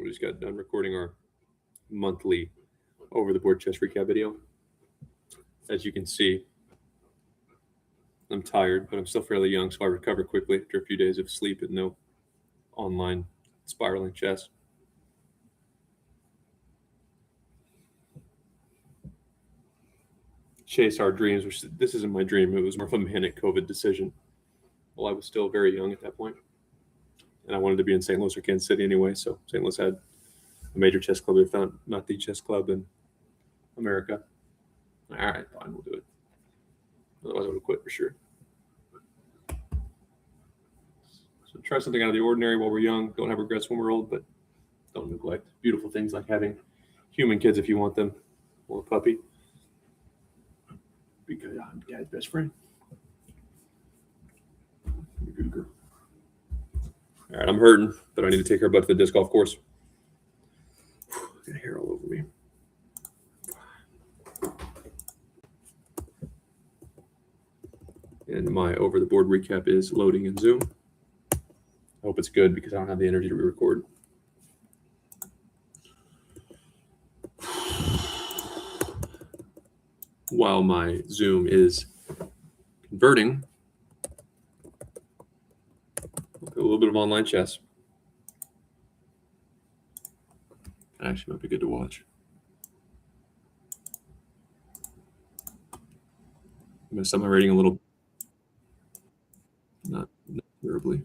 We just got done recording our monthly over the board chess recap video. As you can see, I'm tired, but I'm still fairly young, so I recover quickly after a few days of sleep and no online spiraling chess. Chase our dreams, which this isn't my dream. It was more of a manic COVID decision. Well, I was still very young at that point, and I wanted to be in St. Louis or Kansas City anyway. So St. Louis had a major chess club. They found not the chess club in America. All right, fine, we'll do it. Otherwise, I would have quit for sure. So try something out of the ordinary while we're young. Don't have regrets when we're old, but don't neglect beautiful things like having human kids if you want them, or a puppy. Because I'm Dad's best friend. Good girl. All right, I'm hurting, but I need to take her butt to the disc golf course. Got hair all over me. And my over the board recap is loading in Zoom. I hope it's good because I don't have the energy to re-record. While my Zoom is converting, a little bit of online chess. That actually might be good to watch. I messed up my rating a little. Not terribly.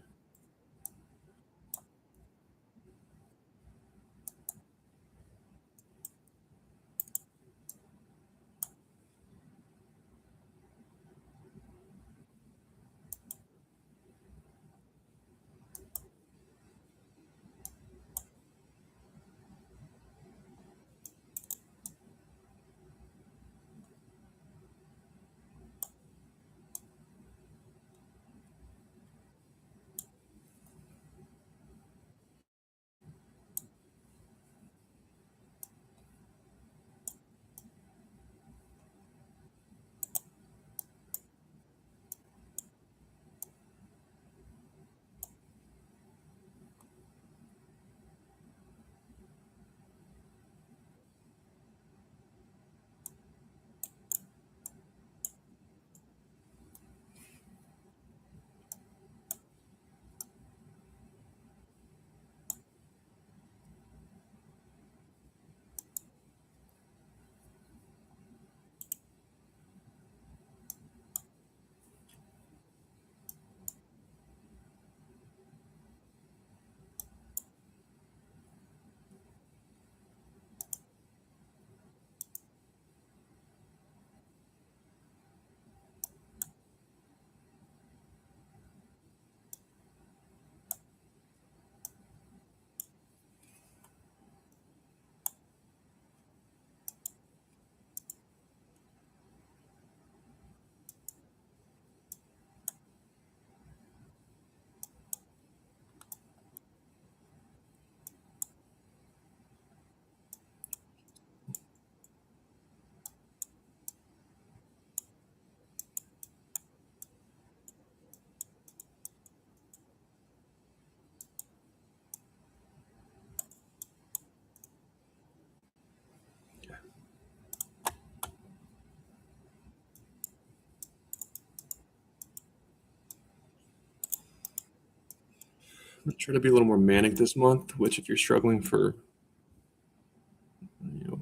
I'm gonna try to be a little more manic this month, which if you're struggling for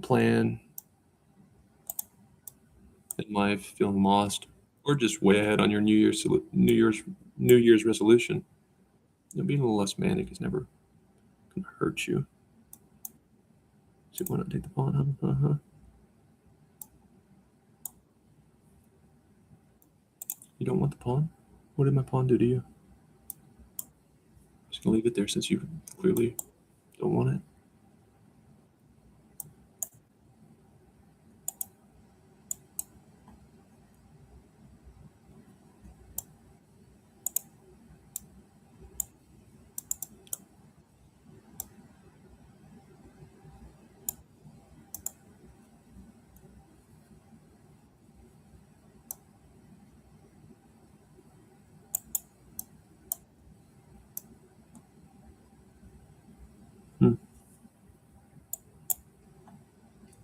plan in life, feeling lost, or just way ahead on your New Year's resolution, being a little less manic is never gonna hurt you. So why not take the pawn? Uh-huh. You don't want the pawn? What did my pawn do to you? Just gonna leave it there since you clearly don't want it.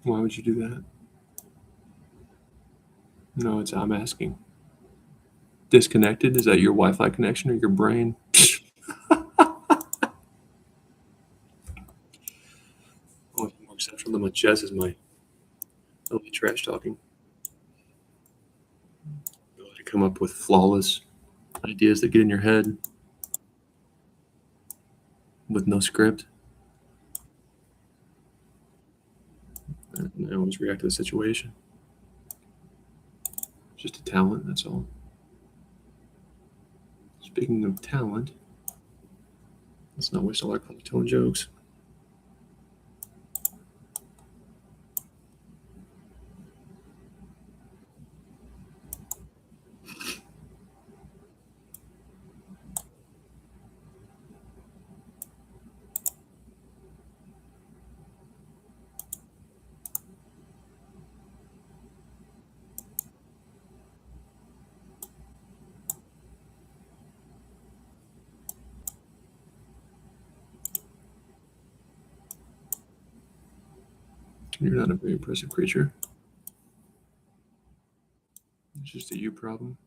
Why would you do that? No, I'm asking. Disconnected? Is that your Wi-Fi connection or your brain? Only thing more exceptional than my chest is my ability trash talking. Ability to come up with flawless ideas that get in your head with no script. And I always react to the situation. Just a talent, that's all. Speaking of talent, let's not waste all our time telling jokes. You're not a very impressive creature. It's just a you problem.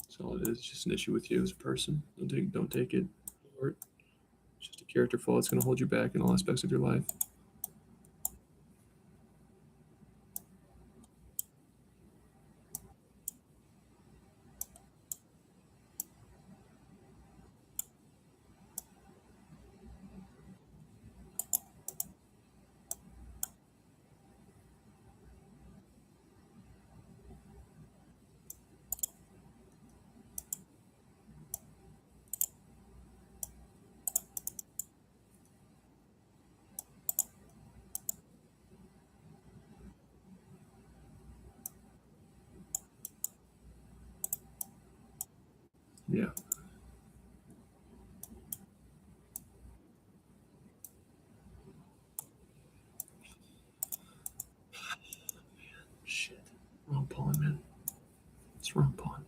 That's all it is. It's just an issue with you as a person. Don't take it. It's just a character flaw that's going to hold you back in all aspects of your life. Yeah. Shit. Wrong pawn, man. It's wrong pawn.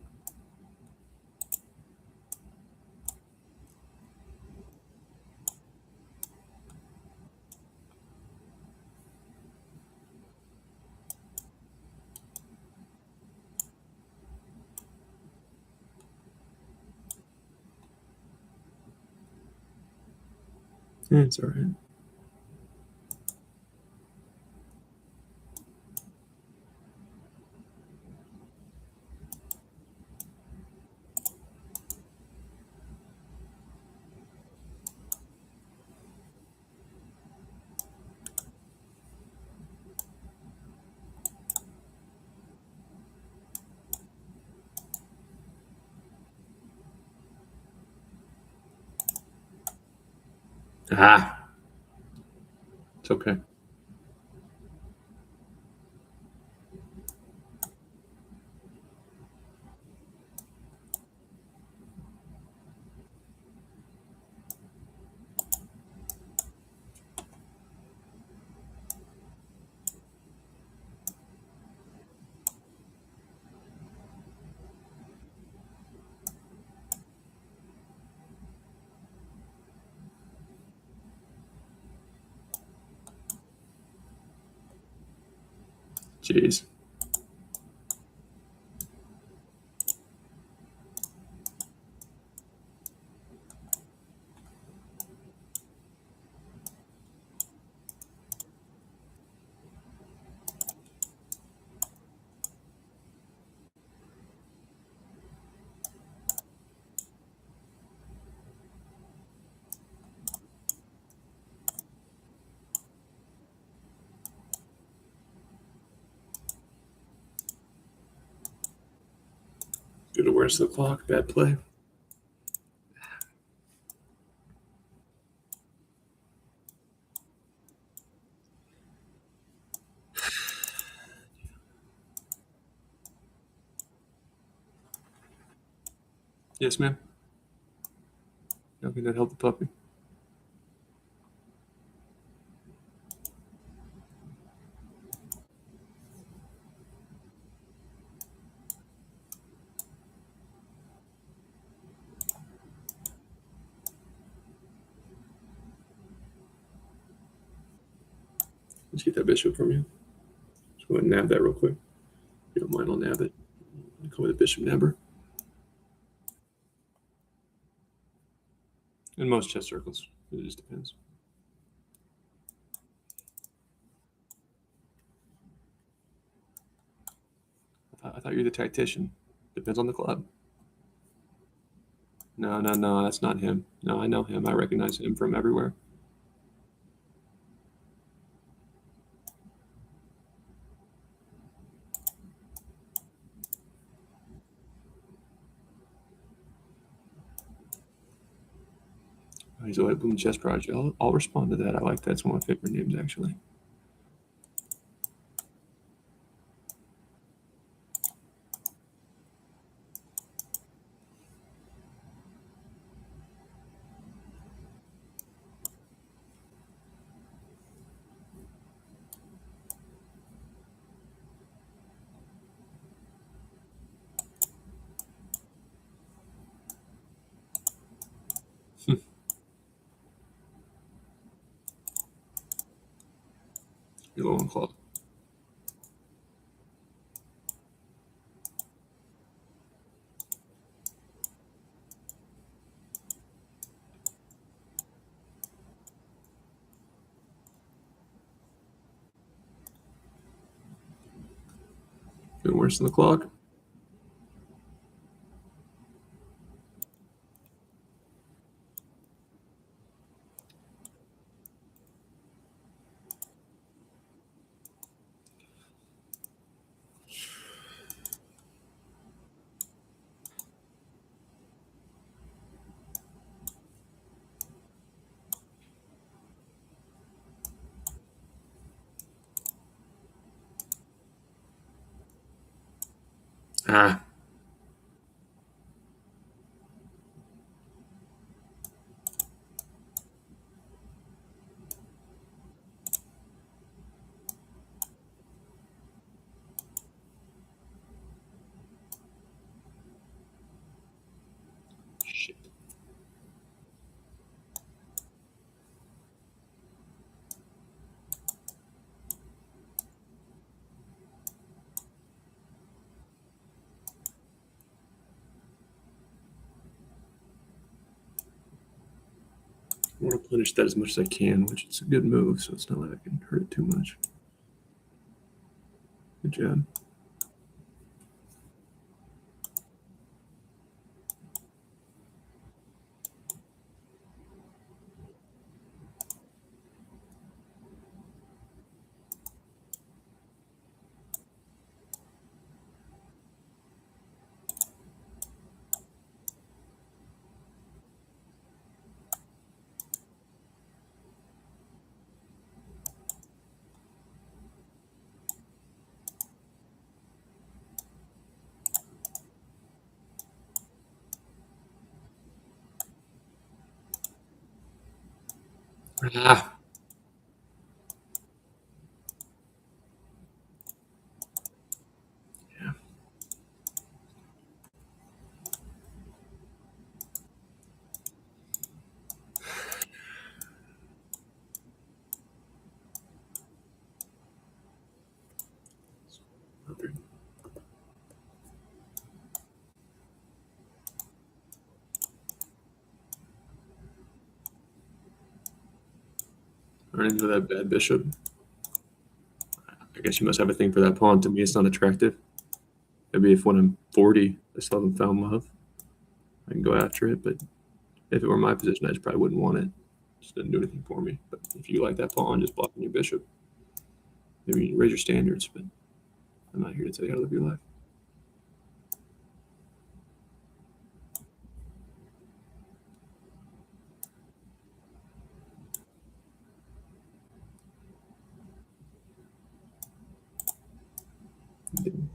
Yeah, it's all right. Ah, it's okay. Jeez. Good awareness of the clock. Bad play. Yes, ma'am. How can that help the puppy? Let's get that bishop from you. Just go ahead and nab that real quick. If you don't mind, I'll nab it. Call me the bishop nabber. In most chess circles, it just depends. I thought you were the tactician. Depends on the club. No, that's not him. No, I know him. I recognize him from everywhere. He's a White Bloom Chess Project. I'll respond to that. I like that. It's one of my favorite names, actually. You're low on club. Doing worse than the clock. Ah. Shit. I want to punish that as much as I can, which is a good move, so it's not like I can hurt it too much. Good job. Ah. Yeah. Okay. Running into that bad bishop. I guess you must have a thing for that pawn. To me, it's not attractive. Maybe if when I'm 40, I still haven't found love, I can go after it. But if it were my position, I just probably wouldn't want it. Just doesn't do anything for me. But if you like that pawn, just blocking your bishop, maybe you raise your standards. But I'm not here to tell you how to live your life.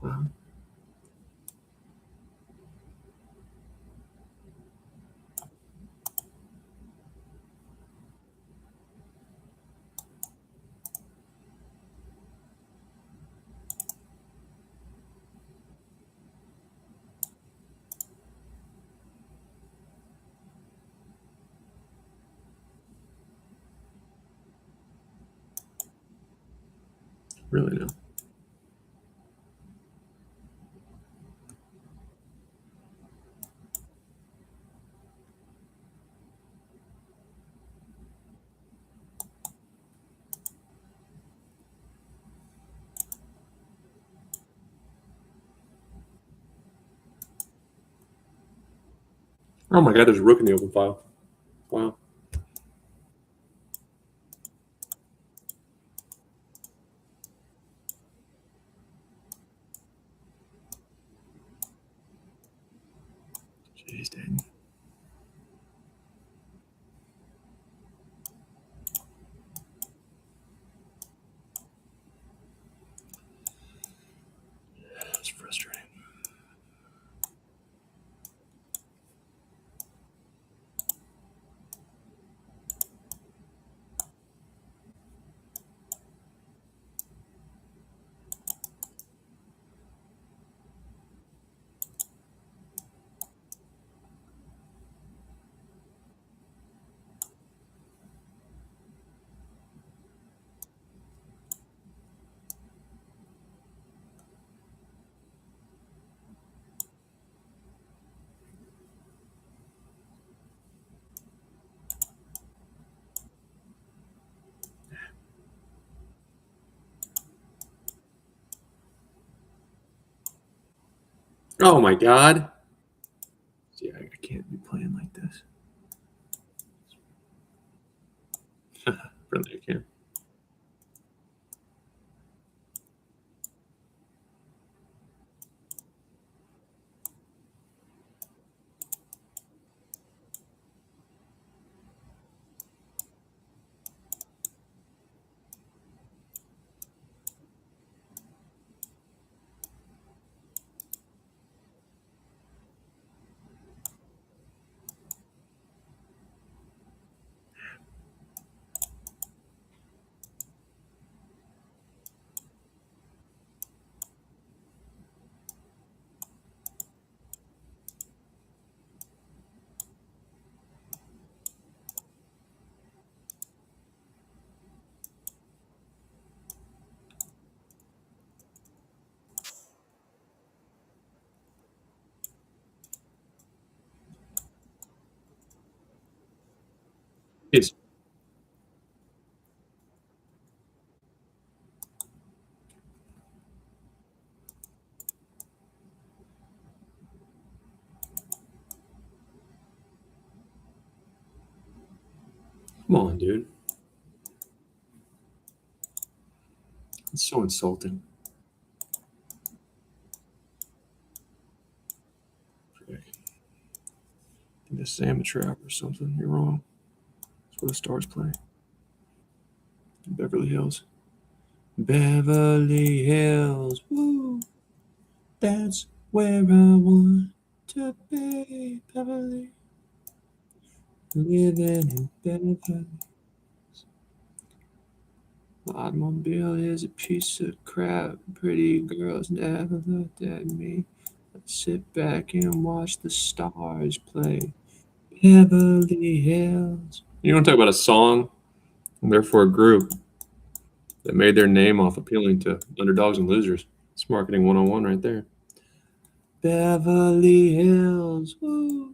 Wow. Really no. Oh my God, there's a rook in the open file. Wow. Jeez, dang. That's frustrating. Oh my God. See, I can't be playing like this. Really, I can't. It's come on, dude. It's so insulting. Frick. I think this is amateur app or something. You're wrong. That's where the stars play. Beverly Hills. Beverly Hills. Woo. That's where I want to be. Beverly. Living in Beverly. My automobile is a piece of crap. Pretty girls never looked at me. I sit back and watch the stars play. Beverly Hills. You want to talk about a song, and therefore a group that made their name off appealing to underdogs and losers. It's marketing 101 right there. Beverly Hills. Woo.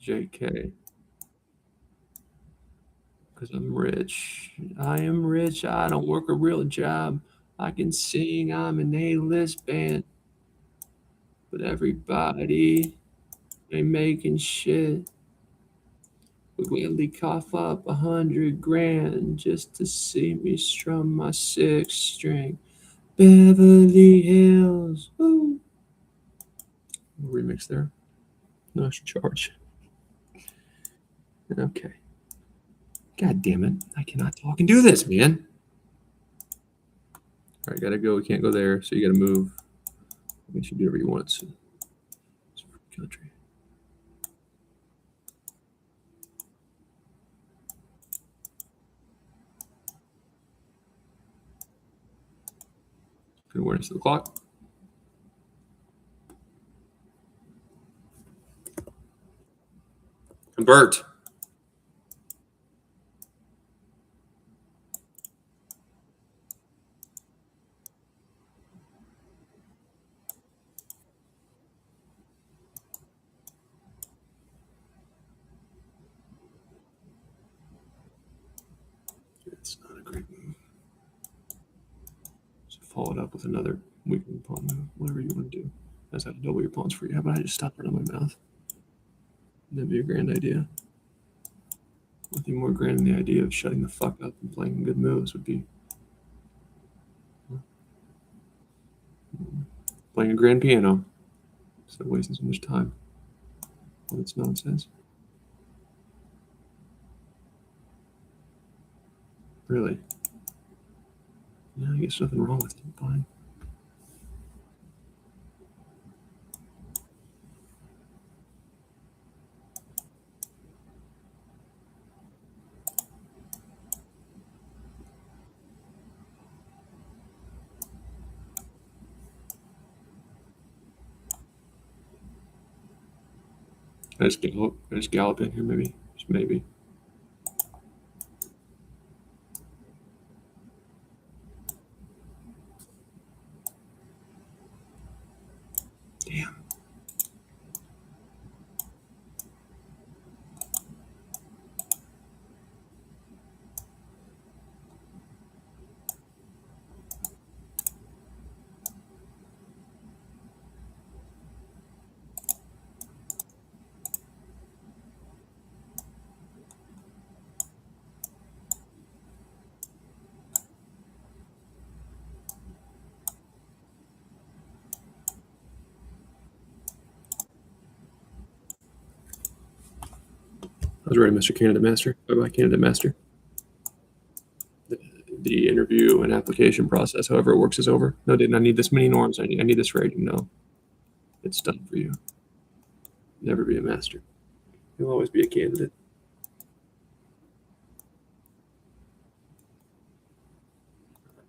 JK. Because I'm rich. I am rich. I don't work a real job. I can sing. I'm an A-list band. But everybody ain't making shit. Would gladly cough up 100 grand just to see me strum my sixth string. Beverly Hills. Woo. Remix there. No extra charge. Okay. God damn it. I cannot talk and do this, man. All right, gotta go. We can't go there, so you gotta move. You should do whatever you want. It's a free country. Good awareness of the clock. Convert. great move. So follow it up with another weakening pawn move, whatever you want to do. That's how to double your pawns for you. How about I just stop running my mouth? That'd be a grand idea. Nothing more grand than the idea of shutting the fuck up and playing good moves would be playing a grand piano instead of wasting so much time on its nonsense. Really? Yeah, I guess nothing wrong with it. Fine. I just gallop in here, maybe. Just maybe. Damn. I was ready, Mr. Candidate Master. Bye-bye, Candidate Master. The interview and application process, however it works, is over. No, didn't I need this many norms? I need this rating. No. It's done for you. Never be a master. You'll always be a candidate.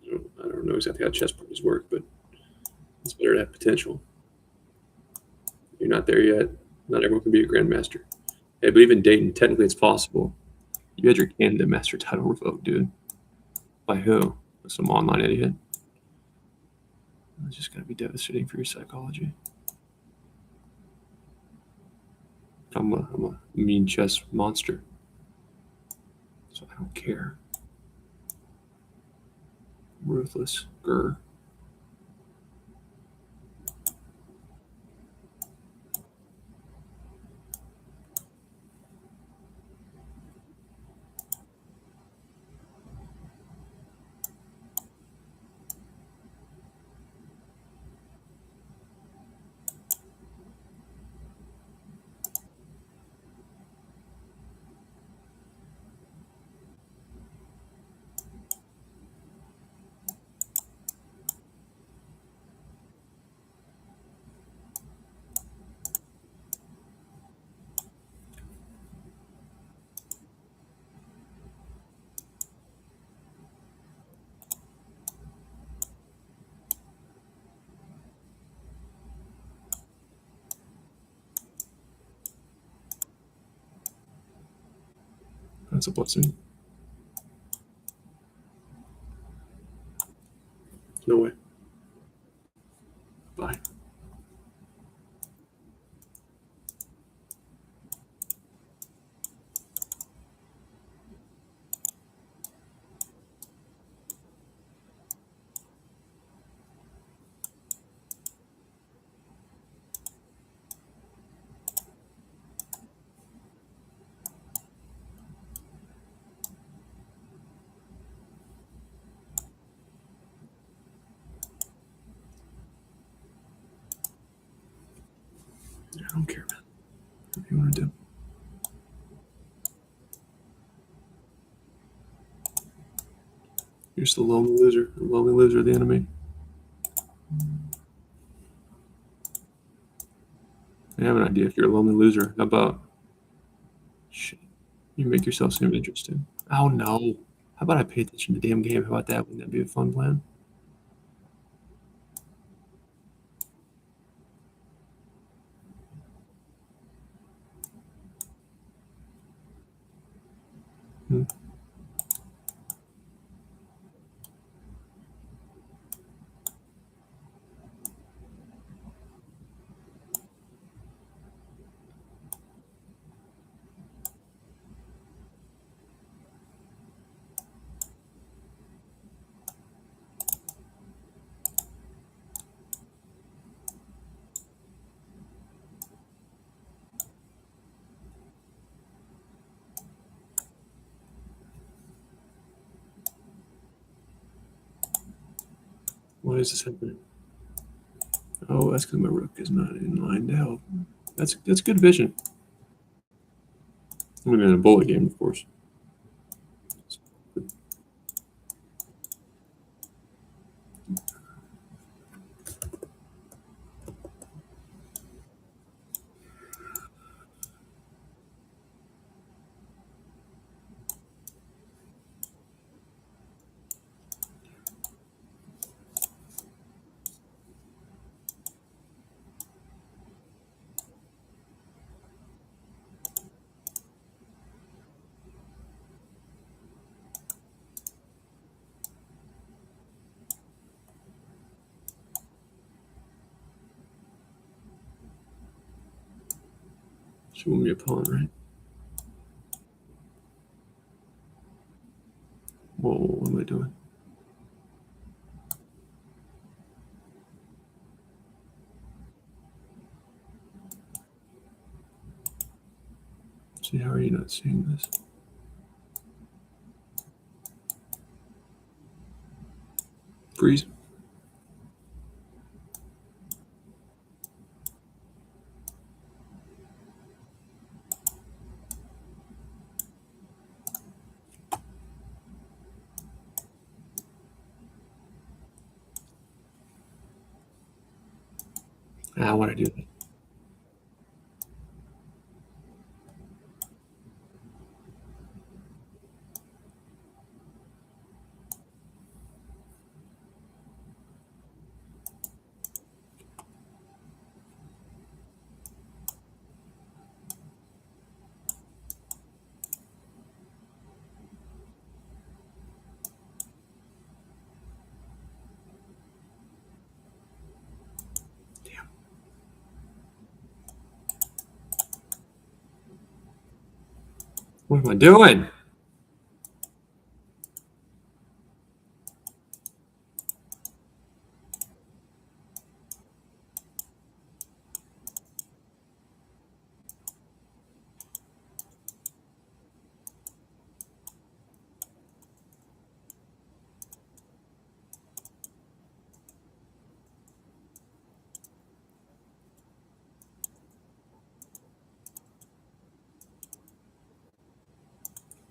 I don't know exactly how chess parties work, but it's better to have potential. You're not there yet. Not everyone can be a grandmaster. I believe in Dayton, technically it's possible. You had your candidate master title revoked, dude. By who? Some online idiot. It's just gonna be devastating for your psychology. I'm a mean chess monster, so I don't care. Ruthless. Grr. That's a blessing. No way. Bye. I don't care, man. What do you want to do? You're just the lonely loser. The lonely loser, the enemy. I have an idea. If you're a lonely loser, how about shit? You make yourself seem interesting. Oh no. How about I pay attention to the damn game? How about that? Wouldn't that be a fun plan? Hmm. Why is this happening? Oh, that's because my rook is not in line to help. That's good vision. I'm in a bullet game, of course. She won't be a pawn, right? Whoa, what am I doing? See, how are you not seeing this? Freeze. Ah, why'd I do that? Damn. What am I doing?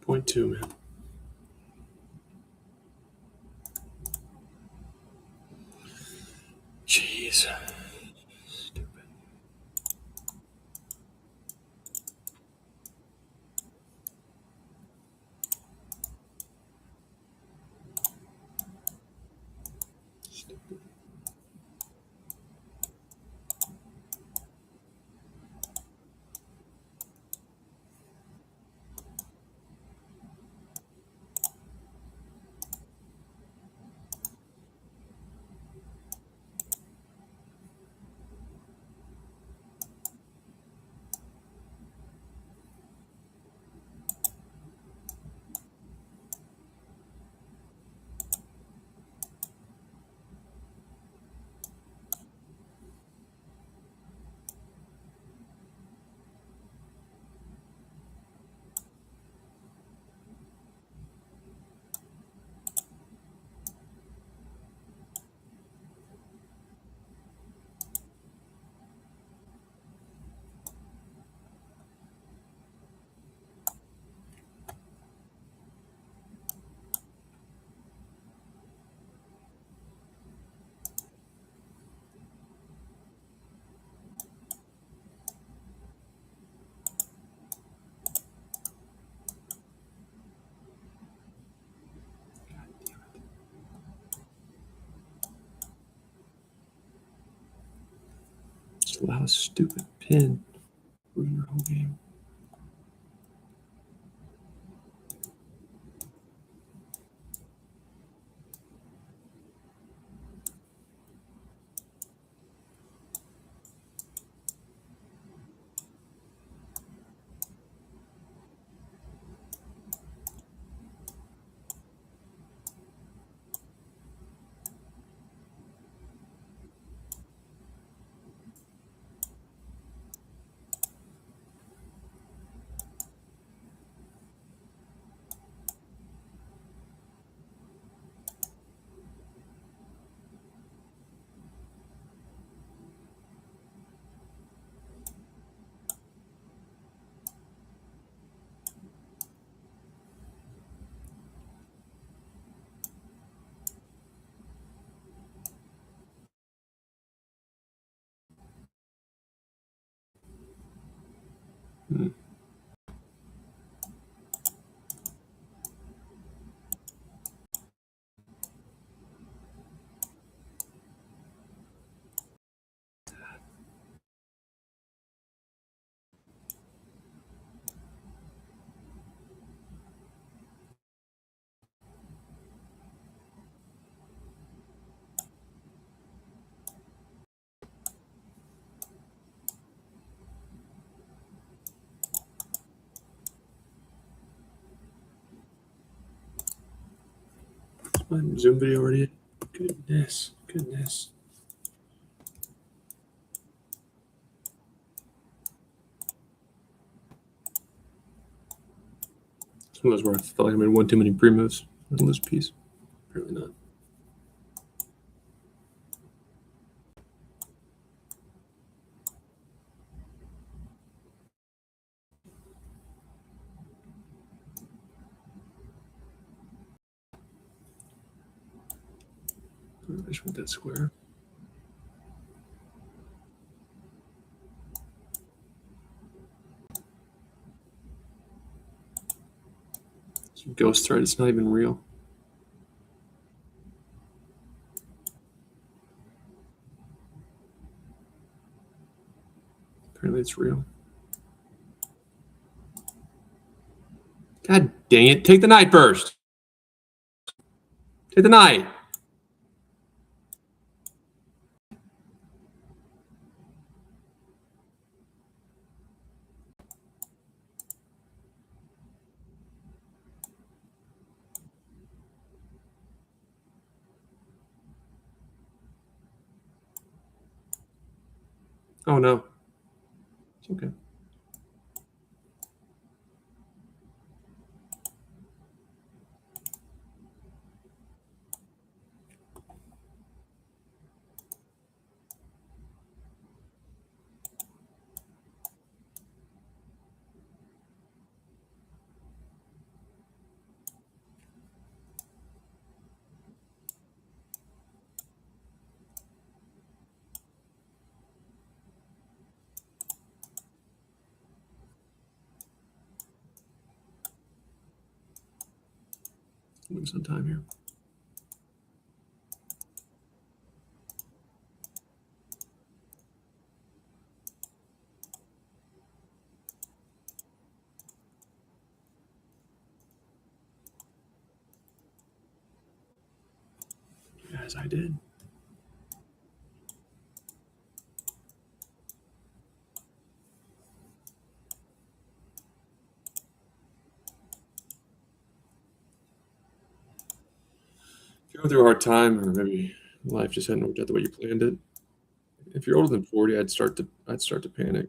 Point two, man. Jeez. Stupid. Stupid. Just allow a stupid pin ruin your whole game. Hmm. Is my Zoom video already? Goodness. It's one of those where I felt like I made one too many pre-moves on this piece. Apparently not. I just want that square. Some ghost thread. It's not even real. Apparently it's real. God dang it. Take the knight first. Take the knight. Oh no. It's okay. Lose some time here. As I did. If you're going through a hard time, or maybe life just hadn't worked out the way you planned it, if you're older than 40, I'd start to panic.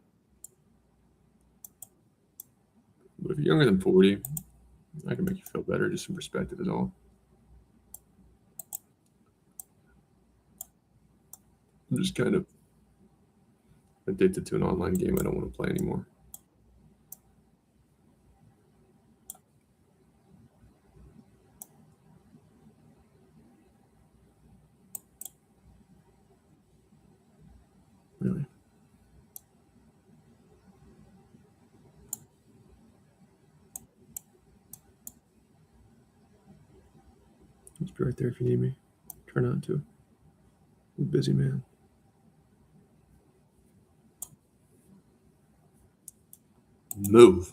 But if you're younger than 40, I can make you feel better. Just some perspective is all. I'm just kind of addicted to an online game I don't want to play anymore. Really. Just be right there if you need me. Try not to. I'm a busy man. Move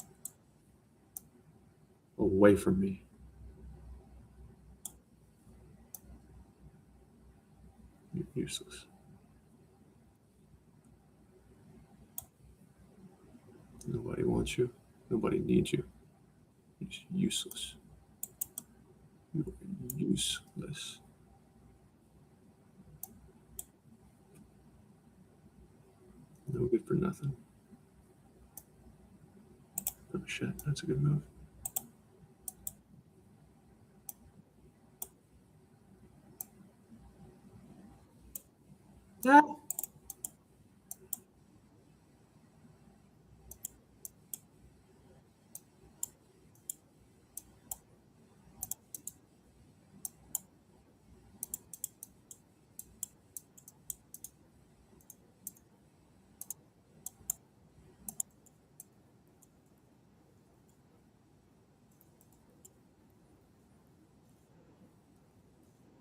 away from me. You're useless. Nobody wants you. Nobody needs you. You're just useless. You're useless. No good for nothing. Oh shit, that's a good move. Yeah.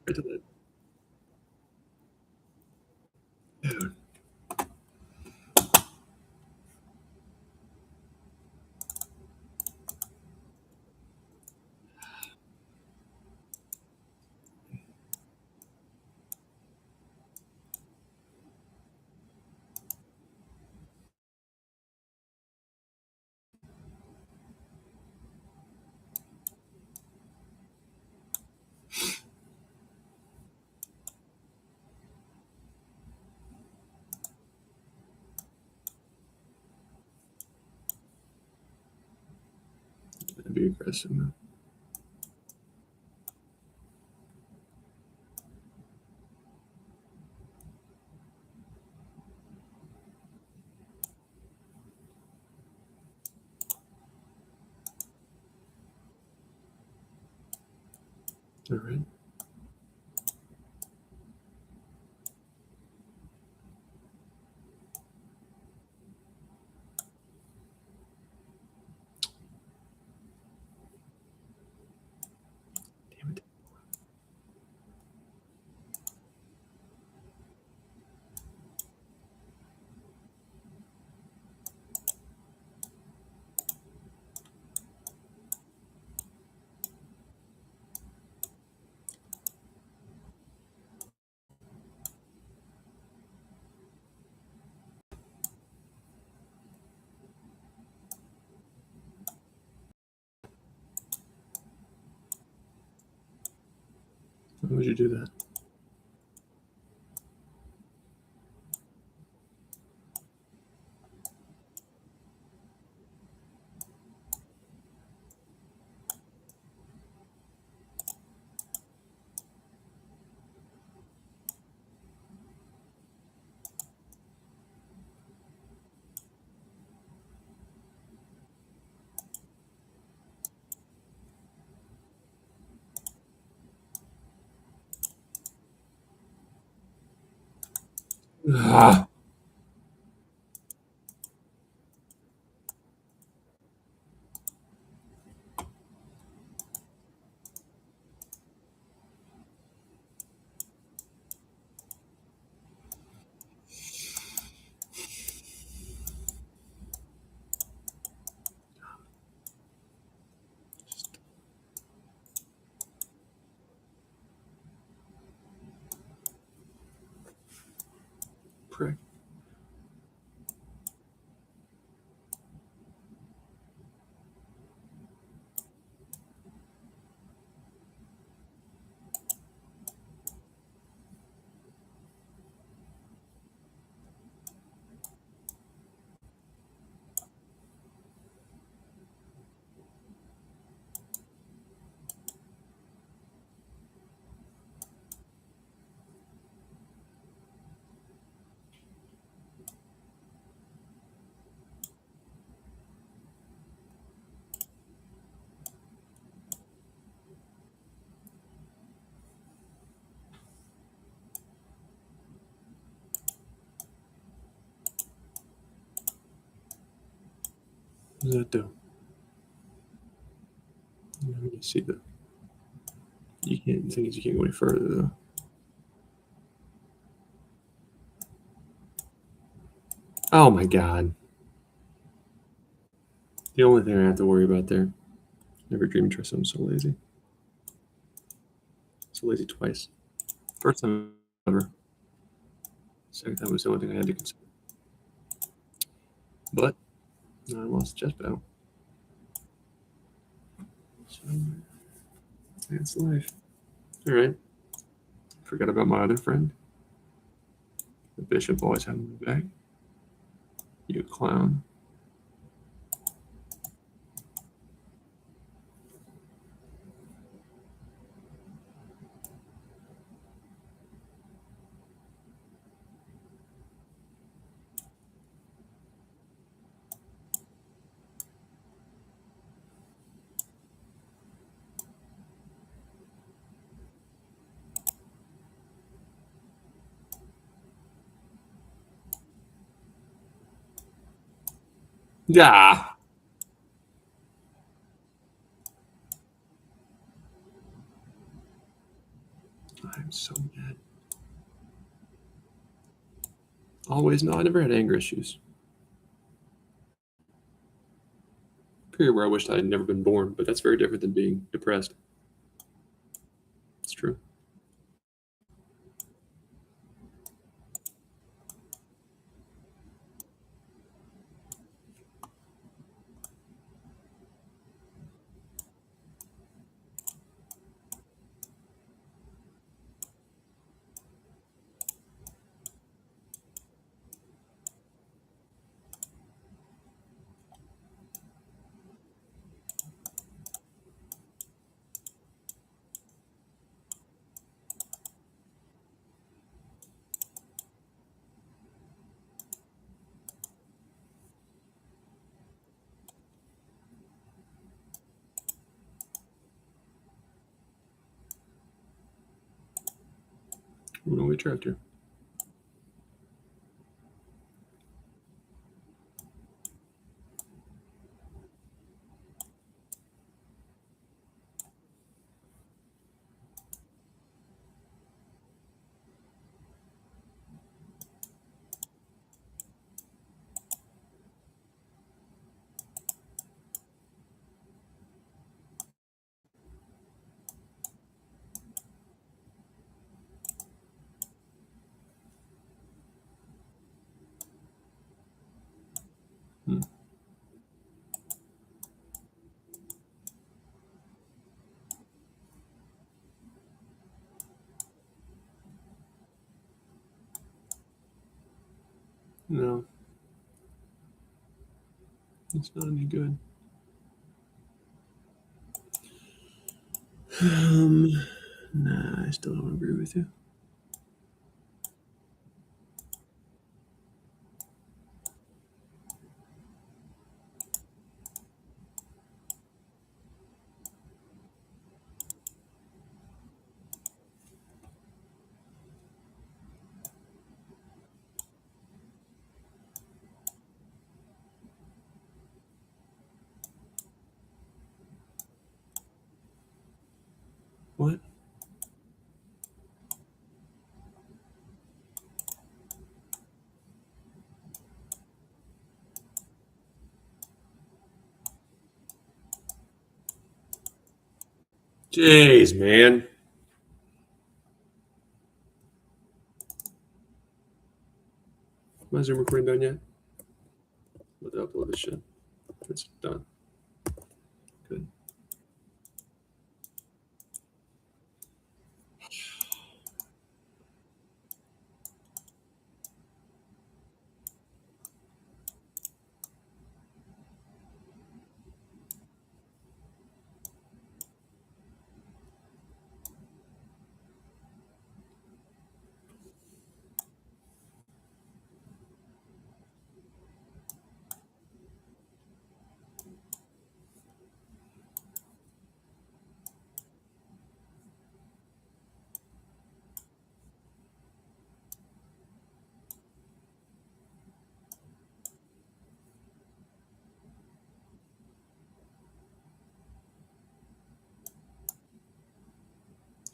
Right to that. Dude. That'd be aggressive, man. All right. Damn it. Why would you do that? Ah. Prick. What does that do? Let me see the. You can't. The thing is, you can't go any further though. Oh my god. The only thing I have to worry about there. Never dream trust. I'm so lazy. So lazy twice. First time ever. Second time was the only thing I had to consider. But I lost chess battle. So that's life. All right. Forgot about my other friend. The bishop always had my back. You clown. Yeah. Always, no, I never had anger issues. Period where I wished I had never been born, but that's very different than being depressed. It's true. Runaway tractor. Hmm. No, it's not any good. Um, nah, I still don't agree with you. What? Jeez, man. My Zoom recording done yet? Let's upload this shit. It's done. Good.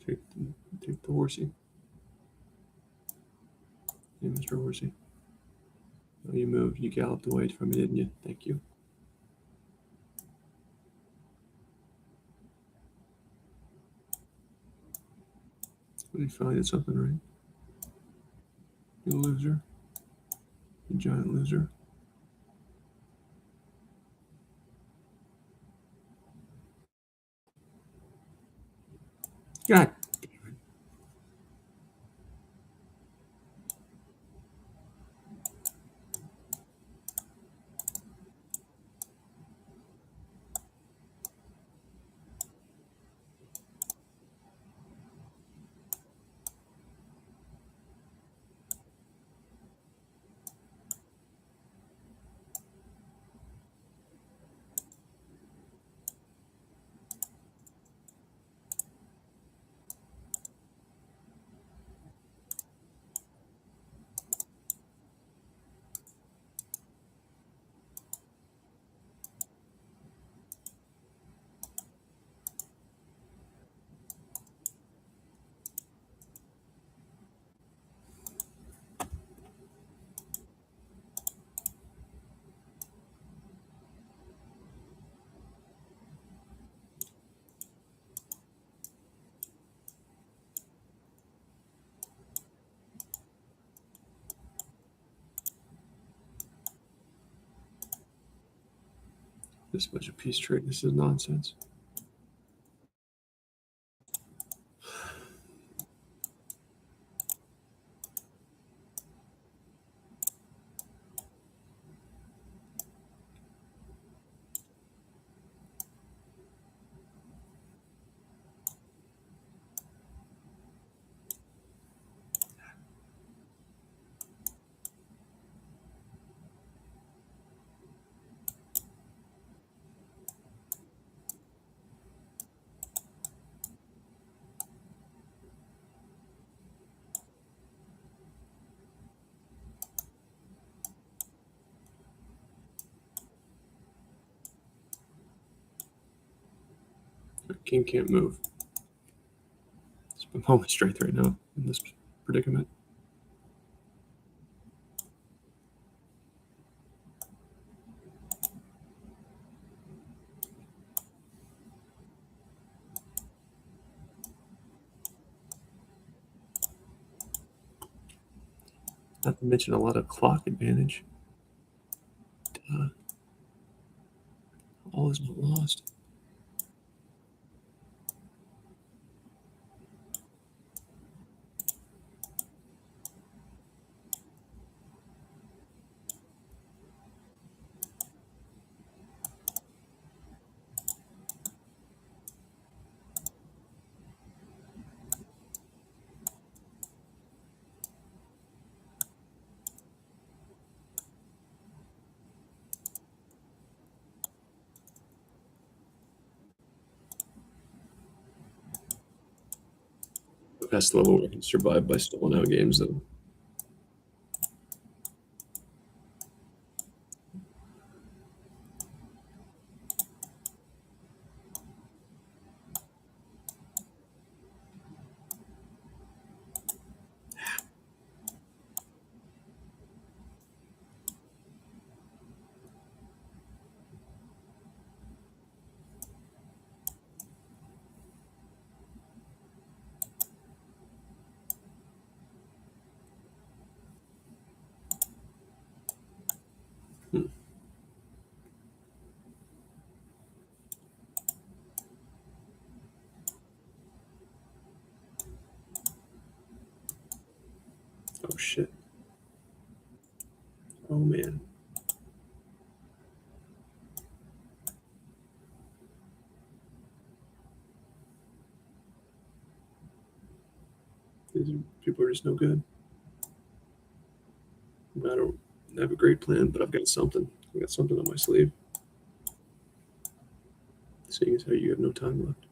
Take, take the horsey. Hey, Mr. Horsey. Oh, you moved. You galloped away from me, didn't you? Thank you. Well, you finally did something right. You loser. You giant loser. God. This much a piece trade. This is nonsense. King can't move. It's my moment strength right now in this predicament. Not to mention a lot of clock advantage. All is not lost. Past the level where I can survive by stolen out games, though. Oh shit. Oh man. These people are just no good. I don't have a great plan, but I've got something. I got something on my sleeve. Seeing as how you have no time left.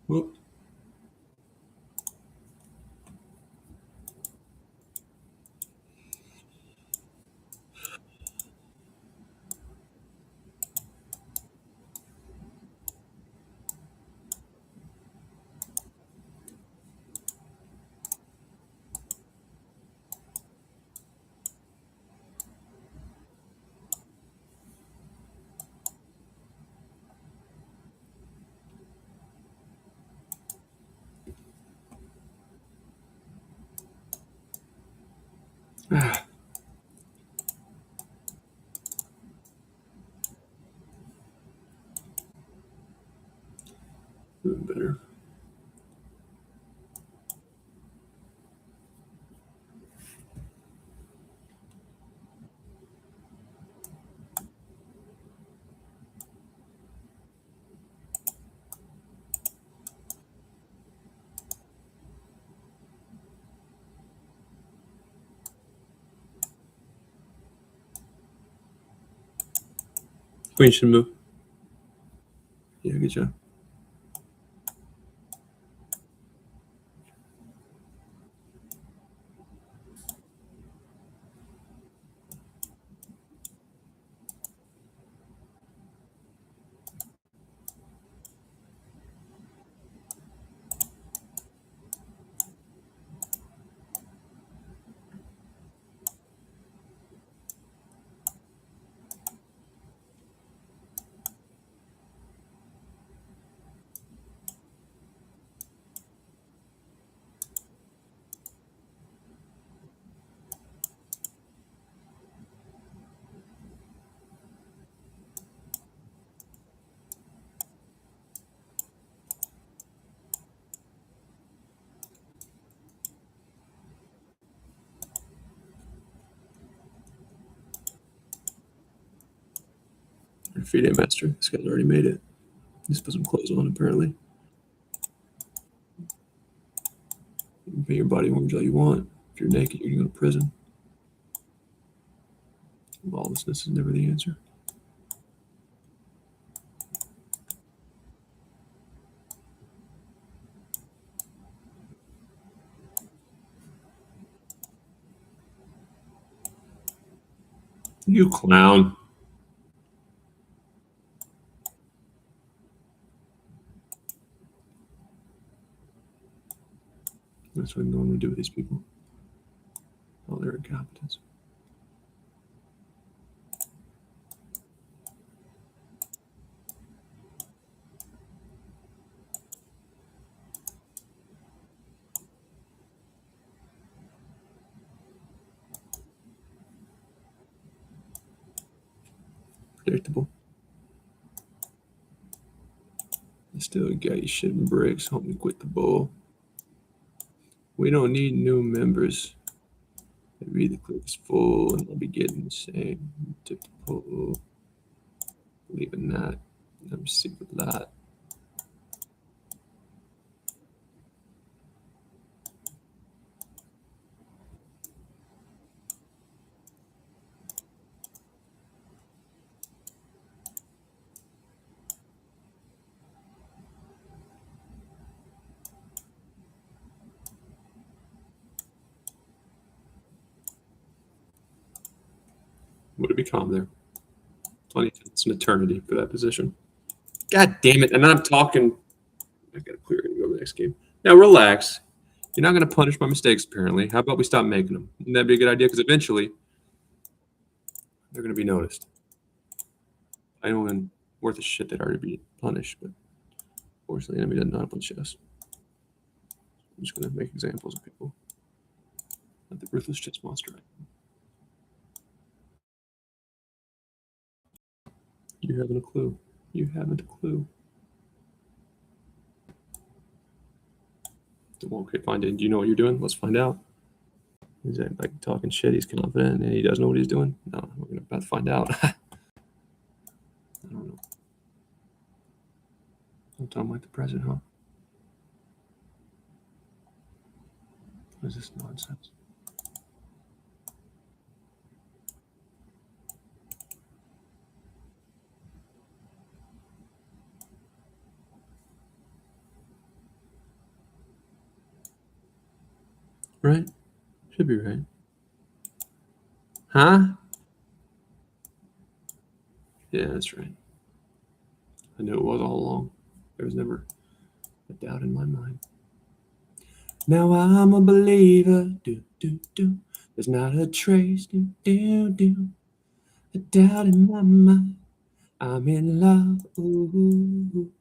Whoop. Ah, better. Queen should move. Yeah, good job. Graffiti master. This guy's already made it. Just put some clothes on, apparently. You can paint your body orange all you want. If you're naked, you can go to prison. Lawlessness is never the answer. You clown. That's what no one would do with these people. All their incompetence. Predictable. Still got you shitting bricks. Help me quit the bowl. We don't need new members. Maybe the clip is full and I'll be getting the same. Tip the pull. Leaving that. Never see with that. Would it be calm there? It's an eternity for that position. God damn it. And I'm talking. I gotta clear it and go to the next game. Now relax. You're not gonna punish my mistakes, apparently. How about we stop making them? Wouldn't that be a good idea? Because eventually they're gonna be noticed. I know when worth a shit they'd already be punished, but fortunately the enemy doesn't know how to play chess. I'm just gonna make examples of people. Not the ruthless chess monster. You haven't a clue. You haven't a clue. Okay, fine. Do you know what you're doing? Let's find out. He's like talking shit. He's confident and he does know what he's doing. No, we're about to find out. I don't know. Don't like the president, huh? What is this nonsense? Right? Should be right. Huh? Yeah, that's right. I knew it was all along. There was never a doubt in my mind. Now I'm a believer. Do, do, do. There's not a trace. Do, do, do. A doubt in my mind. I'm in love. Ooh.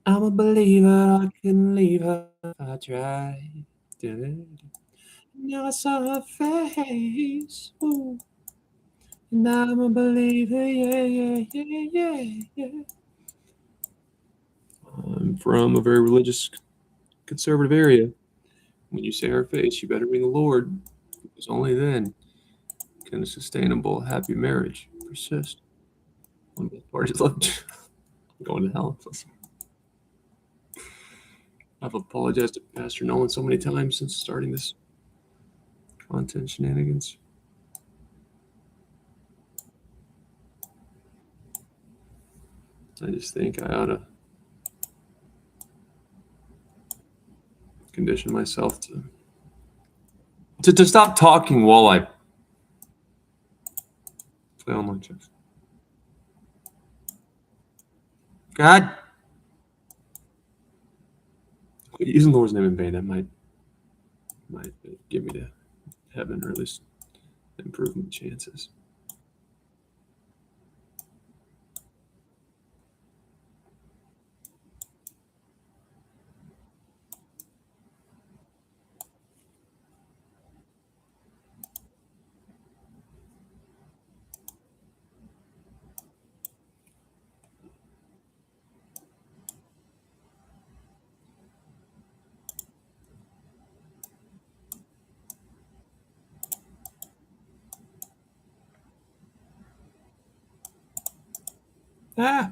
I'm a believer. I can leave her if I try. Now I saw her face. Ooh. And I'm a believer. Yeah, yeah, yeah, yeah, yeah. I'm from a very religious, conservative area. When you say her face, you better mean the Lord, because only then can a sustainable, happy marriage persist. When both parties love going to hell. I've apologized to Pastor Nolan so many times since starting this content shenanigans. I just think I ought to condition myself to stop talking while I play online chess. God, quit using the Lord's name in vain. That might give me to heaven, or at least improve my chances. Ah.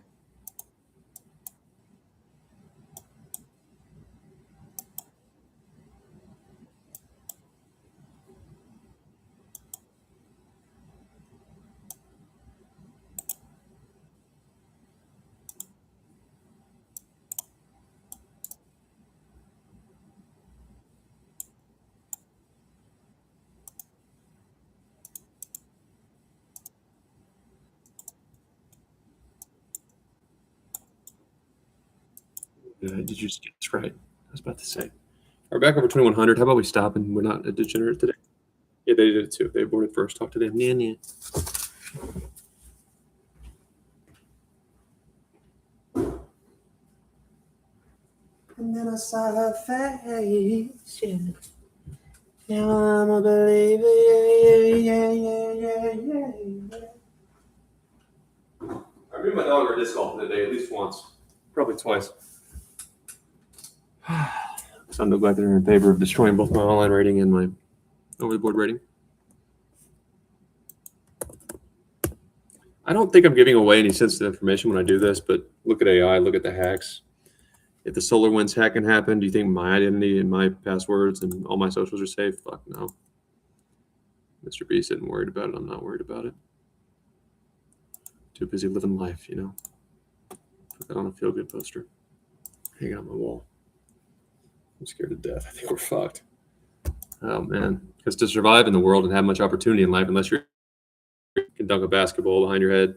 Did you just get this right? I was about to say. We're back over 2100. How about we stop and we're not a degenerate today? Yeah, they did it too. They boarded first. Talk to them. Yeah. And then I saw her face. Yeah. Now I'm a believer. Yeah. I made my dog disc golf today at least once, probably twice. So I'm no glad they're in favor of destroying both my online rating and my over the board rating. I don't think I'm giving away any sensitive information when I do this, but look at AI, look at the hacks. If the SolarWinds hack can happen, do you think my identity and my passwords and all my socials are safe? Fuck no. Mr. Beast isn't worried about it. I'm not worried about it. Too busy living life, you know. Put that on a feel-good poster. Hang it on my wall. I'm scared to death. I think we're fucked. Oh, man. Because to survive in the world and have much opportunity in life, unless you can dunk a basketball behind your head,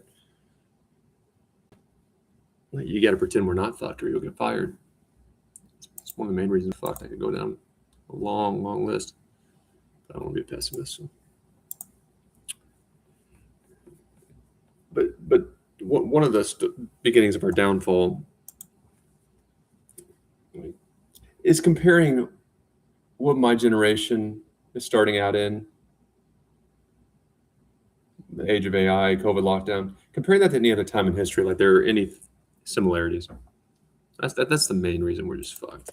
you got to pretend we're not fucked or you'll get fired. It's one of the main reasons fucked. I could go down a long list. But I don't want to be a pessimist. So. But one of the beginnings of our downfall is comparing what my generation is starting out in, the age of AI, COVID lockdown, comparing that to any other time in history, like there are any similarities. That's the main reason we're just fucked.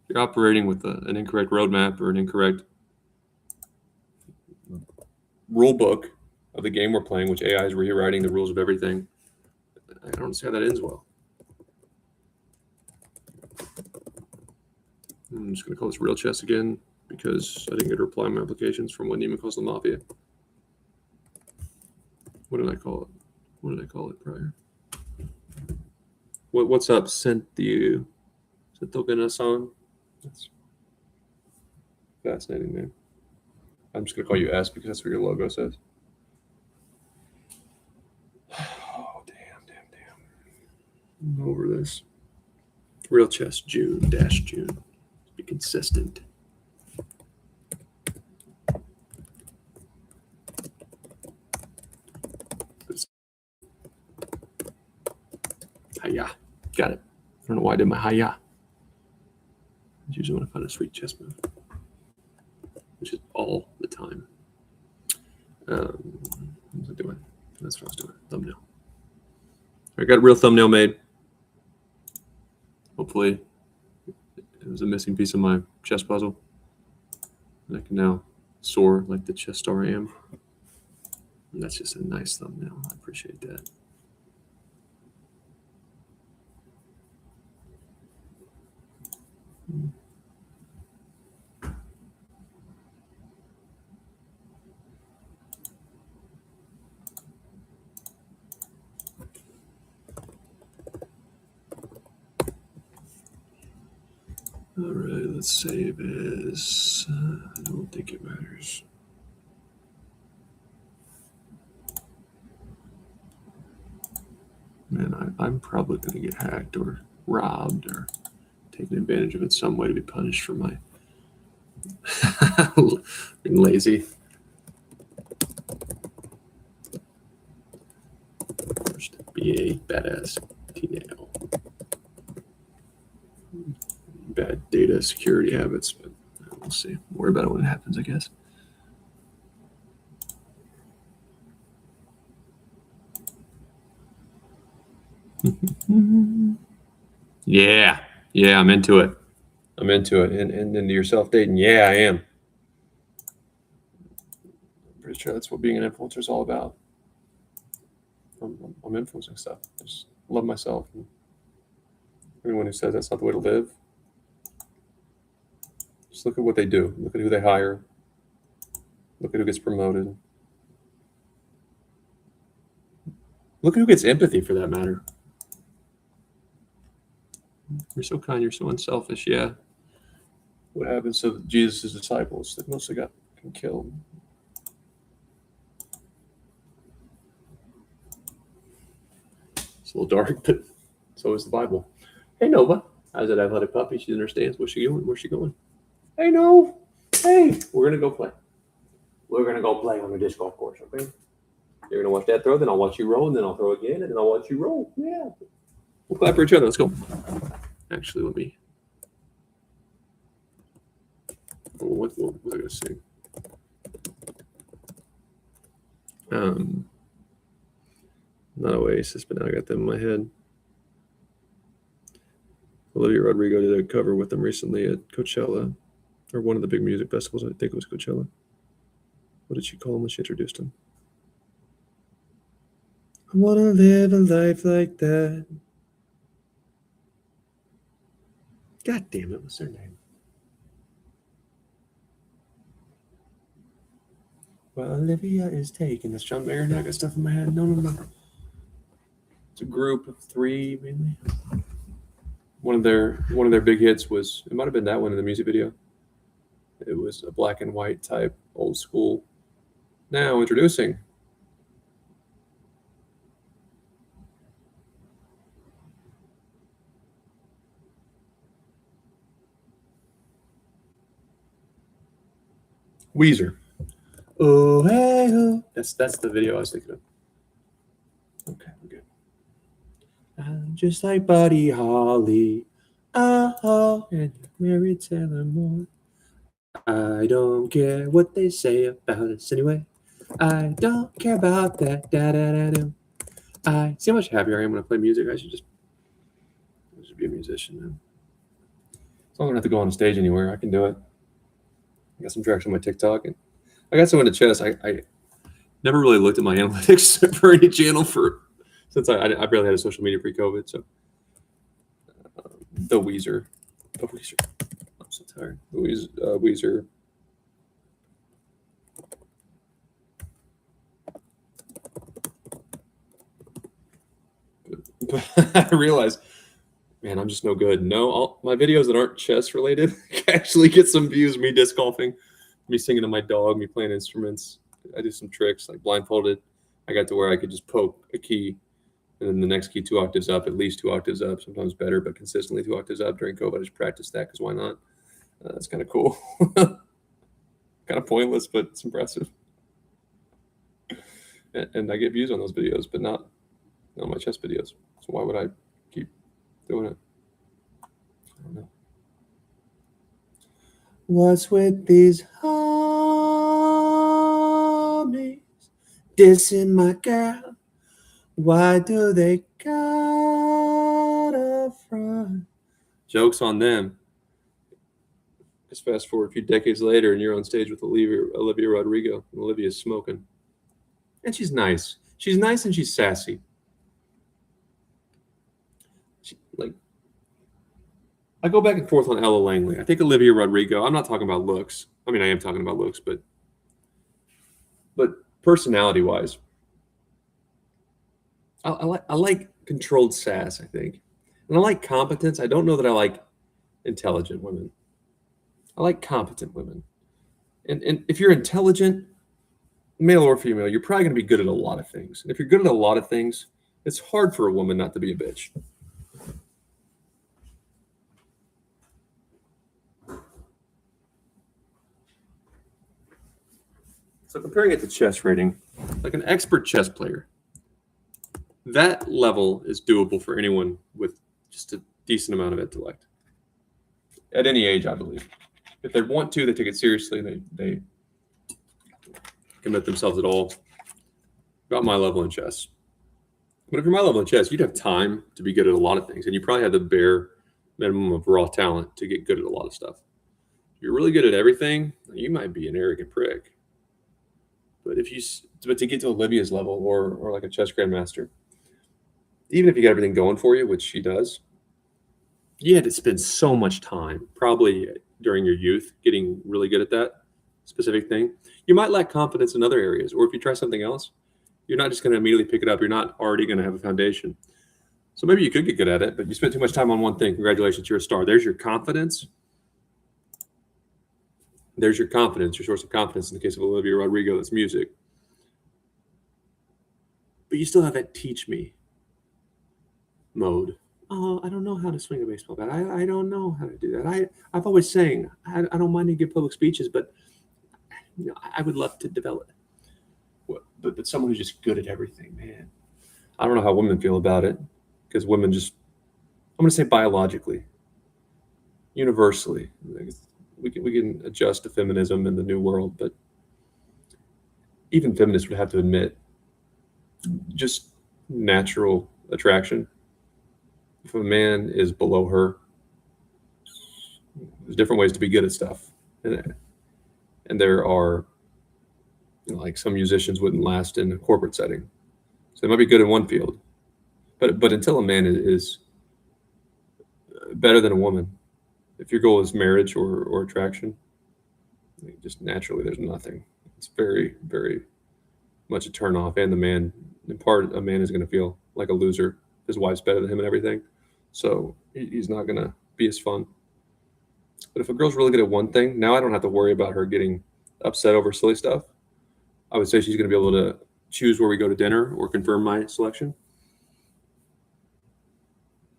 You're operating with an incorrect roadmap or an incorrect rule book of the game we're playing, which AI is rewriting the rules of everything. I don't see how that ends well. I'm just going to call this Real Chess again because I didn't get a reply on my applications from what Neiman calls the Mafia. What did I call it? What did I call it prior? What's up, Cynthia? Santogana-san? That's fascinating, man. I'm just going to call you S because that's what your logo says. Oh, damn. I'm over this. Real Chess, June. Be consistent. Hiya. Got it. I don't know why I did my hiya. I usually want to find a sweet chess move, which is all the time. What was I doing? That's what I was doing. Thumbnail. I got a real thumbnail made. Hopefully, it was a missing piece of my chess puzzle. And I can now soar like the chess star I am. And that's just a nice thumbnail. I appreciate that. All right, let's save as. I don't think it matters. Man, I'm probably going to get hacked or robbed or taken advantage of in some way to be punished for my being lazy. First, be a badass T-nail. Bad data security habits, but we'll see. Worry about it when it happens, I guess. Yeah, I'm into it. And into your self-dating. Yeah, I am. I'm pretty sure that's what being an influencer is all about. I'm influencing stuff. Just love myself. And anyone who says that's not the way to live, just look at what they do. Look at who they hire. Look at who gets promoted. Look at who gets empathy, for that matter. You're so kind. You're so unselfish. Yeah. What happens to Jesus' disciples? They mostly got killed. It's a little dark, but so is the Bible. Hey, Nova. How's that athletic puppy? She understands where she going. Where's she going? Hey, no. Hey, we're going to go play. We're going to go play on the disc golf course, okay? You're going to watch that throw, then I'll watch you roll, and then I'll throw again, and then I'll watch you roll. Yeah. We'll clap for each other. Let's go. Actually, let me. What was I going to sing? Not Oasis, but now I got them in my head. Olivia Rodrigo did a cover with them recently at Coachella, or one of the big music festivals. I think it was Coachella. What did she call him when she introduced him? I want to live a life like that. God damn it, what's her name? Well, Olivia is taking this. John Mayer, I got stuff in my head. No. It's a group of three, mainly. One of their big hits was, it might have been that one in the music video. It was a black and white type, old school. Now introducing Weezer. Oh, hey, oh. That's the video I was thinking of. Okay, we're good. I'm just like Buddy Holly. Oh, and Mary Taylor Moore. I don't care what they say about us anyway. I don't care about that. Da-da-da-da. I see how much happier I am when I play music. I should just be a musician, man. As long as I don't have to go on stage anywhere, I can do it. I got some tracks on my TikTok, and I got some into chess. I never really looked at my analytics for any channel since I barely had a social media pre-COVID. So the Weezer. I'm so tired. The Weezer. But I realized, man, I'm just no good. No, all my videos that aren't chess related actually get some views. Me disc golfing, me singing to my dog, me playing instruments. I do some tricks like blindfolded. I got to where I could just poke a key, and then the next key 2 octaves up, at least 2 octaves up, sometimes better, but consistently 2 octaves up. During COVID, I just practiced that because why not? That's kind of cool. Kind of pointless, but it's impressive. And I get views on those videos, but not on my chess videos. So why would I keep doing it? I don't know. What's with these homies dissing my girl? Why do they gotta front? Joke's on them. Just fast forward a few decades later, and you're on stage with Olivia Rodrigo, and Olivia's smoking. And she's nice. She's nice and she's sassy. I go back and forth on Ella Langley. I think Olivia Rodrigo, I'm not talking about looks. I mean, I am talking about looks, but personality-wise, I like controlled sass, I think. And I like competence. I don't know that I like intelligent women. I like competent women. And if you're intelligent, male or female, you're probably going to be good at a lot of things. And if you're good at a lot of things, it's hard for a woman not to be a bitch. So comparing it to chess rating, like an expert chess player, that level is doable for anyone with just a decent amount of intellect. At any age, I believe. If they want to, they take it seriously. They commit themselves at all. About my level in chess. But if you're my level in chess, you'd have time to be good at a lot of things. And you probably have the bare minimum of raw talent to get good at a lot of stuff. If you're really good at everything, you might be an arrogant prick. But to get to Olivia's level or like a chess grandmaster, even if you got everything going for you, which she does, you had to spend so much time, probably during your youth, getting really good at that specific thing. You might lack confidence in other areas, or if you try something else, you're not just going to immediately pick it up. You're not already going to have a foundation. So maybe you could get good at it, but you spent too much time on one thing. Congratulations, you're a star. There's your confidence. There's your confidence, your source of confidence in the case of Olivia Rodrigo, that's music. But you still have that teach me mode. Oh, I don't know how to swing a baseball bat. I don't know how to do that. I've always saying I don't mind to give public speeches, but I would love to develop. But someone who's just good at everything, man. I don't know how women feel about it, because women just, I'm going to say biologically, universally, we can adjust to feminism in the new world, but even feminists would have to admit, just natural attraction. If a man is below her, there's different ways to be good at stuff, and there are, like, some musicians wouldn't last in a corporate setting, so they might be good in one field, but until a man is better than a woman, if your goal is marriage or attraction, just naturally there's nothing. It's very, very much a turn off, and the man, in part, a man is going to feel like a loser. His wife's better than him and everything, so he's not going to be as fun. But if a girl's really good at one thing, now I don't have to worry about her getting upset over silly stuff. I would say she's going to be able to choose where we go to dinner or confirm my selection.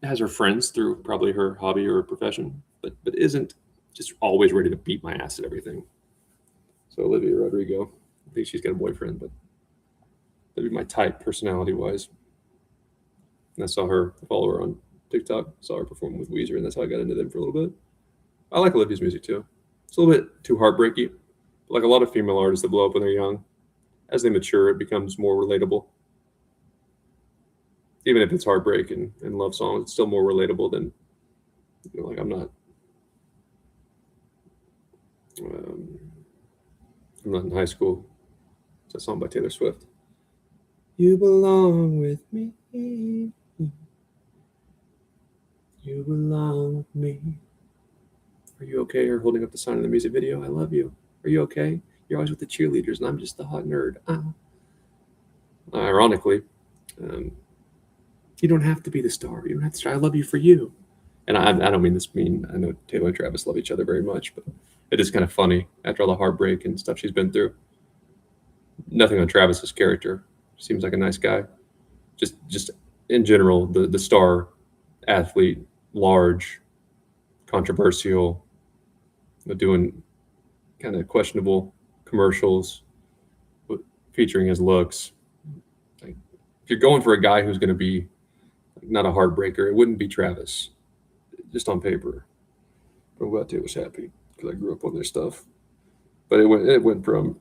Has her friends through probably her hobby or profession, but isn't just always ready to beat my ass at everything. So Olivia Rodrigo, I think she's got a boyfriend, but that'd be my type personality-wise. And I follow her on TikTok, saw her perform with Weezer, and that's how I got into them for a little bit. I like Olivia's music too. It's a little bit too heartbreaky. But like a lot of female artists that blow up when they're young, as they mature, it becomes more relatable. Even if it's heartbreak and love songs, it's still more relatable than, like I'm not in high school. It's a song by Taylor Swift. You belong with me. You belong with me. Are you okay? You're holding up the sign in the music video. I love you. Are you okay? You're always with the cheerleaders, and I'm just the hot nerd. Ironically, you don't have to be the star. You don't have to star. I love you for you. And I don't mean this mean. I know Taylor and Travis love each other very much, but it is kind of funny after all the heartbreak and stuff she's been through. Nothing on Travis's character. Seems like a nice guy. Just in general, the star athlete, large, controversial, doing kind of questionable commercials featuring his looks. Like, if you're going for a guy who's going to be not a heartbreaker, it wouldn't be Travis, just on paper. But I'm glad Taylor's happy because I grew up on their stuff. But it went from,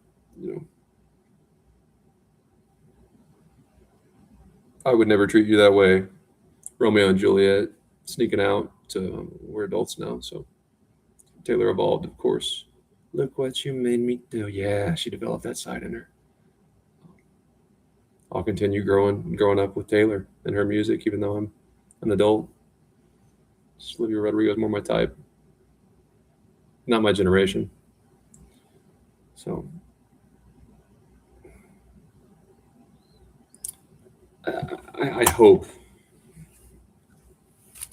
I would never treat you that way, Romeo and Juliet, sneaking out, to we're adults now. So Taylor evolved, of course. Look what you made me do. Yeah, she developed that side in her. I'll continue growing up with Taylor and her music, even though I'm an adult. Olivia Rodrigo is more my type, not my generation. So I hope.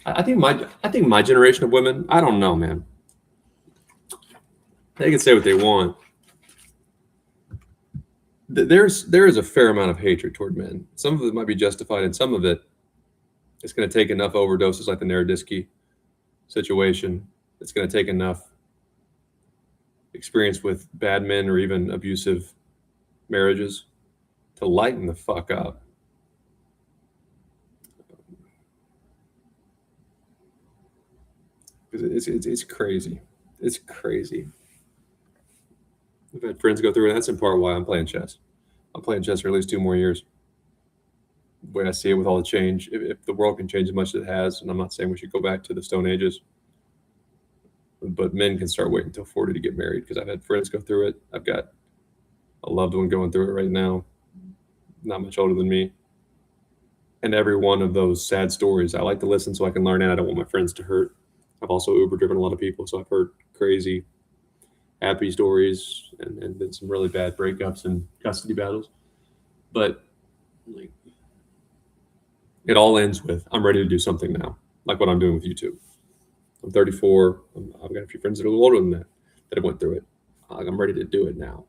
I think my generation of women, I don't know, man. They can say what they want. There is a fair amount of hatred toward men. Some of it might be justified, and some of it is going to take enough overdoses, like the Naroditsky situation. It's going to take enough experience with bad men or even abusive marriages to lighten the fuck up. It's crazy. It's crazy. I've had friends go through it. That's in part why I'm playing chess. I'm playing chess for at least 2 more years. The way I see it, with all the change, if the world can change as much as it has, and I'm not saying we should go back to the Stone Ages, but men can start waiting until 40 to get married, because I've had friends go through it. I've got a loved one going through it right now, not much older than me. And every one of those sad stories, I like to listen so I can learn, and I don't want my friends to hurt. I've also Uber driven a lot of people, so I've heard crazy, happy stories and then some really bad breakups and custody battles. But like, it all ends with I'm ready to do something now, like what I'm doing with YouTube. I'm 34. I've got a few friends that are a little older than that have went through it. I'm ready to do it now.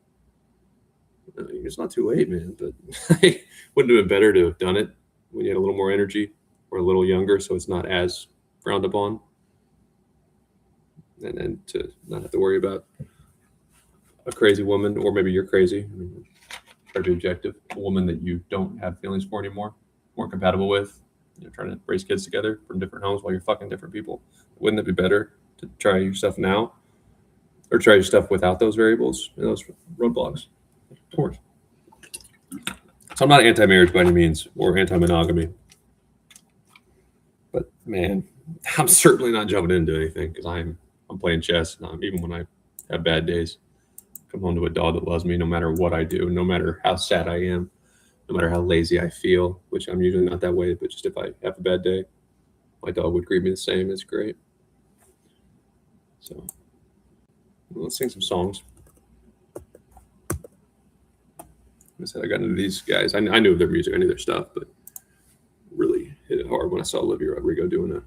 It's not too late, man. But wouldn't it have been better to have done it when you had a little more energy or a little younger, so it's not as frowned upon, and then to not have to worry about a crazy woman, or maybe you're crazy. I mean, try to be objective. A woman that you don't have feelings for anymore, more compatible with. Trying to raise kids together from different homes while you're fucking different people. Wouldn't it be better to try your stuff now, or try your stuff without those variables and those roadblocks? Of course. So I'm not anti-marriage by any means, or anti-monogamy. But man, I'm certainly not jumping into anything because I'm playing chess. Even when I have bad days, come home to a dog that loves me no matter what I do, no matter how sad I am, no matter how lazy I feel, which I'm usually not that way, but just if I have a bad day, my dog would greet me the same. It's great. So let's sing some songs. I said I got into these guys. I knew their music, I knew their stuff, but really hit it hard when I saw Olivia Rodrigo doing a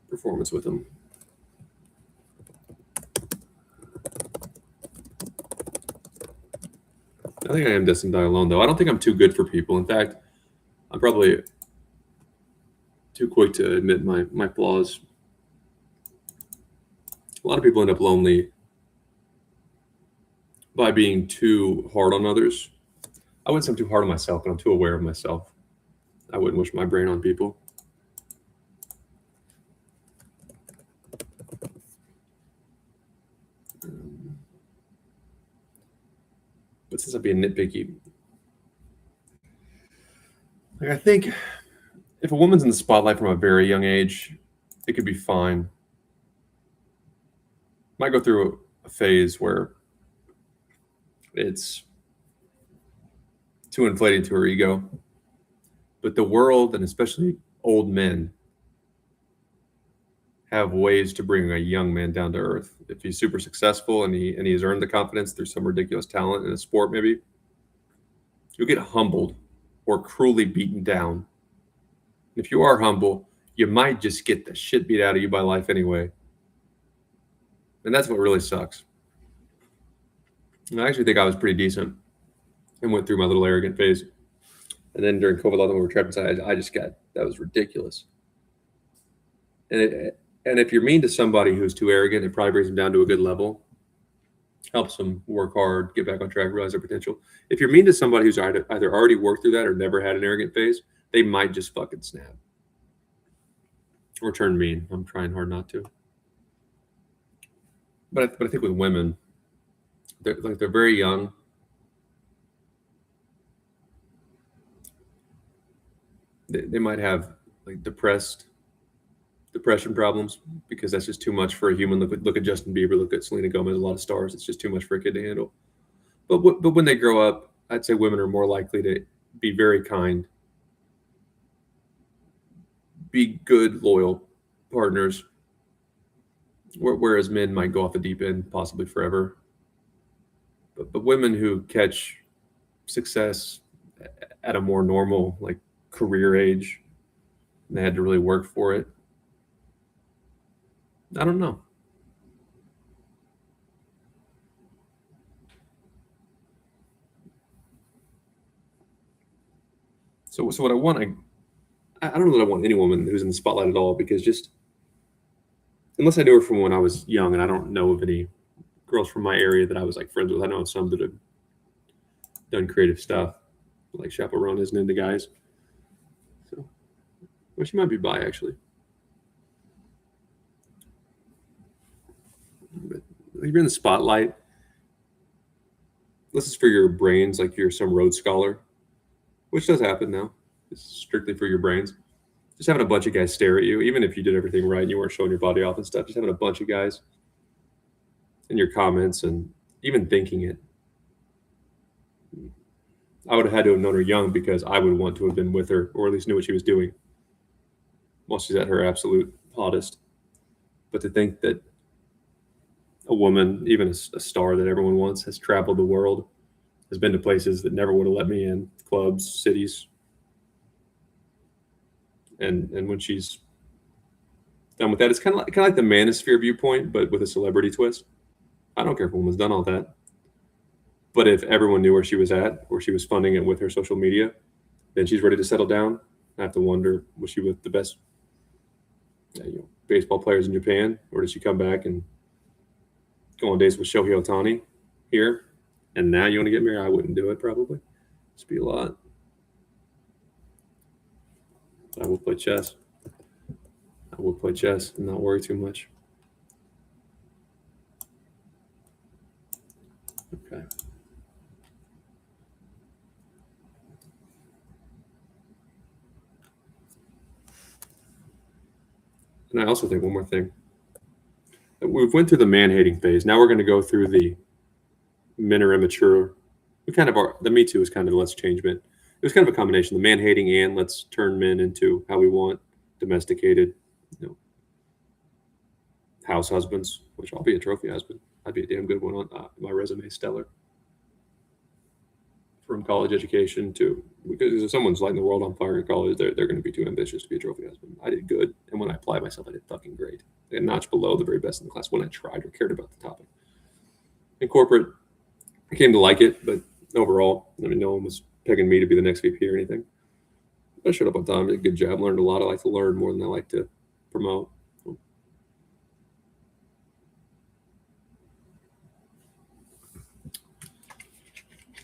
performance with them. I think I am destined to die alone, though. I don't think I'm too good for people. In fact, I'm probably too quick to admit my flaws. A lot of people end up lonely by being too hard on others. I wouldn't say I'm too hard on myself, but I'm too aware of myself. I wouldn't wish my brain on people. But since I'm being nitpicky, I think if a woman's in the spotlight from a very young age, it could be fine. Might go through a phase where it's too inflating to her ego. But the world, and especially old men, have ways to bring a young man down to earth. If he's super successful and he's earned the confidence through some ridiculous talent in a sport, maybe, you'll get humbled or cruelly beaten down. If you are humble, you might just get the shit beat out of you by life anyway. And that's what really sucks. And I actually think I was pretty decent and went through my little arrogant phase. And then during COVID, when we were trapped inside, that was ridiculous. And if you're mean to somebody who's too arrogant, it probably brings them down to a good level, helps them work hard, get back on track, realize their potential. If you're mean to somebody who's either already worked through that or never had an arrogant phase, they might just fucking snap or turn mean. I'm trying hard not to. But I think with women, they're very young. They might have like depression problems because that's just too much for a human. Look at Justin Bieber, look at Selena Gomez, a lot of stars. It's just too much for a kid to handle. But when they grow up, I'd say women are more likely to be very kind, be good, loyal partners, whereas men might go off the deep end possibly forever. But women who catch success at a more normal, like, career age, and they had to really work for it, I don't know. So what I want, I don't know that I want any woman who's in the spotlight at all, because just unless I knew her from when I was young, and I don't know of any girls from my area that I was like friends with. I know of some that have done creative stuff, like Chaperone isn't into guys. So, well, she might be bi actually. But if you're in the spotlight, this is for your brains, like you're some Rhodes Scholar, which does happen now. It's strictly for your brains. Just having a bunch of guys stare at you, even if you did everything right and you weren't showing your body off and stuff, just having a bunch of guys in your comments and even thinking it. I would have had to have known her young because I would want to have been with her, or at least knew what she was doing while she's at her absolute hottest. But to think that a woman, even a star that everyone wants, has traveled the world, has been to places that never would have let me in, clubs, cities, and when she's done with that, it's kind of like the manosphere viewpoint, but with a celebrity twist. I don't care if a woman's done all that, but if everyone knew where she was at, or she was funding it with her social media, then she's ready to settle down. I have to wonder, was she with the best baseball players in Japan, or did she come back and go on dates with Shohei Ohtani here? And now you want to get married? I wouldn't do it, probably. It'd be a lot. I will play chess. I will play chess and not worry too much. Okay. And I also think one more thing. We've went through the man-hating phase. Now we're going to go through the men are immature. We kind of are. The Me Too is kind of let's change men. It was kind of a combination, the man-hating and let's turn men into how we want, domesticated, house husbands, which I'll be a trophy husband. I'd be a damn good one on my resume, stellar. From college education to, because if someone's lighting the world on fire in college, they're going to be too ambitious to be a trophy husband. I did good, and when I applied myself, I did fucking great. A notch below the very best in the class when I tried or cared about the topic. In corporate, I came to like it, but overall, no one was pegging me to be the next VP or anything. I showed up on time, did a good job, learned a lot. I like to learn more than I like to promote.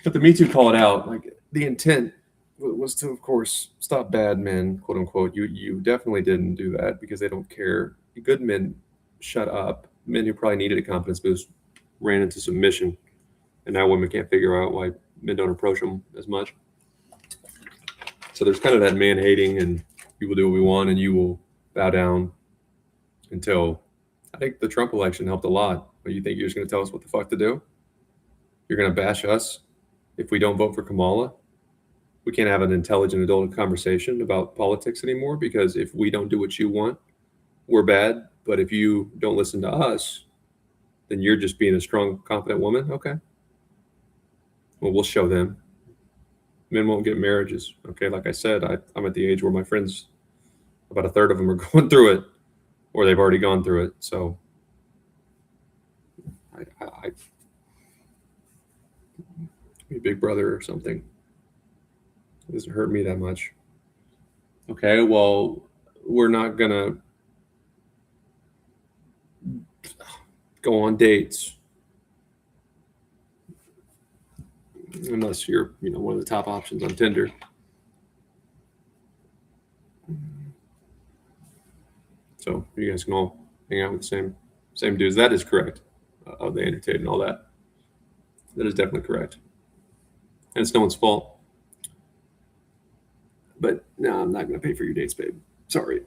But the Me Too call it out, like the intent was to, of course, stop bad men, quote unquote. You definitely didn't do that because they don't care. Good men shut up. Men who probably needed a confidence boost ran into submission, and now women can't figure out why men don't approach them as much. So there's kind of that man hating, and we will do what we want, and you will bow down until I think the Trump election helped a lot. But you think you're just going to tell us what the fuck to do? You're going to bash us if we don't vote for Kamala? We can't have an intelligent adult conversation about politics anymore because if we don't do what you want, we're bad. But if you don't listen to us, then you're just being a strong, confident woman. Okay. Well, we'll show them. Men won't get marriages. Okay. Like I said, I'm at the age where my friends, about a third of them are going through it or they've already gone through it. So I be a big brother or something. It doesn't hurt me that much. Okay. Well, we're not going to go on dates unless you're one of the top options on Tinder. So you guys can all hang out with the same dudes. That is correct. They entertain and all that. That is definitely correct, and it's no one's fault. But no, I'm not going to pay for your dates, babe. Sorry.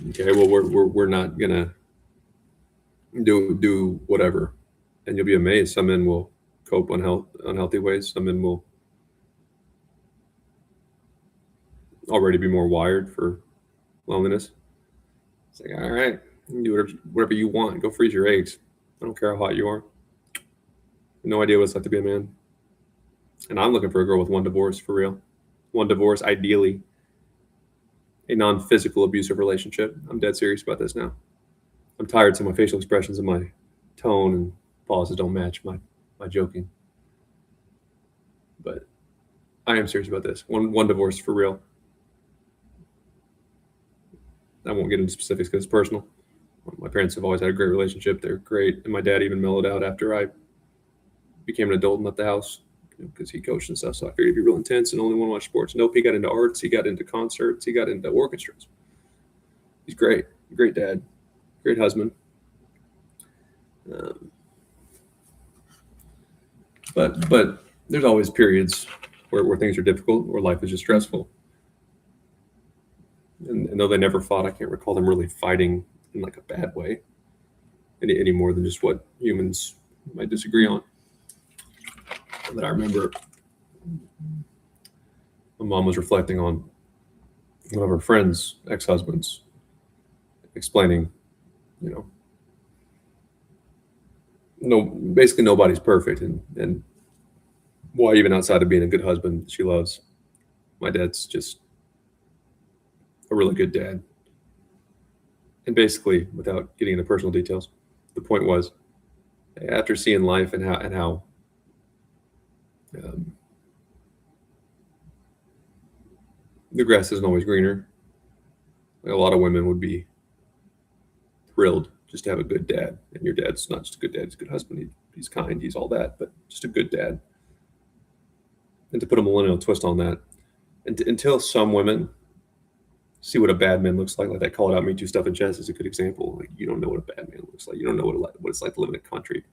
Okay, well, we're not gonna do whatever, and you'll be amazed. Some men will cope unhealthy ways. Some men will already be more wired for loneliness. It's like, all right, you can do whatever you want. Go freeze your eggs. I don't care how hot you are. No idea what it's like to be a man. And I'm looking for a girl with one divorce, for real. One divorce, ideally a non-physical abusive relationship. I'm dead serious about this now. I'm tired, so my facial expressions and my tone and pauses don't match my joking. But I am serious about this. One divorce, for real. I won't get into specifics because it's personal. My parents have always had a great relationship. They're great. And my dad even mellowed out after I became an adult and left the house because he coached and stuff. So I figured he'd be real intense and only want to watch sports. Nope, he got into arts. He got into concerts. He got into orchestras. He's great. Great dad. Great husband. But there's always periods where things are difficult, where life is just stressful. And though they never fought, I can't recall them really fighting in like a bad way. any more than just what humans might disagree on. But I remember my mom was reflecting on one of her friends' ex-husbands, explaining, you know, no, basically nobody's perfect, and why even outside of being a good husband she loves, my dad's just a really good dad. And basically, without getting into personal details, the point was, after seeing life and how the grass isn't always greener, like a lot of women would be thrilled just to have a good dad. And your dad's not just a good dad; he's a good husband. He's kind. He's all that, but just a good dad. And to put a millennial twist on that, and until some women see what a bad man looks like that Call It Out Me Too stuff in chess is a good example. Like, you don't know what a bad man looks like. You don't know what it's like to live in a country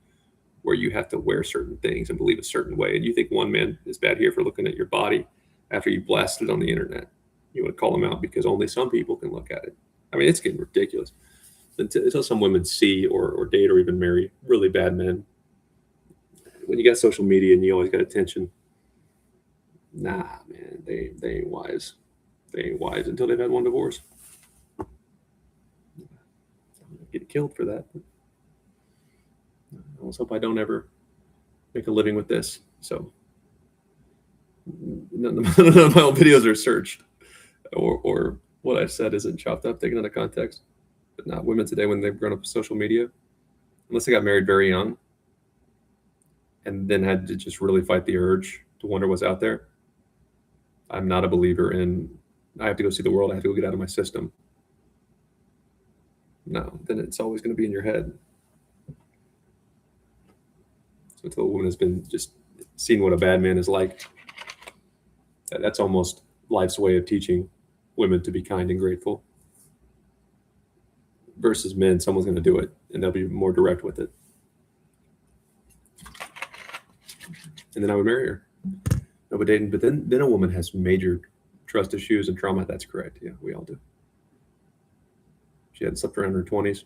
where you have to wear certain things and believe a certain way. And you think one man is bad here for looking at your body after you blasted it on the internet. You want to call him out because only some people can look at it. I mean, it's getting ridiculous. Until some women see or date or even marry really bad men. When you got social media and you always got attention, nah, man, they ain't wise. They ain't wise until they've had one divorce. I'm gonna get killed for that. I always hope I don't ever make a living with this. So none of my old videos are searched, or what I've said isn't chopped up, taken out of context. But not women today, when they've grown up with social media, unless they got married very young and then had to just really fight the urge to wonder what's out there. I'm not a believer in, I have to go see the world, I have to go get out of my system. No, then it's always going to be in your head. So until a woman has been just seeing what a bad man is like, that's almost life's way of teaching women to be kind and grateful. Versus men, someone's going to do it, and they'll be more direct with it. And then I would marry her. No, but dating, but then a woman has major trust issues and trauma. That's correct. Yeah, we all do. She hadn't slept around in her 20s.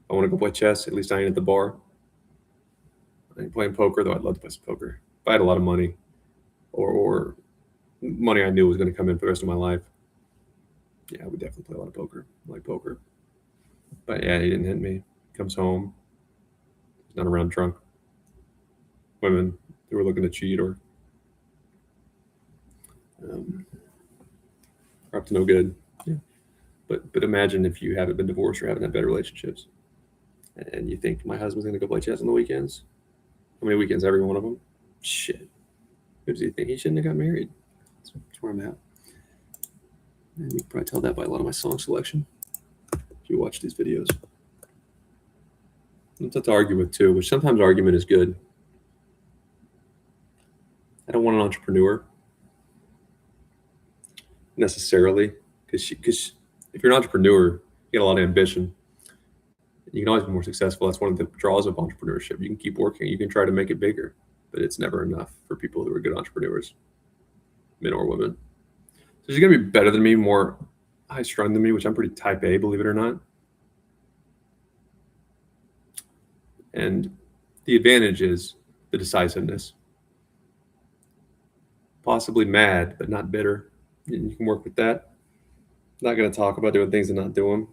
I want to go play chess. At least I ain't at the bar. I ain't playing poker, though I'd love to play some poker. If I had a lot of money, or money I knew was going to come in for the rest of my life, yeah, I would definitely play a lot of poker. I like poker. But yeah, he didn't hit me. Comes home. He's not around drunk women who were looking to cheat or are up to no good. Yeah. But imagine if you haven't been divorced or haven't had better relationships, and you think my husband's going to go play chess on the weekends. How many weekends? Every one of them. Shit. Who does he think? He shouldn't have got married. That's where I'm at. And you can probably tell that by a lot of my song selection if you watch these videos. It's tough to argue with too, which sometimes argument is good. I don't want an entrepreneur necessarily, because if you're an entrepreneur, you get a lot of ambition. You can always be more successful. That's one of the draws of entrepreneurship. You can keep working. You can try to make it bigger, but it's never enough for people who are good entrepreneurs, men or women. So she's going to be better than me, more high-strung than me, which I'm pretty type A, believe it or not. And the advantage is the decisiveness. Possibly mad, but not bitter. And you can work with that. Not going to talk about doing things and not do them.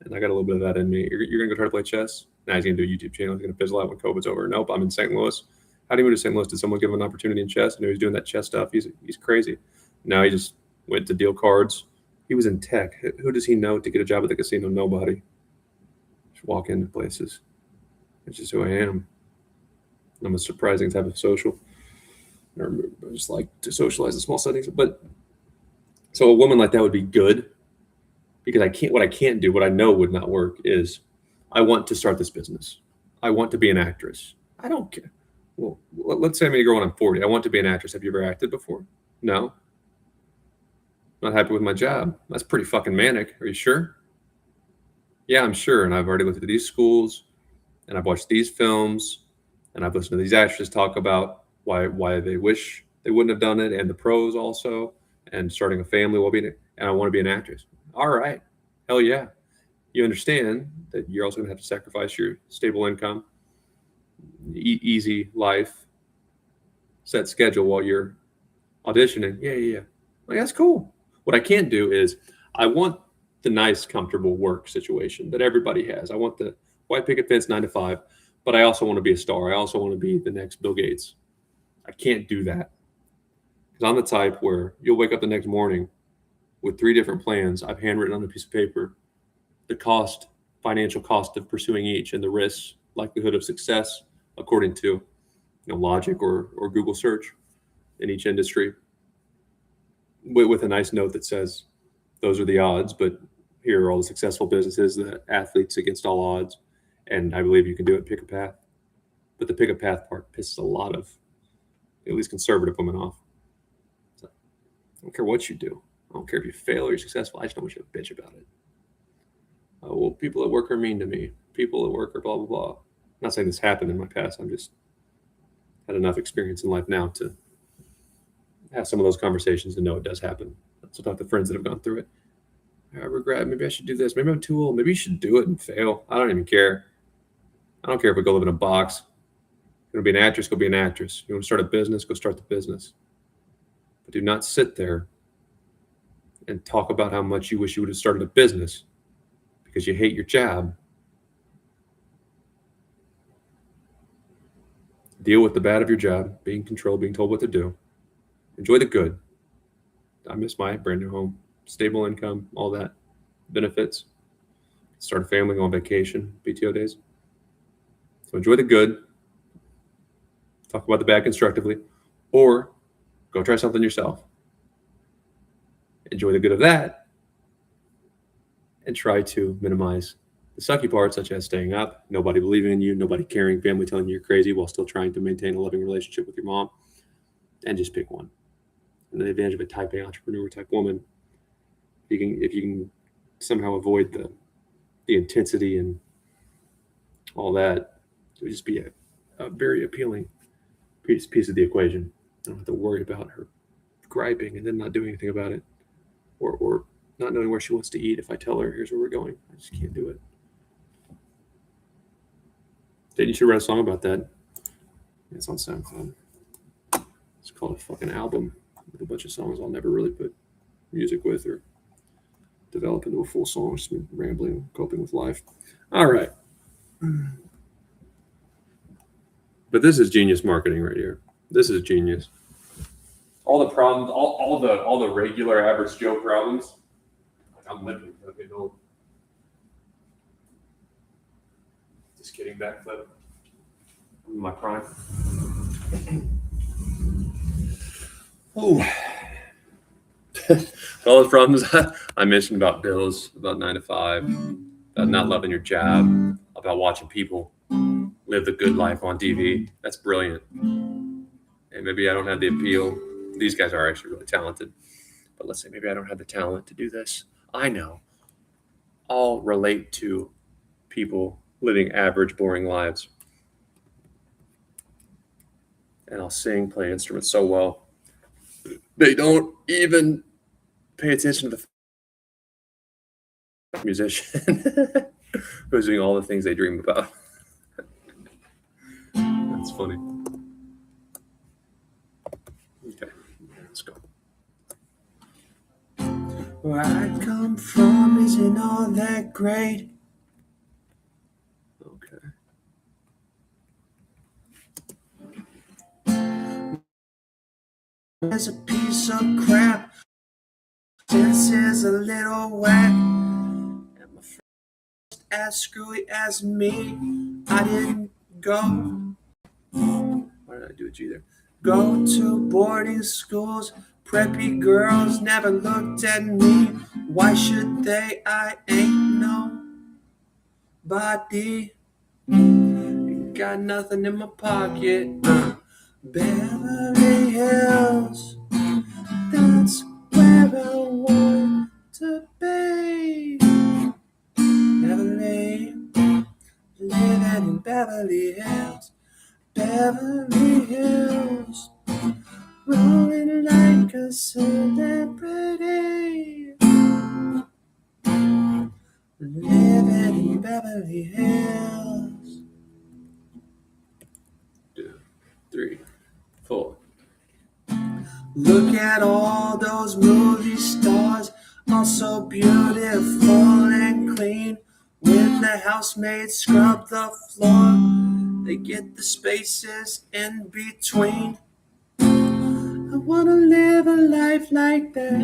And I got a little bit of that in me. You're going to go try to play chess? Now he's going to do a YouTube channel. He's going to fizzle out when COVID's over. Nope, I'm in St. Louis. How do you move to St. Louis? Did someone give him an opportunity in chess? And he was doing that chess stuff. He's crazy. Now he just went to deal cards. He was in tech. Who does he know to get a job at the casino? Nobody. Just walk into places. It's just who I am. I'm a surprising type of social. I just like to socialize in small settings. But so a woman like that would be good, because what I can't do, what I know would not work is, I want to start this business. I want to be an actress. I don't care. Well, let's say I'm a girl when I'm 40. I want to be an actress. Have you ever acted before? No. Not happy with my job. That's pretty fucking manic. Are you sure? Yeah, I'm sure. And I've already looked at these schools, and I've watched these films, and I've listened to these actresses talk about why they wish they wouldn't have done it, and the pros also, and starting a family while being, and I want to be an actress. All right. Hell yeah. you understand that you're also going to have to sacrifice your stable income, easy life, set schedule while you're auditioning. Yeah. Like, that's cool. What I can't do is I want the nice, comfortable work situation that everybody has. I want the white picket fence 9 to 5, but I also want to be a star. I also want to be the next Bill Gates. I can't do that because I'm the type where you'll wake up the next morning with 3 different plans I've handwritten on a piece of paper, the financial cost of pursuing each, and the risks, likelihood of success according to logic or Google search in each industry, with a nice note that says those are the odds, but here are all the successful businesses, the athletes against all odds, and I believe you can do it. Pick a path. But the pick a path part pisses a lot of at least conservative women off. So, I don't care what you do. I don't care if you fail or you're successful. I just don't want you to bitch about it. Well, people at work are mean to me. People at work are blah, blah, blah. I'm not saying this happened in my past. I'm just had enough experience in life now to have some of those conversations and know it does happen. So talk to friends that have gone through it. I regret, maybe I should do this. Maybe I'm too old. Maybe you should do it and fail. I don't even care. I don't care if we go live in a box. You want to be an actress, go be an actress. You want to start a business, go start the business. But do not sit there and talk about how much you wish you would have started a business because you hate your job. Deal with the bad of your job, being controlled, being told what to do. Enjoy the good. I miss my brand new home, stable income, all that, benefits. Start a family, go on vacation, PTO days. So enjoy the good. Talk about the bad constructively, or go try something yourself. Enjoy the good of that, and try to minimize the sucky parts, such as staying up, nobody believing in you, nobody caring, family telling you you're crazy while still trying to maintain a loving relationship with your mom, and just pick one. And the advantage of a type A entrepreneur type woman, if you can somehow avoid the intensity and all that, it would just be a very appealing piece of the equation. I don't have to worry about her griping and then not doing anything about it, or not knowing where she wants to eat if I tell her, here's where we're going. I just can't do it. Then you should write a song about that. It's on SoundCloud. It's called a fucking album with a bunch of songs I'll never really put music with or develop into a full song. Just rambling, coping with life. All right. But this is genius marketing right here. This is genius. All the problems, all the regular average Joe problems. I'm living fucking old. Just kidding, backflip. I'm in my prime. Oh. All the problems I mentioned about bills, about 9 to 5, about not loving your job, about watching people live the good life on TV. That's brilliant. And maybe I don't have the appeal. These guys are actually really talented. But let's say maybe I don't have the talent to do this. I know. I'll relate to people living average, boring lives. And I'll sing, play instruments so well. They don't even pay attention to the musician who's doing all the things they dream about. That's funny. Okay, let's go. Where I come from isn't all that great. Okay. There's a piece of crap. This is a little whack. And my first as screwy as me. I didn't go. Why did I do a G there? Go to boarding schools. Preppy girls never looked at me. Why should they? I ain't nobody. Got nothing in my pocket. Beverly Hills, that's where I want to be. Beverly, living in Beverly Hills. Beverly Hills, rolling like a celebrity. Living in Beverly Hills. 2, 3, 4. Look at all those movie stars, all so beautiful and clean. When the housemaids scrub the floor, they get the spaces in between. I wanna live a life like that.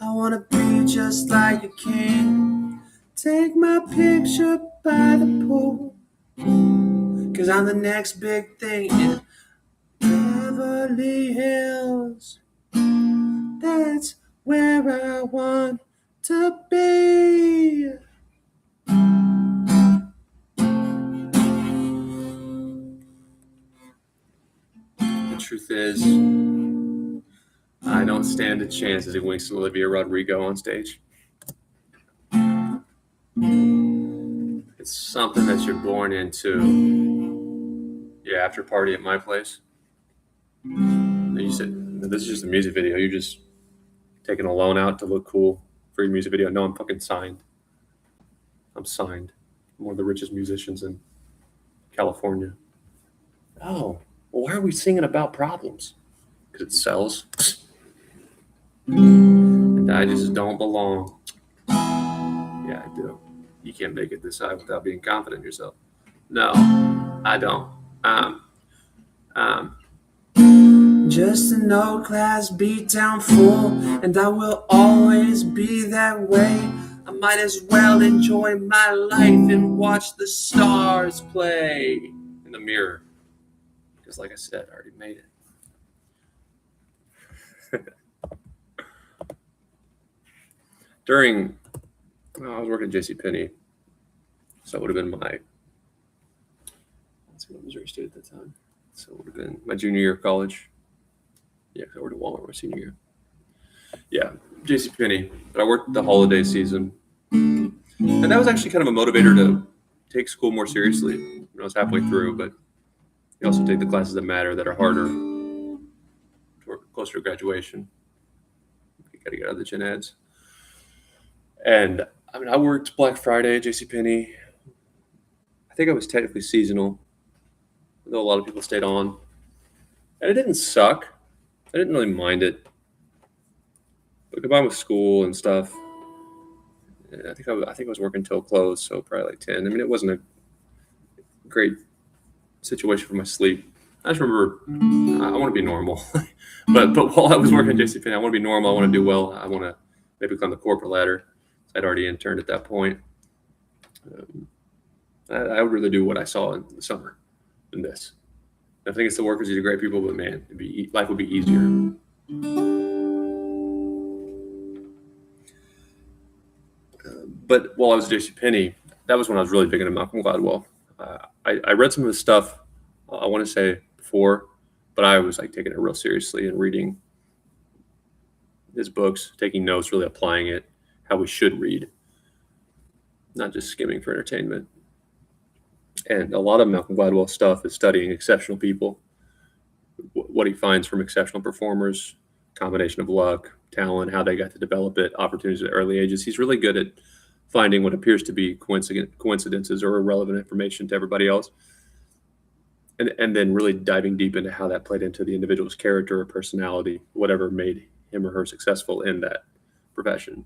I wanna be just like a king. Take my picture by the pool, 'cause I'm the next big thing in Beverly Hills. That's where I want to be. The truth is, I don't stand a chance as he winks to Olivia Rodrigo on stage. It's something that you're born into. Yeah, after party at my place. And you said, this is just a music video. You're just taking a loan out to look cool for your music video. No, I'm fucking signed. I'm signed. I'm one of the richest musicians in California. Oh, well, why are we singing about problems? Because it sells. And I just don't belong. Yeah, I do. You can't make it this high without being confident in yourself. No, I don't. Just an old class beat-down fool, and I will always be that way. I might as well enjoy my life and watch the stars play in the mirror. Because like I said, I already made it. During, I was working at JCPenney, so it would have been my, let's see what Missouri State at that time. So it would have been my junior year of college. Yeah, because I worked at Walmart my senior year. Yeah, JCPenney. But I worked the holiday season. And that was actually kind of a motivator to take school more seriously when I was halfway through. But you also take the classes that matter, that are harder, closer to graduation. You got to get out of the gen eds. And I mean, I worked Black Friday at JCPenney. I think I was technically seasonal, though a lot of people stayed on. And it didn't suck. I didn't really mind it. But combined with school and stuff, I think I was working till close, so probably like 10. I mean, it wasn't a great situation for my sleep. I just remember I want to be normal. but while I was working at JCPenney, I want to be normal. I want to do well. I want to maybe climb the corporate ladder. I'd already interned at that point. I would rather do what I saw in the summer than this. I think it's the workers, these are great people, but man, life would be easier. But while I was at JCPenney, that was when I was really big into Malcolm Gladwell. I read some of his stuff, I want to say before, but I was like taking it real seriously and reading his books, taking notes, really applying it, how we should read, not just skimming for entertainment. And a lot of Malcolm Gladwell stuff is studying exceptional people, what he finds from exceptional performers, combination of luck, talent, how they got to develop it, opportunities at early ages. He's really good at finding what appears to be coincidences or irrelevant information to everybody else. And then really diving deep into how that played into the individual's character or personality, whatever made him or her successful in that profession.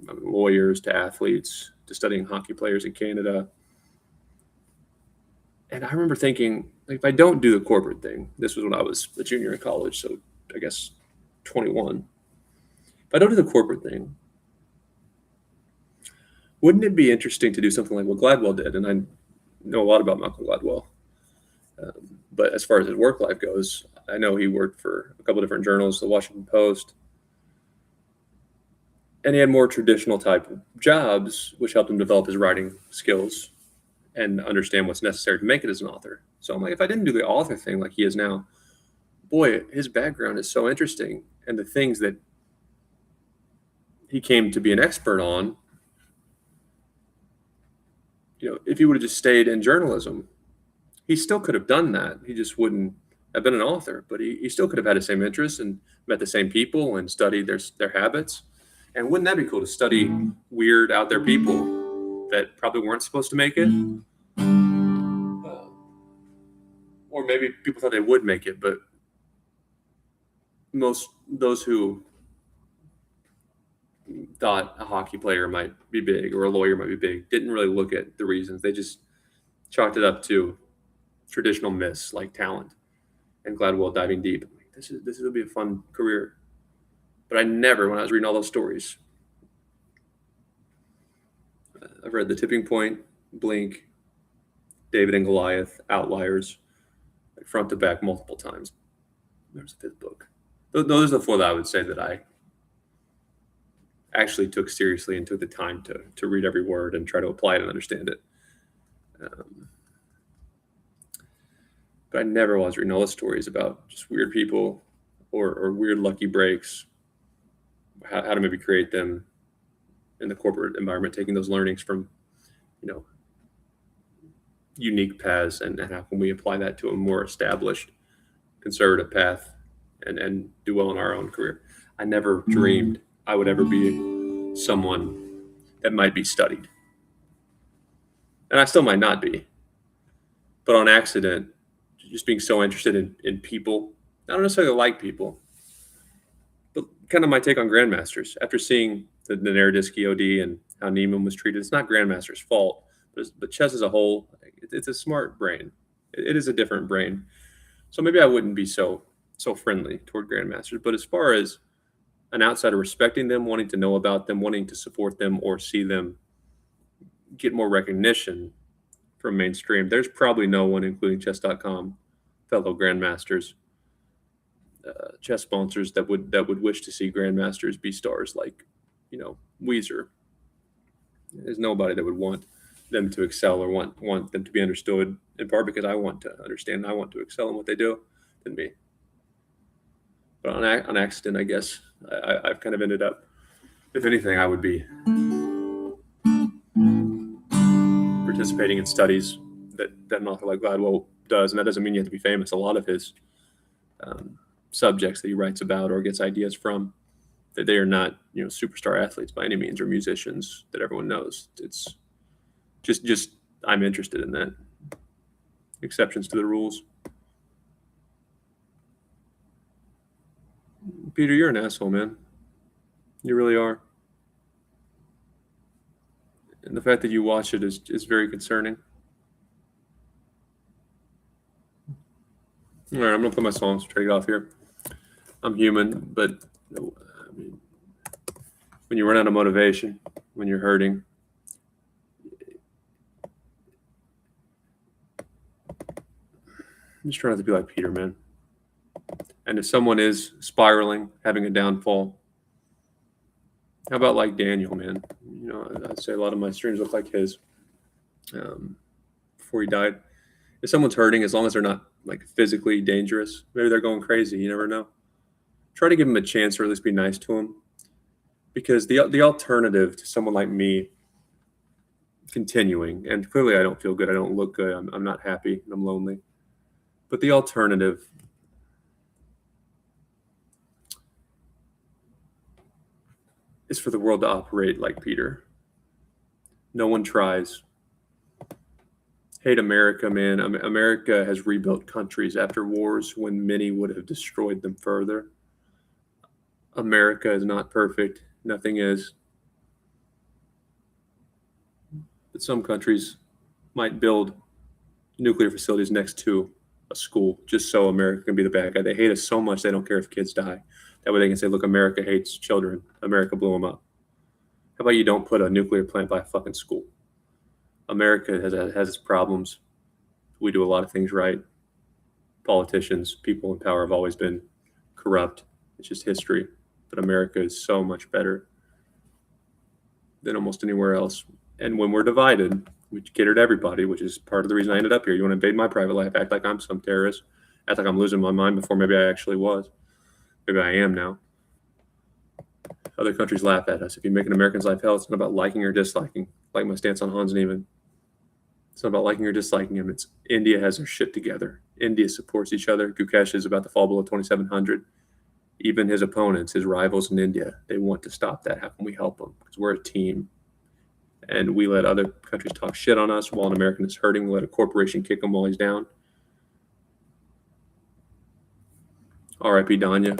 I mean, lawyers to athletes to studying hockey players in Canada. And I remember thinking, like, if I don't do the corporate thing, this was when I was a junior in college, so I guess 21. If I don't do the corporate thing, wouldn't it be interesting to do something like what Gladwell did? And I know a lot about Malcolm Gladwell. But as far as his work life goes, I know he worked for a couple of different journals, the Washington Post, and he had more traditional type of jobs, which helped him develop his writing skills and understand what's necessary to make it as an author. So I'm like, if I didn't do the author thing like he is now, boy, his background is so interesting. And the things that he came to be an expert on, you know, if he would have just stayed in journalism, he still could have done that. He just wouldn't have been an author, but he still could have had the same interests and met the same people and studied their habits And wouldn't that be cool to study weird out there people that probably weren't supposed to make it? Or maybe people thought they would make it, but most those who thought a hockey player might be big or a lawyer might be big didn't really look at the reasons. They just chalked it up to traditional myths like talent and Gladwell diving deep. This will be a fun career. But I never, when I was reading all those stories, I've read The Tipping Point, Blink, David and Goliath, Outliers, like front to back multiple times. There's a fifth book. Those are the four that I would say that I actually took seriously and took the time to read every word and try to apply it and understand it. But I never was reading all the stories about just weird people or weird lucky breaks, how to maybe create them in the corporate environment, taking those learnings from, unique paths and how can we apply that to a more established conservative path and do well in our own career. I never dreamed I would ever be someone that might be studied. And I still might not be. But on accident, just being so interested in people, I don't necessarily like people, but kind of my take on Grandmasters. After seeing the Naroditsky OD and how Neiman was treated, it's not Grandmaster's fault, but chess as a whole, it's a smart brain. It is a different brain. So maybe I wouldn't be so friendly toward Grandmasters. But as far as an outsider respecting them, wanting to know about them, wanting to support them or see them get more recognition from mainstream, there's probably no one, including chess.com, fellow Grandmasters, chess sponsors that would wish to see Grandmasters be stars like, Weezer. There's nobody that would want them to excel or want them to be understood, in part because I want to understand, I want to excel in what they do, than me. But on accident, I guess, I've kind of ended up, if anything, I would be participating in studies that an author like Gladwell does, and that doesn't mean you have to be famous. A lot of his subjects that he writes about or gets ideas from, that they are not, superstar athletes by any means or musicians that everyone knows. It's just I'm interested in that. Exceptions to the rules. Peter, you're an asshole, man. You really are. And the fact that you watch it is very concerning. All right, I'm going to play my songs, try to get off here. I'm human, but when you run out of motivation, when you're hurting, I'm just trying not to be like Peter, man. And if someone is spiraling, having a downfall, how about like Daniel, man? I'd say a lot of my streams look like his before he died. If someone's hurting, as long as they're not like physically dangerous, maybe they're going crazy. You never know. Try to give them a chance, or at least be nice to them, because the alternative to someone like me continuing, and clearly I don't feel good, I don't look good, I'm not happy, I'm lonely. But the alternative is for the world to operate like Peter. No one tries. Hate America, man. America has rebuilt countries after wars when many would have destroyed them further. America is not perfect. Nothing is. But some countries might build nuclear facilities next to a school just so America can be the bad guy. They hate us so much they don't care if kids die. That way they can say, look, America hates children. America blew them up. How about you don't put a nuclear plant by a fucking school? America has its problems. We do a lot of things right. Politicians, people in power have always been corrupt. It's just history. But America is so much better than almost anywhere else. And when we're divided, we cater to everybody, which is part of the reason I ended up here. You want to invade my private life, act like I'm some terrorist, act like I'm losing my mind before maybe I actually was. Maybe I am now. Other countries laugh at us. If you make an American's life hell, it's not about liking or disliking, like my stance on Hans Niemann. It's not about liking or disliking him. It's India has their shit together. India supports each other. Gukesh is about to fall below 2,700. even his opponents, his rivals in India, they want to stop that. How can we help them? Because we're a team. And we let other countries talk shit on us while an American is hurting. We let a corporation kick him while he's down. R.I.P. Danya.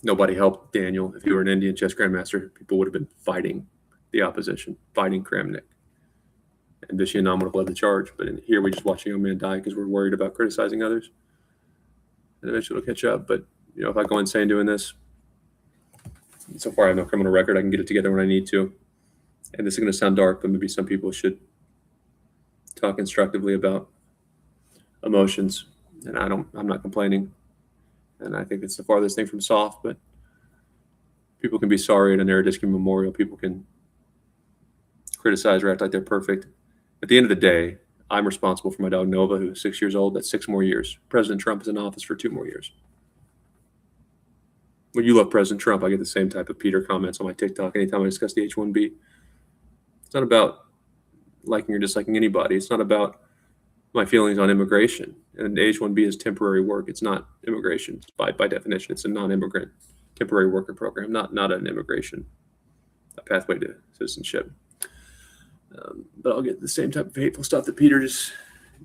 Nobody helped Daniel. If you were an Indian chess grandmaster, people would have been fighting the opposition, fighting Kramnik. And Vishy Anand would have led the charge. But here we just watch a young man die because we're worried about criticizing others. And eventually it'll catch up. But, if I go insane doing this, so far I have no criminal record. I can get it together when I need to. And this is going to sound dark, but maybe some people should talk instructively about emotions. And I'm not complaining. And I think it's the farthest thing from soft, but people can be sorry at a Naroditsky memorial. People can criticize or act like they're perfect. At the end of the day, I'm responsible for my dog Nova, who's 6 years old. That's 6 more years. President Trump is in office for 2 more years. When you love President Trump, I get the same type of Peter comments on my TikTok anytime I discuss the H-1B. It's not about liking or disliking anybody. It's not about my feelings on immigration. And H-1B is temporary work. It's not immigration. By definition, it's a non-immigrant temporary worker program, not an immigration, a pathway to citizenship. But I'll get the same type of hateful stuff that Peter just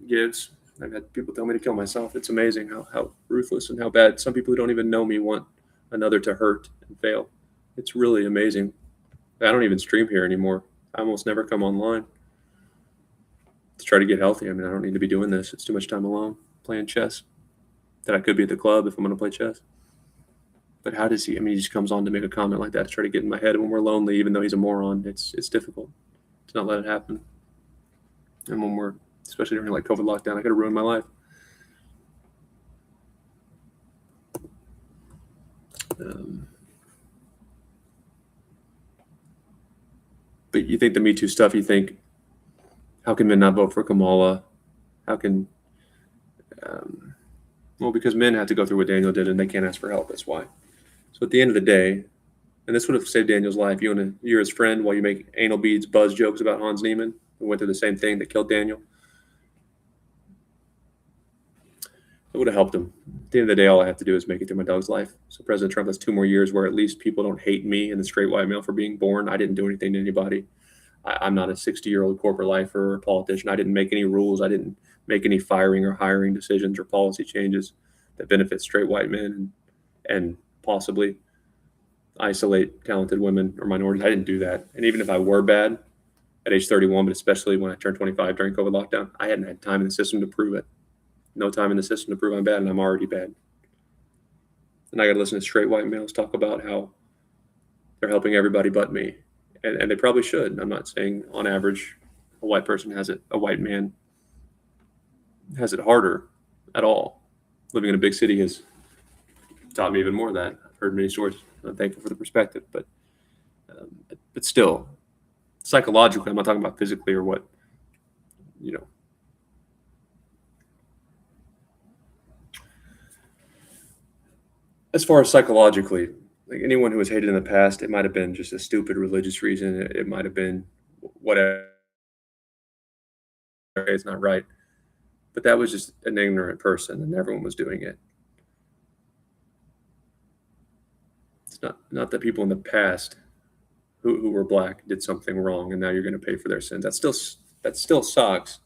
gives. I've had people tell me to kill myself. It's amazing how ruthless and how bad some people who don't even know me want another to hurt and fail. It's really amazing. I don't even stream here anymore. I almost never come online to try to get healthy. I mean, I don't need to be doing this. It's too much time alone playing chess that I could be at the club if I'm going to play chess. But how does he? I mean, he just comes on to make a comment like that to try to get in my head when we're lonely, even though he's a moron. It's difficult to not let it happen. And when we're, especially during like COVID lockdown, I could have ruined my life. But you think the Me Too stuff, you think, how can men not vote for Kamala? How can, well, because men had to go through what Daniel did and they can't ask for help. That's why. So at the end of the day, and this would have saved Daniel's life. You're his friend while you make anal beads buzz jokes about Hans Niemann, who went through the same thing that killed Daniel. It would have helped him. At the end of the day, all I have to do is make it through my dog's life. So President Trump has 2 more years where at least people don't hate me and the straight white male for being born. I didn't do anything to anybody. I'm not a 60-year-old corporate lifer or politician. I didn't make any rules. I didn't make any firing or hiring decisions or policy changes that benefit straight white men and possibly isolate talented women or minorities. I didn't do that. And even if I were bad at age 31, but especially when I turned 25 during COVID lockdown, I hadn't had time in the system to prove it. No time in the system to prove I'm bad, and I'm already bad. And I got to listen to straight white males talk about how they're helping everybody but me. And they probably should. I'm not saying on average a white white man has it harder at all. Living in a big city has taught me even more of that. I've heard many stories. I'm thankful for the perspective, but still, psychologically, I'm not talking about physically or what, As far as psychologically, like anyone who was hated in the past, it might have been just a stupid religious reason. It might have been whatever. It's not right. But that was just an ignorant person, and everyone was doing it. It's not that people in the past who were black did something wrong, and now you're going to pay for their sins. That still sucks,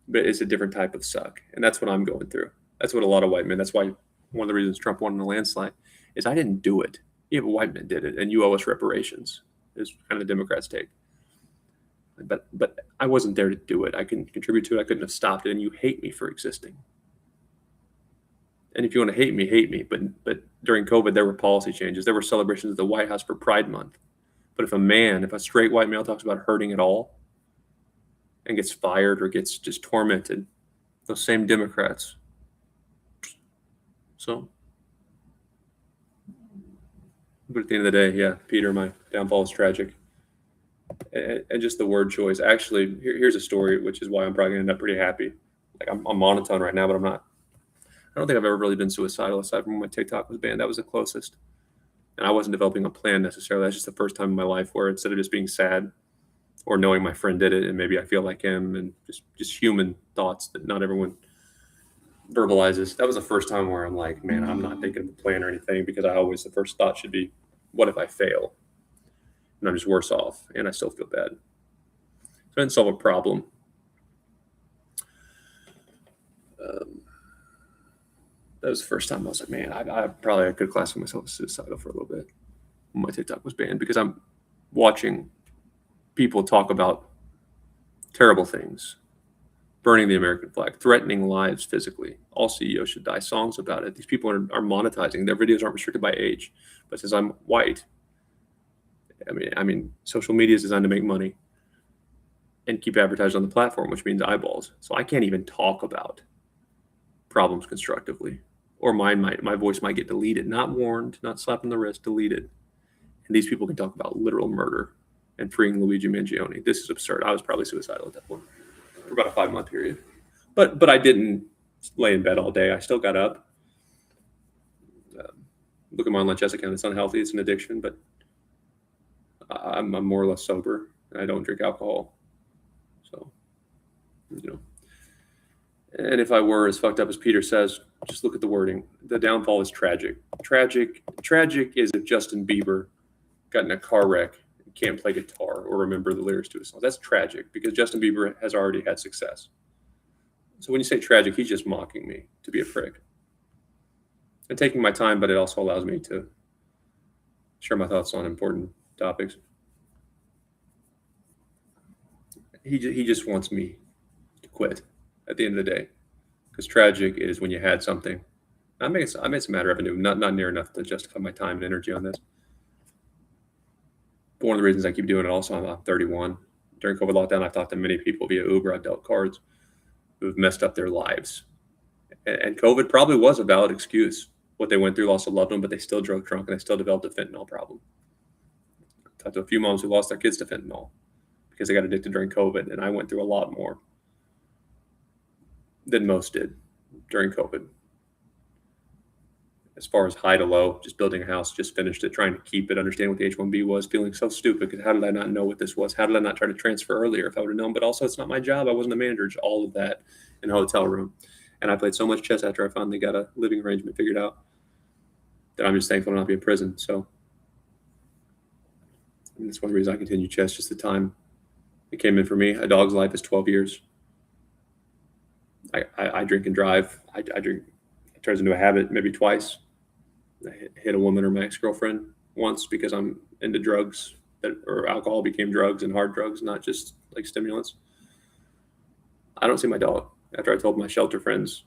but it's a different type of suck, and that's what I'm going through. That's what a lot of white men. That's why one of the reasons Trump won in a landslide is I didn't do it. Yeah, but white men did it, and you owe us reparations. Is kind of the Democrats' take. But I wasn't there to do it. I couldn't contribute to it. I couldn't have stopped it, and you hate me for existing. And if you want to hate me. But during COVID, there were policy changes. There were celebrations at the White House for Pride Month. But if a straight white male talks about hurting at all and gets fired or gets just tormented, those same Democrats. So, but at the end of the day, yeah, Peter, my downfall is tragic. And just the word choice. Actually, here's a story, which is why I'm probably going to end up pretty happy. Like I'm monotone right now, but I'm not. I don't think I've ever really been suicidal aside from when my TikTok was banned. That was the closest. And I wasn't developing a plan necessarily. That's just the first time in my life where instead of just being sad or knowing my friend did it and maybe I feel like him and just human thoughts that not everyone verbalizes. That was the first time where I'm like, man, I'm not thinking of a plan or anything, because I always, the first thought should be, what if I fail? And I'm just worse off, and I still feel bad. So I didn't solve a problem. That was the first time I was like, man, I could classify myself as suicidal for a little bit when my TikTok was banned, because I'm watching people talk about terrible things, burning the American flag, threatening lives physically. All CEOs should die. Songs about it. These people are monetizing. Their videos aren't restricted by age. But since I'm white, I mean, social media is designed to make money and keep advertising on the platform, which means eyeballs. So I can't even talk about problems constructively, or my voice might get deleted, not warned, not slapped on the wrist, deleted. And these people can talk about literal murder and freeing Luigi Mangione. This is absurd. I was probably suicidal at that point for about a 5-month period. But I didn't lay in bed all day. I still got up. Look at my online chess account. It's unhealthy. It's an addiction, but I'm more or less sober, and I don't drink alcohol. So, and if I were as fucked up as Peter says, just look at the wording. The downfall is tragic. Tragic is if Justin Bieber got in a car wreck and can't play guitar or remember the lyrics to his song. That's tragic, because Justin Bieber has already had success. So when you say tragic, he's just mocking me to be a prick. And taking my time, but it also allows me to share my thoughts on important topics. He just wants me to quit at the end of the day, because tragic is when you had something. I made some mad revenue, not near enough to justify my time and energy on this. But one of the reasons I keep doing it also, I'm 31. During COVID lockdown, I've talked to many people via Uber. I've dealt cards who've messed up their lives. And COVID probably was a valid excuse. What they went through, lost a loved one, but they still drove drunk and they still developed a fentanyl problem. I talked to a few moms who lost their kids to fentanyl because they got addicted during COVID. And I went through a lot more than most did during COVID. As far as high to low, just building a house, just finished it, trying to keep it, understand what the H-1B was, feeling so stupid because how did I not know what this was? How did I not try to transfer earlier if I would have known? But also, it's not my job. I wasn't the manager. Just all of that in a hotel room. And I played so much chess after I finally got a living arrangement figured out that I'm just thankful to not be in prison. So that's one reason I continue chess, just the time it came in for me. A dog's life is 12 years. I drink and drive. I drink. It turns into a habit maybe twice. I hit a woman or my ex-girlfriend once because I'm into drugs, or alcohol became drugs, and hard drugs, not just like stimulants. I don't see my dog. After I told my shelter friends,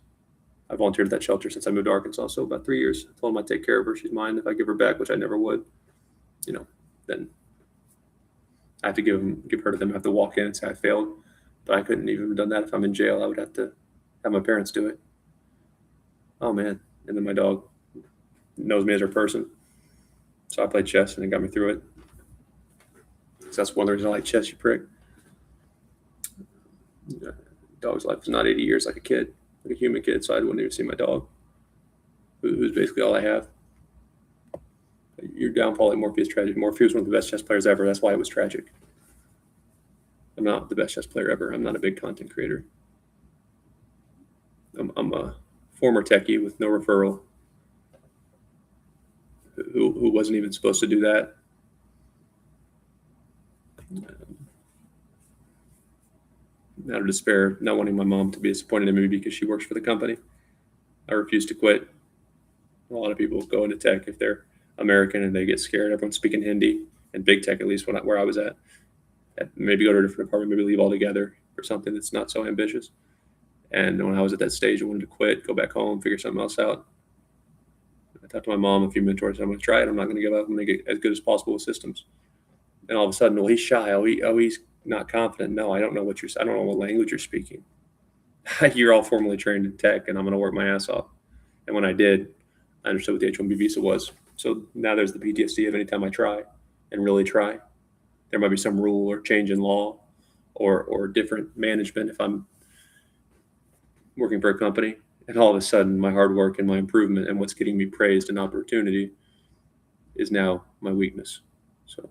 I volunteered at that shelter since I moved to Arkansas, so about 3 years. I told them I'd take care of her. She's mine. If I give her back, which I never would, then I have to give her to them. I have to walk in and say I failed. But I couldn't even have done that if I'm in jail. I would have to have my parents do it. Oh, man. And then my dog knows me as her person. So I played chess, and it got me through it. So that's one reason I like chess, you prick. Dog's life is not 80 years like a kid, like a human kid, so I wouldn't even see my dog, who's basically all I have. Your downfall at Morpheus is tragic. Morpheus was one of the best chess players ever. That's why it was tragic. I'm not the best chess player ever. I'm not a big content creator. I'm a former techie with no referral who wasn't even supposed to do that. Out of despair, not wanting my mom to be disappointed in me because she works for the company, I refused to quit. A lot of people go into tech if they're American and they get scared. Everyone's speaking Hindi, in big tech at least, where I was at. Maybe go to a different department, maybe leave altogether for something that's not so ambitious. And when I was at that stage, I wanted to quit, go back home, figure something else out. I talked to my mom, a few mentors, said, I'm going to try it. I'm not going to give up. I'm going to get as good as possible with systems. And all of a sudden, well, he's shy. He's not confident. No, I don't know what I don't know what language you're speaking. You're all formally trained in tech, and I'm going to work my ass off. And when I did, I understood what the H-1B visa was. So now there's the PTSD of any time I try and really try. There might be some rule or change in law or different management if I'm working for a company. And all of a sudden, my hard work and my improvement and what's getting me praised and opportunity is now my weakness. So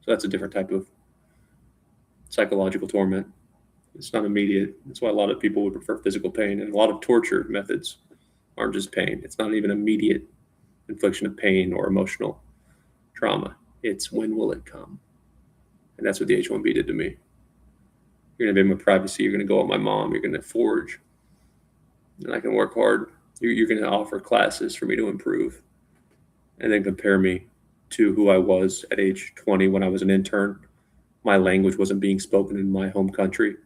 that's a different type of psychological torment. It's not immediate. That's why a lot of people would prefer physical pain, and a lot of torture methods aren't just pain. It's not even immediate infliction of pain or emotional trauma. It's when will it come? And that's what the H-1B did to me. You're going to invade my privacy. You're going to go at my mom. You're going to forge. And I can work hard. You're going to offer classes for me to improve. And then compare me to who I was at age 20 when I was an intern. My language wasn't being spoken in my home country.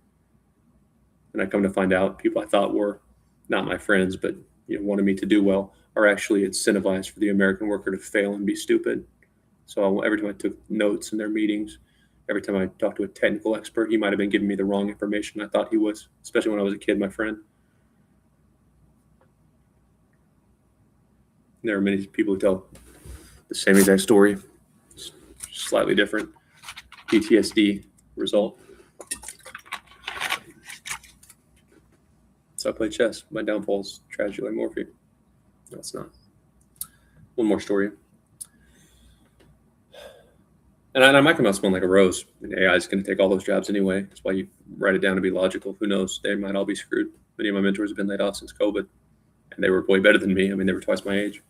And I come to find out people I thought were not my friends, but wanted me to do well, are actually incentivized for the American worker to fail and be stupid. So every time I took notes in their meetings, every time I talked to a technical expert, he might have been giving me the wrong information I thought he was, especially when I was a kid, my friend. There are many people who tell the same exact story, slightly different PTSD result. So I play chess. My downfall's tragedy like morphine. No, it's not. One more story. And I might come out smelling like a rose. And AI is going to take all those jobs anyway. That's why you write it down to be logical. Who knows? They might all be screwed. Many of my mentors have been laid off since COVID. And they were way better than me. I mean, they were twice my age.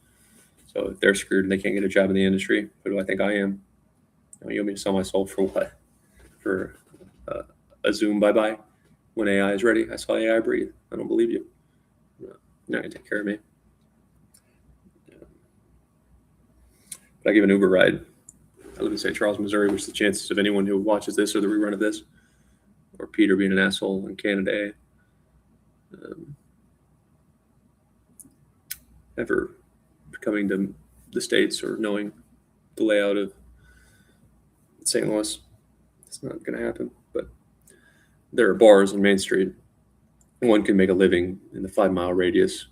So if they're screwed and they can't get a job in the industry, who do I think I am? You want me to sell my soul for what? For a Zoom bye-bye? When AI is ready? I saw AI breathe. I don't believe you. You're not going to take care of me. But I give an Uber ride. I live in St. Charles, Missouri, which the chances of anyone who watches this or the rerun of this, or Peter being an asshole in Canada, ever coming to the States or knowing the layout of St. Louis, it's not going to happen. But there are bars on Main Street. One can make a living in the 5-mile radius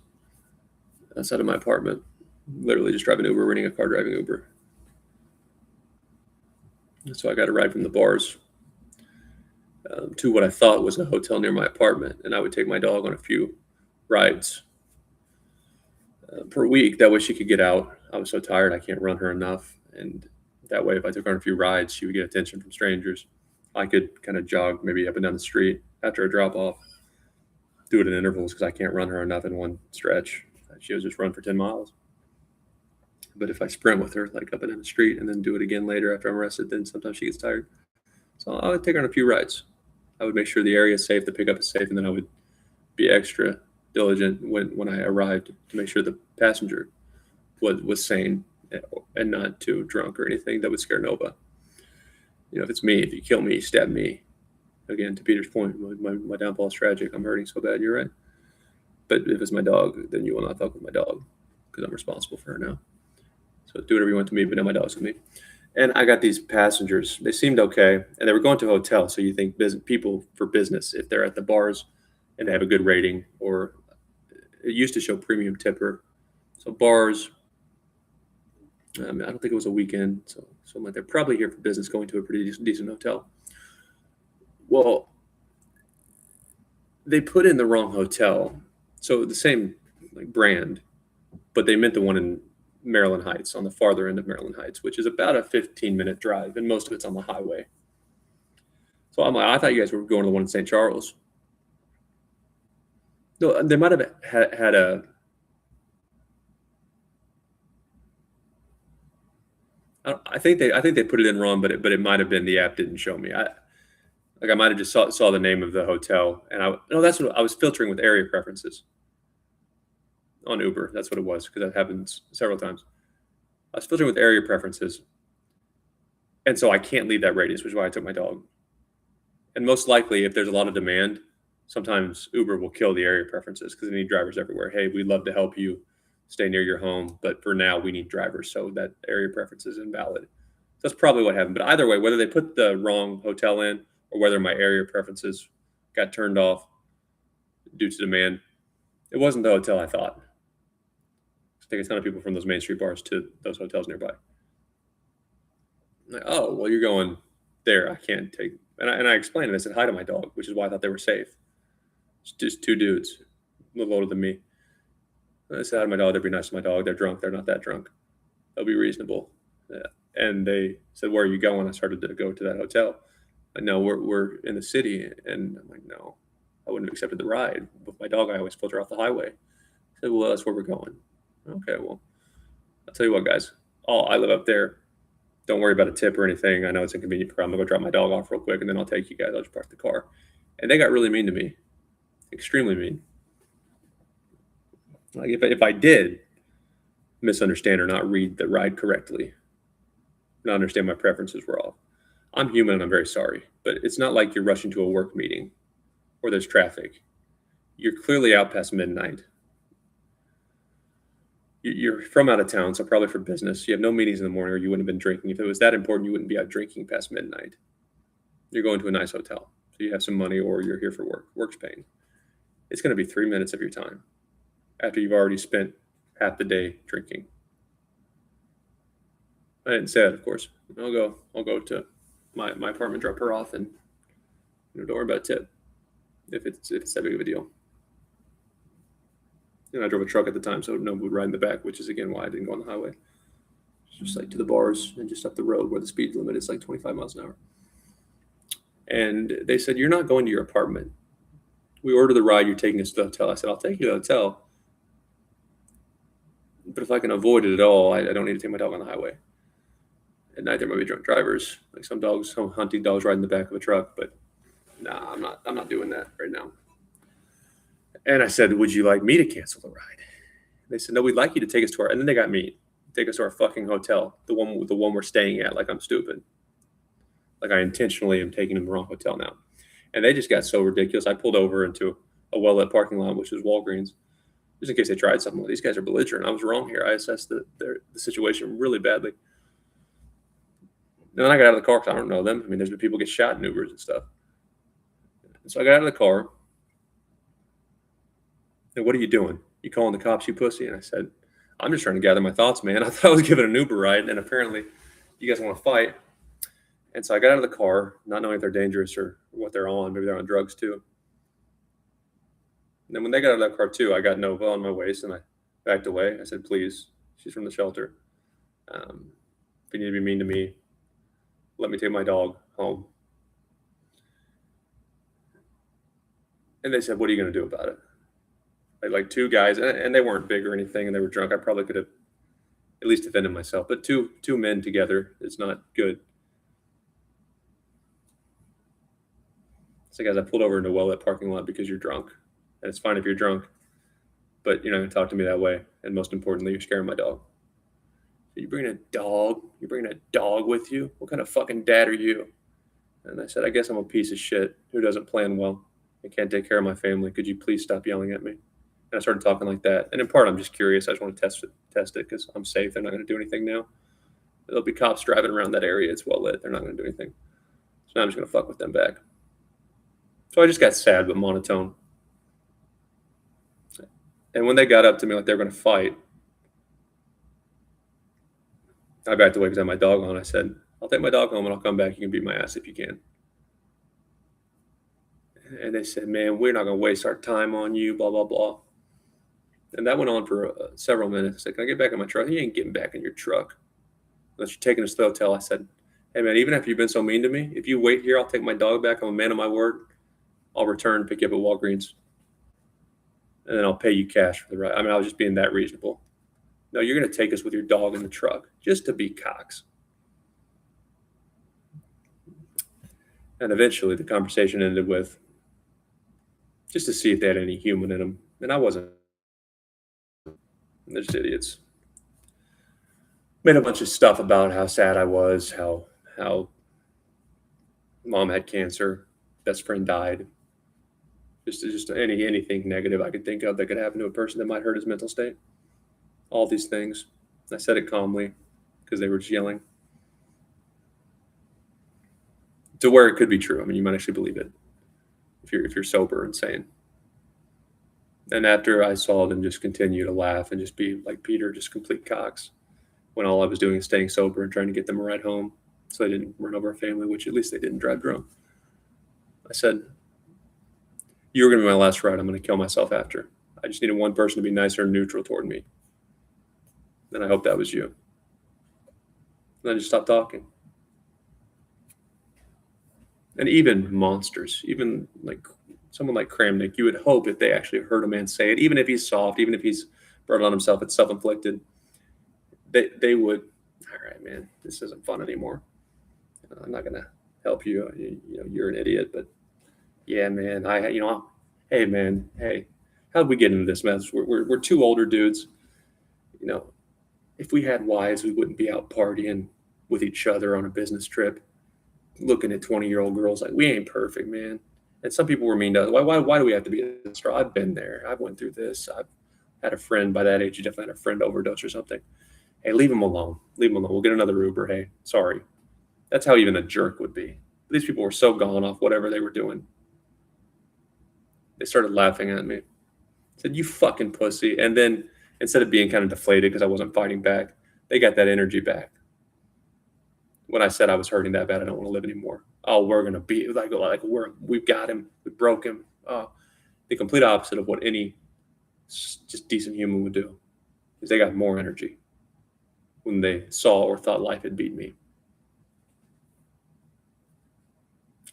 outside of my apartment. Literally just driving Uber, renting a car, driving Uber. So I got a ride from the bars to what I thought was a hotel near my apartment. And I would take my dog on a few rides per week. That way she could get out. I was so tired, I can't run her enough. And that way, if I took her on a few rides, she would get attention from strangers. I could kind of jog maybe up and down the street after a drop off, do it in intervals because I can't run her enough in one stretch. She'll just run for 10 miles. But if I sprint with her, like up and down the street, and then do it again later after I'm rested, then sometimes she gets tired. So I would take her on a few rides. I would make sure the area is safe, the pickup is safe, and then I would be extra diligent when I arrived to make sure the passenger was sane and not too drunk or anything that would scare Nova. If it's me, if you kill me, stab me. Again, to Peter's point, my downfall is tragic. I'm hurting so bad, you're right. But if it's my dog, then you will not fuck with my dog because I'm responsible for her now. So do whatever you want to me, but now my dog's with me. And I got these passengers. They seemed okay, and they were going to a hotel. So you think people for business, if they're at the bars and they have a good rating, or it used to show premium tipper. So bars, I don't think it was a weekend. So I'm like, they're probably here for business, going to a pretty decent hotel. Well, they put in the wrong hotel. So the same brand, but they meant the one in Maryland Heights, on the farther end of Maryland Heights, which is about a 15-minute drive, and most of it's on the highway. So I'm like, I thought you guys were going to the one in St. Charles. No, they might have had a. I think they put it in wrong, but it might have been the app didn't show me. I might have just saw the name of the hotel, and that's what I was filtering with area preferences on Uber. That's what it was, because that happens several times. I was filtering with area preferences, and so I can't leave that radius, which is why I took my dog. And most likely, if there's a lot of demand, sometimes Uber will kill the area preferences because they need drivers everywhere. Hey, we'd love to help you stay near your home, but for now we need drivers, so that area preference is invalid. So that's probably what happened. But either way, whether they put the wrong hotel in or whether my area preferences got turned off due to demand, it wasn't the hotel I thought. I take a ton of people from those Main Street bars to those hotels nearby. I'm like, oh, well, you're going there. I can't take. And I explained it. I said hi to my dog, which is why I thought they were safe. It's just two dudes, a little older than me. And I said hi to my dog. They'd be nice to my dog. They're drunk. They're not that drunk. They'll be reasonable. Yeah. And they said, where are you going? I started to go to that hotel. No, we're in the city. And I'm like, no, I wouldn't have accepted the ride. With my dog, I always filter off the highway. I said, well, that's where we're going. Okay, well, I'll tell you what, guys. I live up there. Don't worry about a tip or anything. I know it's inconvenient for I'm gonna go drop my dog off real quick, and then I'll take you guys. I'll just park the car. And they got really mean to me, extremely mean. Like if I did misunderstand or not read the ride correctly, not understand my preferences were off, I'm human and I'm very sorry. But it's not like you're rushing to a work meeting or there's traffic. You're clearly out past midnight. You're from out of town, so probably for business. You have no meetings in the morning, or you wouldn't have been drinking. If it was that important, you wouldn't be out drinking past midnight. You're going to a nice hotel, so you have some money, or you're here for work. Work's paying. It's going to be 3 minutes of your time after you've already spent half the day drinking. I didn't say that, of course. I'll go to my apartment, drop her off, and don't worry about a tip if it's that big of a deal. And I drove a truck at the time, so no one would ride in the back, which is again why I didn't go on the highway. Just like to the bars and just up the road where the speed limit is like 25 miles an hour. And they said, you're not going to your apartment. We ordered the ride, you're taking us to the hotel. I said, I'll take you to the hotel. But if I can avoid it at all, I don't need to take my dog on the highway. At night, there might be drunk drivers, like some hunting dogs ride in the back of a truck. But nah, I'm not doing that right now. And I said, would you like me to cancel the ride? They said, no, we'd like you to take us to and then they got me. Take us to our fucking hotel, the one we're staying at, like I'm stupid. Like I intentionally am taking them the wrong hotel now. And they just got so ridiculous. I pulled over into a well-lit parking lot, which was Walgreens, just in case they tried something. These guys are belligerent. I was wrong here. I assessed the situation really badly. And then I got out of the car because I don't know them. I mean, there's been people get shot in Ubers and stuff. And so I got out of the car. And what are you doing? You calling the cops, you pussy? And I said, I'm just trying to gather my thoughts, man. I thought I was giving an Uber ride, and apparently you guys want to fight. And so I got out of the car, not knowing if they're dangerous or what they're on. Maybe they're on drugs too. And then when they got out of that car too, I got Nova on my waist, and I backed away. I said, please, she's from the shelter. If you need to be mean to me, let me take my dog home. And they said, what are you going to do about it? Like two guys, and they weren't big or anything, and they were drunk. I probably could have at least defended myself. But two men together is not good. So, guys, I pulled over into a well-lit parking lot because you're drunk. And it's fine if you're drunk, but you're not going to talk to me that way. And most importantly, you're scaring my dog. So you bringing a dog? You're bringing a dog with you? What kind of fucking dad are you? And I said, I guess I'm a piece of shit who doesn't plan well. I can't take care of my family. Could you please stop yelling at me? And I started talking like that. And in part, I'm just curious. I just want to test it because I'm safe. They're not going to do anything now. There'll be cops driving around that area. It's well lit. They're not going to do anything. So now I'm just going to fuck with them back. So I just got sad but monotone. And when they got up to me like they were going to fight, I backed away because I had my dog on. I said, I'll take my dog home and I'll come back. You can beat my ass if you can. And they said, man, we're not going to waste our time on you, blah, blah, blah. And that went on for several minutes. I said, can I get back in my truck? You ain't getting back in your truck unless you're taking us to the hotel. I said, hey, man, even after you've been so mean to me, if you wait here, I'll take my dog back. I'm a man of my word. I'll return, pick you up at Walgreens, and then I'll pay you cash for the ride. I mean, I was just being that reasonable. No, you're going to take us with your dog in the truck just to be cocks. And eventually the conversation ended with just to see if they had any human in them. And I wasn't. They're just idiots. Made a bunch of stuff about how sad I was, how mom had cancer, best friend died. Just anything negative I could think of that could happen to a person that might hurt his mental state. All these things. I said it calmly because they were just yelling. To where it could be true. I mean, you might actually believe it if you're sober and sane. And after I saw them just continue to laugh and just be like Peter, just complete cocks, when all I was doing is staying sober and trying to get them a ride home so they didn't run over our family, which at least they didn't drive drunk. I said, you were going to be my last ride. I'm going to kill myself after. I just needed one person to be nicer and neutral toward me. And I hope that was you. And I just stopped talking. And even monsters, even like someone like Kramnik, you would hope if they actually heard a man say it, even if he's soft, even if he's brought it on himself, it's self-inflicted, they would, all right, man, this isn't fun anymore. I'm not gonna help you. You're an idiot, but yeah, man, hey, man, hey, how'd we get into this mess? We're two older dudes. If we had wives, we wouldn't be out partying with each other on a business trip, looking at 20-year-old girls like, we ain't perfect, man. And some people were mean to us. Why do we have to be this strong? I've been there. I've went through this. I've had a friend by that age. You definitely had a friend overdose or something. Hey, leave him alone. Leave him alone. We'll get another Uber. Hey, sorry. That's how even a jerk would be. These people were so gone off whatever they were doing. They started laughing at me. Said, you fucking pussy. And then instead of being kind of deflated because I wasn't fighting back, they got that energy back. When I said I was hurting that bad, I don't want to live anymore. Oh, we're going to be like we've got him. We broke him. The complete opposite of what any just decent human would do is they got more energy when they saw or thought life had beat me.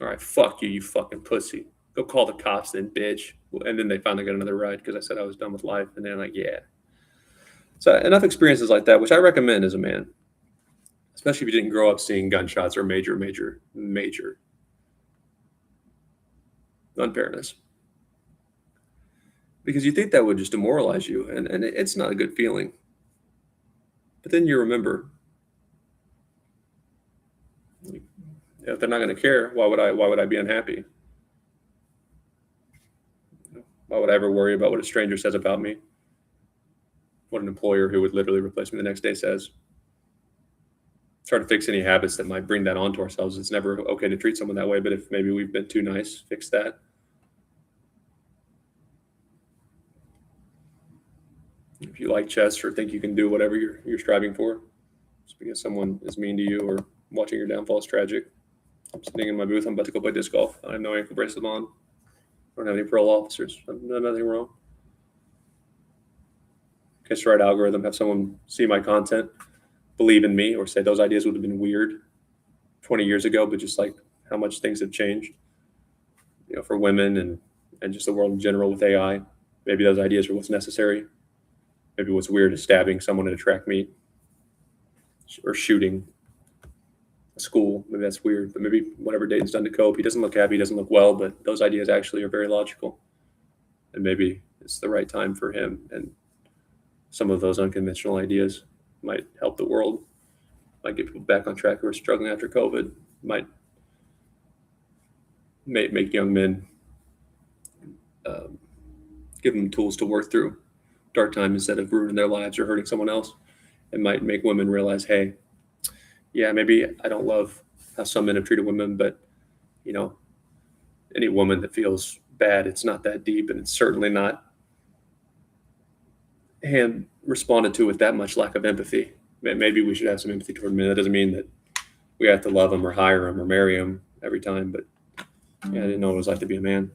All right, fuck you, you fucking pussy. Go call the cops then, bitch. And then they finally got another ride because I said I was done with life. And they're like, yeah. So enough experiences like that, which I recommend as a man, especially if you didn't grow up seeing gunshots or major unfairness. Because you think that would just demoralize you, and it's not a good feeling. But then you remember, if they're not going to care, why would I be unhappy? Why would I ever worry about what a stranger says about me? What an employer who would literally replace me the next day says? Try to fix any habits that might bring that onto ourselves. It's never okay to treat someone that way, but if maybe we've been too nice, fix that. If you like chess or think you can do whatever you're striving for, just because someone is mean to you or watching your downfall is tragic. I'm sitting in my booth. I'm about to go play disc golf. I have no ankle bracelet on. I don't have any parole officers. I've done nothing wrong. Catch the right algorithm. Have someone see my content, believe in me, or say those ideas would have been weird 20 years ago, but just like how much things have changed, for women and just the world in general with AI. Maybe those ideas are what's necessary. Maybe what's weird is stabbing someone at a track meet or shooting a school. Maybe that's weird, but maybe whatever Dayton's done to cope, he doesn't look happy, he doesn't look well, but those ideas actually are very logical. And maybe it's the right time for him. And some of those unconventional ideas might help the world, might get people back on track who are struggling after COVID, might make young men, give them tools to work through dark time instead of ruining their lives or hurting someone else. It might make women realize, hey, yeah, maybe I don't love how some men have treated women, but any woman that feels bad, it's not that deep, and it's certainly not responded to with that much lack of empathy. Maybe we should have some empathy toward men. That doesn't mean that we have to love them or hire them or marry them every time, but yeah, I didn't know what it was like to be a man.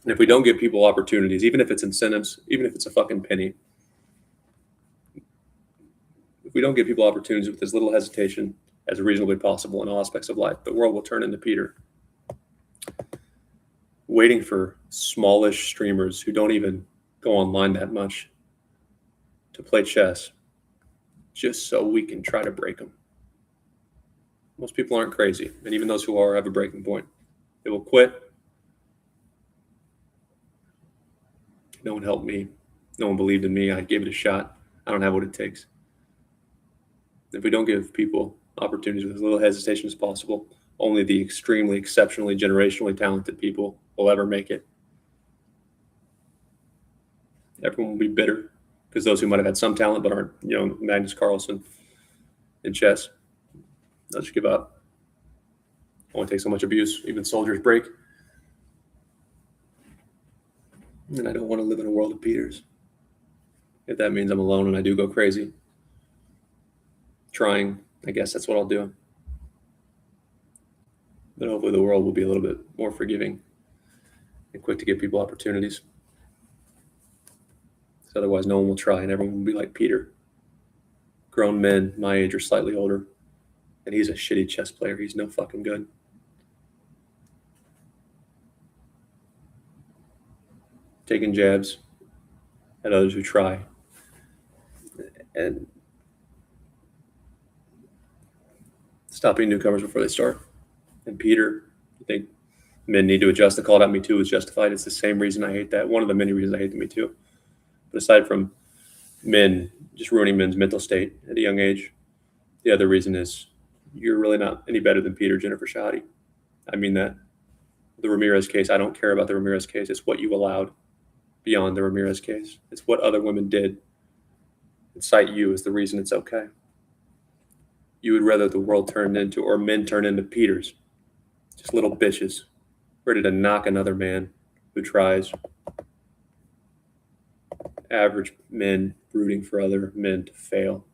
And if we don't give people opportunities, even if it's incentives, even if it's a fucking penny, if we don't give people opportunities with as little hesitation as reasonably possible in all aspects of life, the world will turn into Peter. Waiting for smallish streamers who don't even go online that much to play chess just so we can try to break them. Most people aren't crazy, and even those who are have a breaking point. They will quit. No one helped me. No one believed in me. I gave it a shot. I don't have what it takes. If we don't give people opportunities with as little hesitation as possible, only the extremely, exceptionally, generationally talented people will ever make it. Everyone will be bitter because those who might have had some talent but aren't, Magnus Carlsen in chess, they'll just give up. Only takes so much abuse. Even soldiers break. And I don't want to live in a world of Peters. If that means I'm alone and I do go crazy, trying, I guess that's what I'll do. But hopefully the world will be a little bit more forgiving and quick to give people opportunities. Because otherwise no one will try and everyone will be like Peter. Grown men my age or slightly older And he's a shitty chess player. He's no fucking good. Taking jabs at others who try. And stopping newcomers before they start. And Peter, I think men need to adjust. The call out Me Too is justified. It's the same reason I hate that. One of the many reasons I hate the Me Too. But aside from men just ruining men's mental state at a young age, the other reason is you're really not any better than Peter Jennifer Shadi. I mean that. The Ramirez case, I don't care about the Ramirez case. It's what you allowed beyond the Ramirez case. It's what other women did. And cite you as the reason it's okay. You would rather the world turn into, or men turn into Peters. Just little bitches, ready to knock another man who tries. Average men rooting for other men to fail.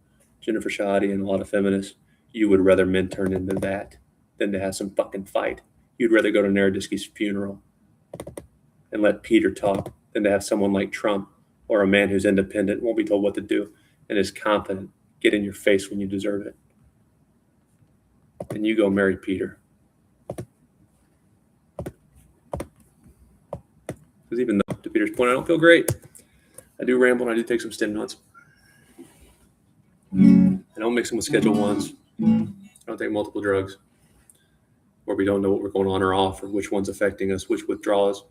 Jennifer Shadi and a lot of feminists, you would rather men turn into that than to have some fucking fight. You'd rather go to Naroditsky's funeral and let Peter talk than to have someone like Trump or a man who's independent, won't be told what to do, and is confident get in your face when you deserve it. And you go marry Peter. Because even though, to Peter's point, I don't feel great. I do ramble and I do take some stimulants. I don't mix them with Schedule 1s. I don't take multiple drugs. Where we don't know what we're going on or off, or which one's affecting us, which withdrawals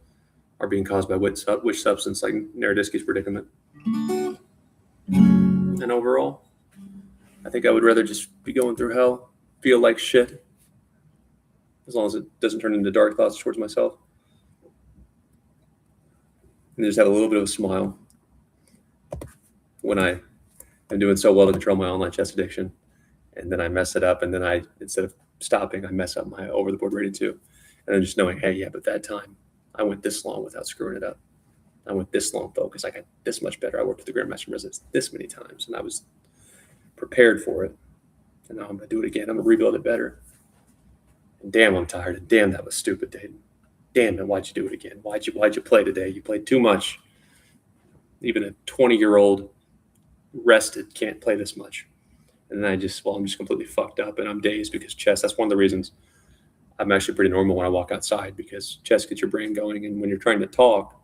are being caused by which substance, like Naroditsky's predicament. And overall, I think I would rather just be going through hell, feel like shit, as long as it doesn't turn into dark thoughts towards myself. And just have a little bit of a smile when I am doing so well to control my online chess addiction. And then I mess it up, and then instead of stopping, I mess up my over the board rating too. And then just knowing, hey, yeah, but that time I went this long without screwing it up. I went this long focused. I got this much better. I worked with the Grandmaster Residence this many times, and I was prepared for it. And now I'm going to do it again. I'm going to rebuild it better. And damn, I'm tired. And damn, that was stupid, Dayton. Damn it, why'd you do it again? Why'd you play today? You played too much. Even a 20-year-old rested can't play this much. And then I'm just completely fucked up and I'm dazed because chess, that's one of the reasons I'm actually pretty normal when I walk outside, because chess gets your brain going. And when you're trying to talk,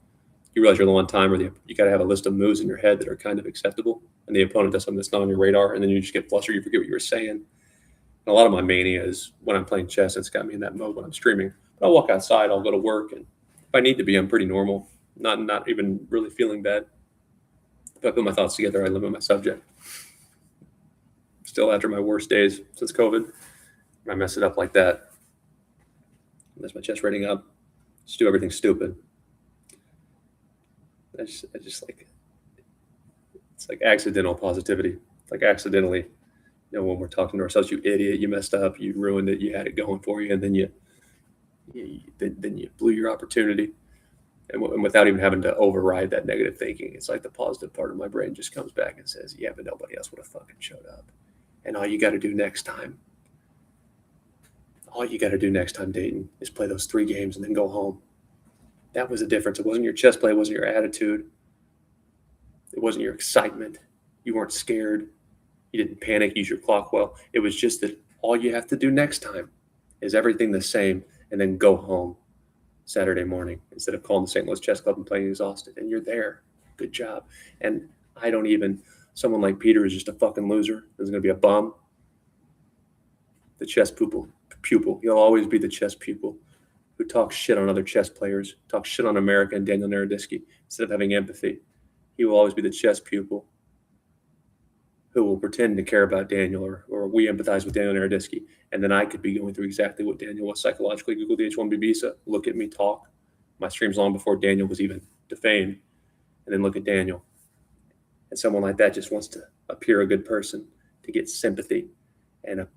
you realize you're low on time, or you got to have a list of moves in your head that are kind of acceptable. And the opponent does something that's not on your radar. And then you just get flustered. You forget what you were saying. And a lot of my mania is when I'm playing chess, it's got me in that mode when I'm streaming. But I'll walk outside, I'll go to work. And if I need to be, I'm pretty normal, not even really feeling bad. If I put my thoughts together, I limit my subject. Still after my worst days since COVID, I mess it up like that. Mess my chest rating up. Just do everything stupid. I just like, it's like accidental positivity. Like accidentally, when we're talking to ourselves, you idiot, you messed up, you ruined it, you had it going for you, and then you blew your opportunity. And without even having to override that negative thinking, it's like the positive part of my brain just comes back and says, yeah, but nobody else would have fucking showed up. And all you got to do next time, Dayton, is play those 3 games and then go home. That was the difference. It wasn't your chess play. It wasn't your attitude. It wasn't your excitement. You weren't scared. You didn't panic, use your clock well. It was just that all you have to do next time is everything the same and then go home Saturday morning instead of calling the St. Louis Chess Club and playing exhausted. And you're there. Good job. And someone like Peter is just a fucking loser. Is going to be a bum. The chess pupil. He'll always be the chess pupil who talks shit on other chess players, talks shit on America and Daniel Naroditsky instead of having empathy. He will always be the chess pupil who will pretend to care about Daniel, or we empathize with Daniel Naroditsky. And then I could be going through exactly what Daniel was psychologically. Google the H1B visa, look at me talk. My streams long before Daniel was even defamed. And then look at Daniel. And someone like that just wants to appear a good person to get sympathy. And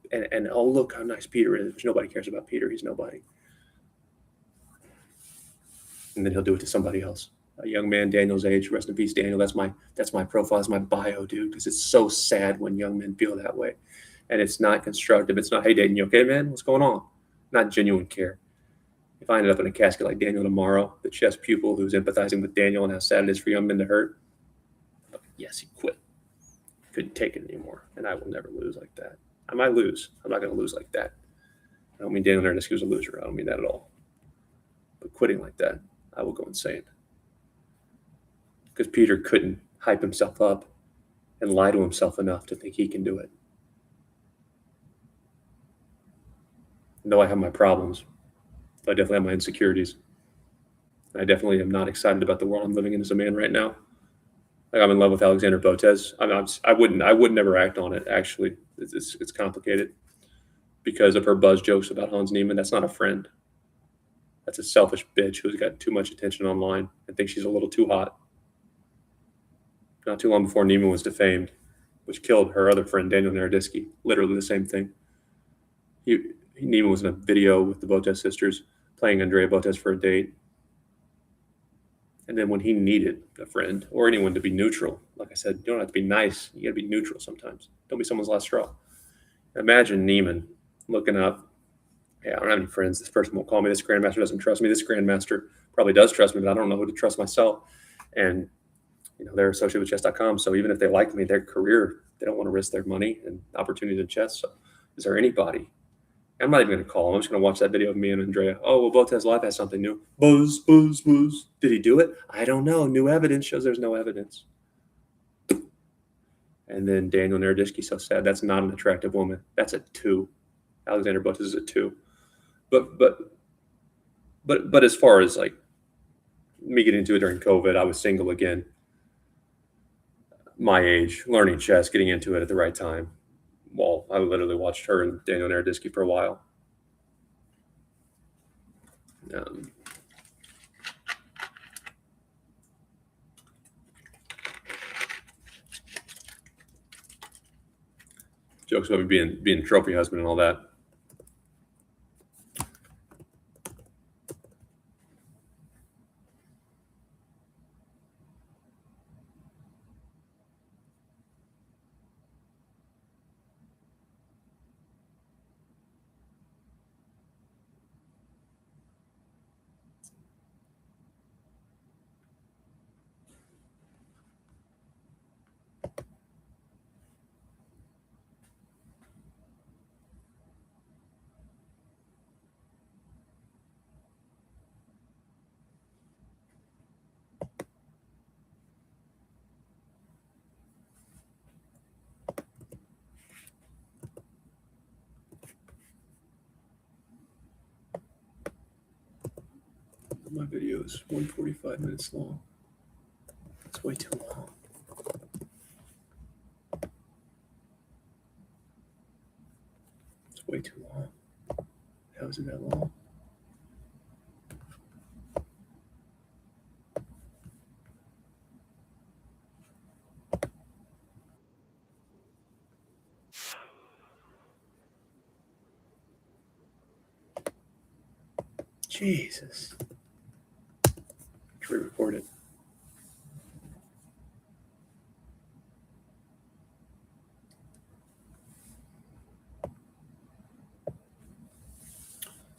oh, look how nice Peter is, which nobody cares about Peter. He's nobody. And then he'll do it to somebody else. A young man Daniel's age, rest in peace, Daniel. That's my profile, that's my bio, dude, because it's so sad when young men feel that way. And it's not constructive. It's not, hey, Daniel, you okay, man? What's going on? Not genuine care. If I ended up in a casket like Daniel tomorrow, the chess pupil who's empathizing with Daniel and how sad it is for young men to hurt, yes, he quit. Couldn't take it anymore. And I will never lose like that. I might lose. I'm not going to lose like that. I don't mean Daniel Naroditsky was a loser. I don't mean that at all. But quitting like that, I will go insane. Because Peter couldn't hype himself up and lie to himself enough to think he can do it. Though I have my problems, I definitely have my insecurities. I definitely am not excited about the world I'm living in as a man right now. Like, I'm in love with Alexander Botez. I would never act on it. Actually, it's complicated because of her buzz jokes about Hans Niemann. That's not a friend. That's a selfish bitch who's got too much attention online and thinks she's a little too hot. Not too long before Niemann was defamed, which killed her other friend, Daniel Naroditsky. Literally the same thing. Niemann was in a video with the Botez sisters playing Andrea Botez for a date. And then when he needed a friend or anyone to be neutral, like I said, you don't have to be nice. You got to be neutral sometimes. Don't be someone's last straw. Imagine Niemann looking up, I don't have any friends. This person won't call me. This grandmaster doesn't trust me. This grandmaster probably does trust me, but I don't know who to trust myself. And they're associated with chess.com. So even if they like me, their career, they don't want to risk their money and opportunity in chess. So is there anybody? I'm not even going to call him. I'm just going to watch that video of me and Andrea. Oh, well, Botez Live has something new. Buzz, buzz, buzz. Did he do it? I don't know. New evidence shows there's no evidence. And then Daniel Naroditsky, so sad. That's not an attractive woman. That's a 2. Alexander Botez is a 2. But as far as like me getting into it during COVID, I was single again. My age, learning chess, getting into it at the right time. Well, I literally watched her and Daniel Naroditsky for a while. Jokes about me being a trophy husband and all that. My video is 145 minutes long. It's way too long. It's way too long. How is it that long? Jesus. Re-record it.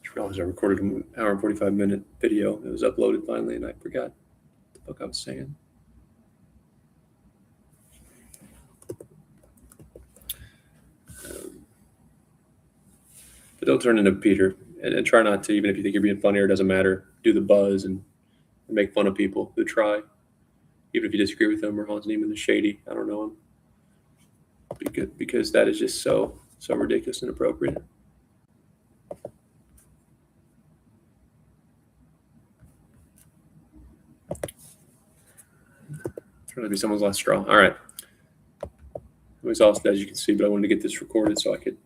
Just realized I recorded an hour and 45-minute video. It was uploaded finally, and I forgot what the fuck I was saying. But don't turn into Peter, and try not to, even if you think you're being funny or it doesn't matter, do the buzz and make fun of people who try, even if you disagree with them or Hans Niemann is shady. I don't know him because that is just so ridiculous and inappropriate. Trying to be someone's last straw. All right. It was exhausted, as you can see, but I wanted to get this recorded so I could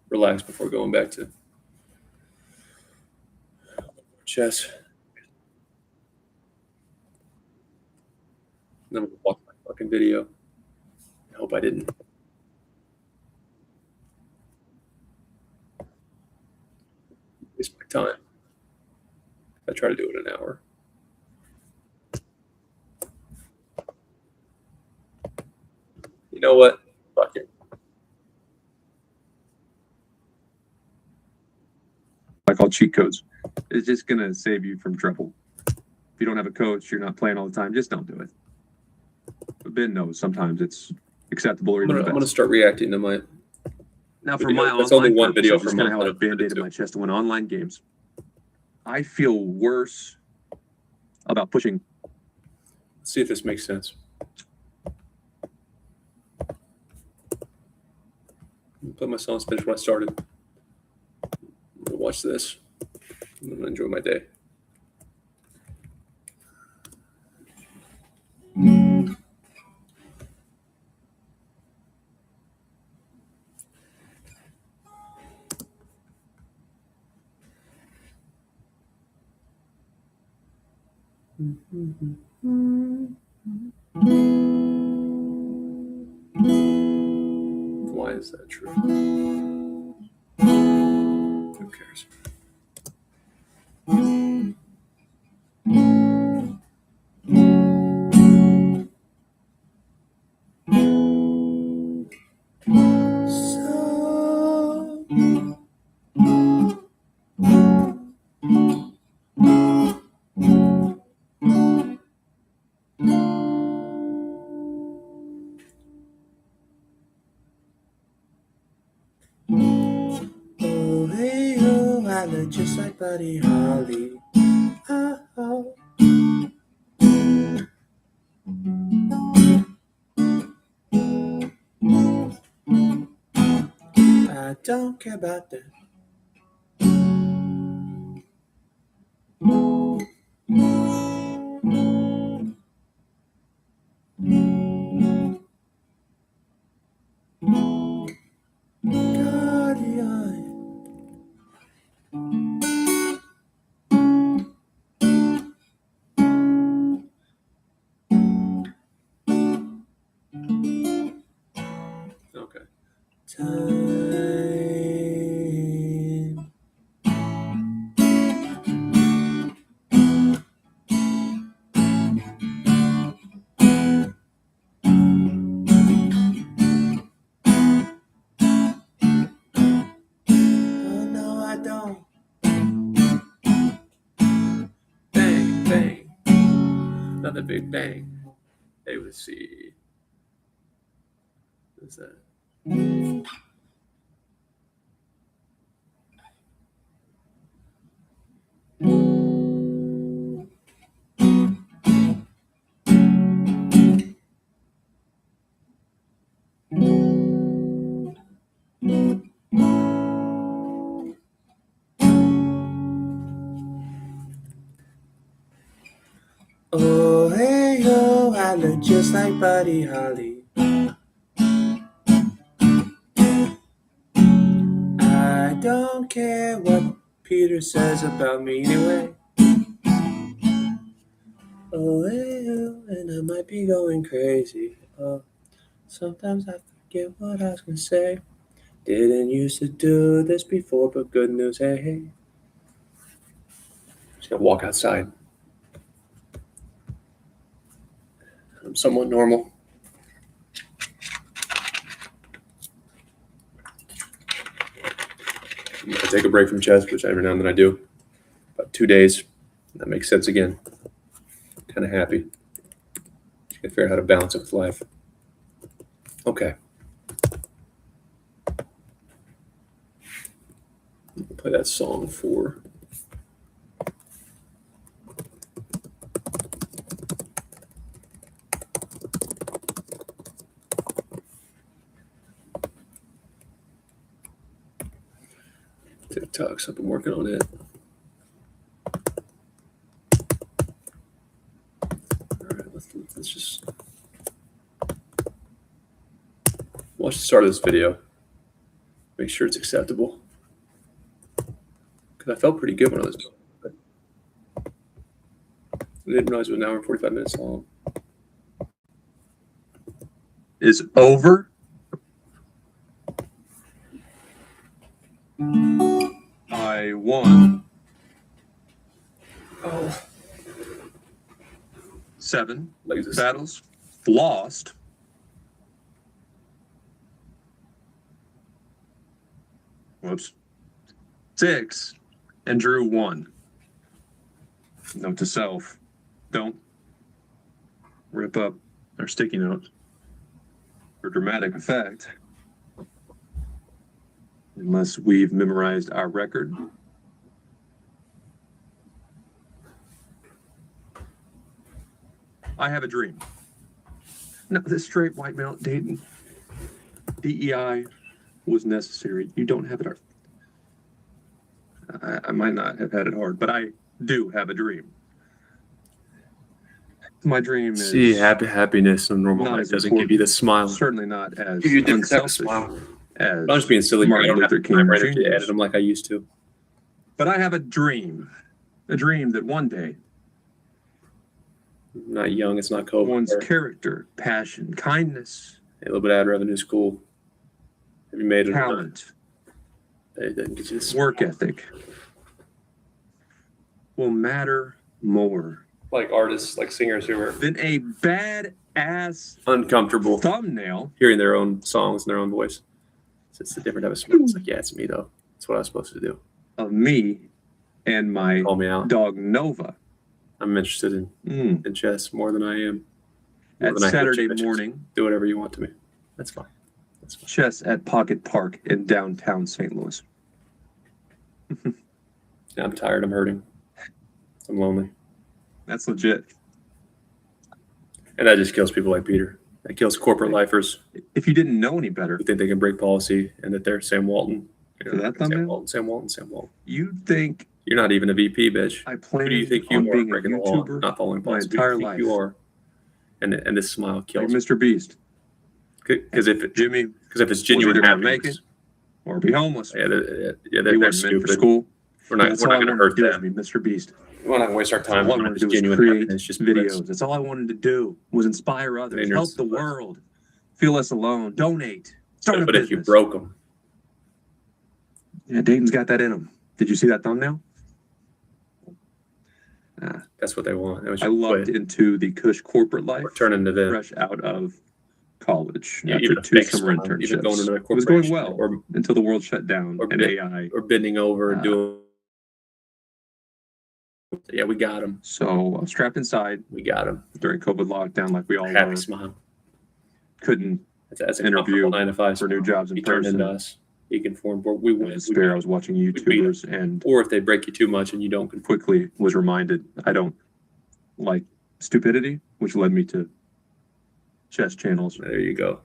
relax before going back to chess. And then I'm gonna watch my fucking video. I hope I didn't. Waste my time. I try to do it in an hour. You know what? Fuck it. I call cheat codes. It's just gonna save you from trouble. If you don't have a coach, you're not playing all the time, just don't do it. But Ben knows sometimes it's acceptable. Or I'm gonna start reacting to my Now, for You know, my that's online only one purpose, video I just per kind of month have a that I put it band-aid in to. my chest. And when online games, I feel worse about pushing. Let's see if this makes sense. Play my songs, finish what I started. I'm gonna watch this. I'm gonna enjoy my day. Why is that true? Who cares? Oh, hey, oh, I look just like Buddy Holly. Oh, oh. I don't care about that. Guardian. Okay. Time. Oh, no, I don't. Bang, bang. Another big bang. Hey, let's see. What's that? Oh, hey, oh, I look just like Buddy Holly. I don't care what Peter says about me anyway. Oh, hey, oh, and I might be going crazy. Oh, sometimes I forget what I was gonna say. Didn't used to do this before, but good news, hey, hey. Just gonna walk outside. I'm somewhat normal. I take a break from chess, which every now and then I do. About 2 days. That makes sense again. Kind of happy. Just gotta figure out how to balance it with life. Okay. I'll play that song for. TikTok, so I've been working on it. All right, let's just watch the start of this video. Make sure it's acceptable. Because I felt pretty good when I was doing it. I didn't realize it was an hour and 45 minutes long. Is over. I won. Oh. 7 Like this. battles, lost. Whoops. 6 and drew 1. Note to self: don't rip up our sticky notes for dramatic effect. unless we've memorized our record. I have a dream. No, this straight white male Dayton. DEI was necessary. You don't have it hard. I might not have had it hard, but I do have a dream. My dream is See, happiness and normal not life as doesn't give you the smile. certainly not as Give you a different type of unselfish smile. as I'm just being silly. I Martin don't have Luther time King right to Jr.'s. edit them like I used to. But I have a dream that one day I'm not young. It's not COVID. one's A character, passion, kindness, little bit of ad revenue is cool. Have you made it? or not? talent, It doesn't get you the work smile. ethic will matter more Like artists, like singers who are than a badass uncomfortable thumbnail. hearing their own songs in their own voice. It's a different type of smile. It's like, yeah, it's me though. That's what I was supposed to do. Of me and my Call me out. dog Nova I'm interested in chess more than I am. More at than I hate Saturday chess. morning. Do whatever you want to me. That's fine. That's fine. Chess at Pocket Park in downtown St. Louis. Yeah, I'm tired. I'm hurting. I'm lonely. That's legit. And that just kills people like Peter. That kills corporate lifers If you didn't know any better, who think they can break policy and that they're Sam Walton. For that Sam thumbnail? Walton, Sam Walton, Sam Walton. you'd think You're not even a VP, bitch. I Who planned do you think you on are being a breaking the law, YouTuber not following my policy? Who do entire you think life. you are? And this smile like kills. Mr. Beast, Because if Jimmy, it's genuine either gonna make happiness, or be homeless. yeah, He they're wasn't meant for stupid. school. We're not That's going all I to wanted hurt to do is them. be Mr. Beast. We're not going to waste our time All I on wanted to this do was genuine create happiness. Just videos. That's all I wanted to do was inspire others, Dangerous. help the world, feel less alone, donate, start a But if you business. broke them, Yeah, Dayton's got that in him. Did you see that thumbnail? that's what they want. They want I you to lucked quit into the Cush corporate life or turn into them. fresh out of college Yeah, after even a 2 fake summer smile, even going to internships. another It was going corporation well or until the world shut down or and bit- AI. bending over and Uh, doing. Yeah, we got him. So I was trapped inside We got him. during COVID lockdown, like we all Happy were. smile. Couldn't That's a Interview comfortable 9 to 5 for new jobs in He turned person. into us. He conformed. We in win. despair. I was watching beat YouTubers and Or if they break you too much and you don't conform. quickly was reminded I don't like stupidity, which led me to chess channels. There you go.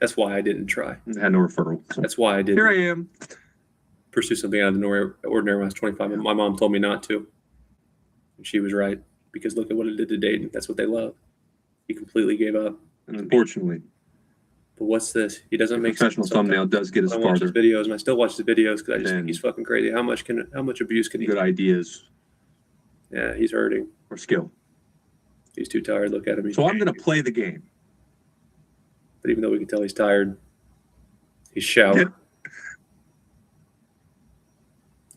That's why I didn't try. I had no referral. So That's why I didn't here I am. pursue something out of the ordinary when I was 25. My mom told me not to. And she was right. Because look at what it did to Dayton. That's what they love. He completely gave up. And unfortunately, But what's this? He doesn't the make professional sense thumbnail sometimes. does get us I watch his farther. videos and I still watch his videos because I just Then- think he's fucking crazy. How much abuse can he Good take? ideas Yeah, he's hurting. or skill. He's too tired. Look at him. He's So I'm going to play the game. But even though we can tell he's tired, he's showered.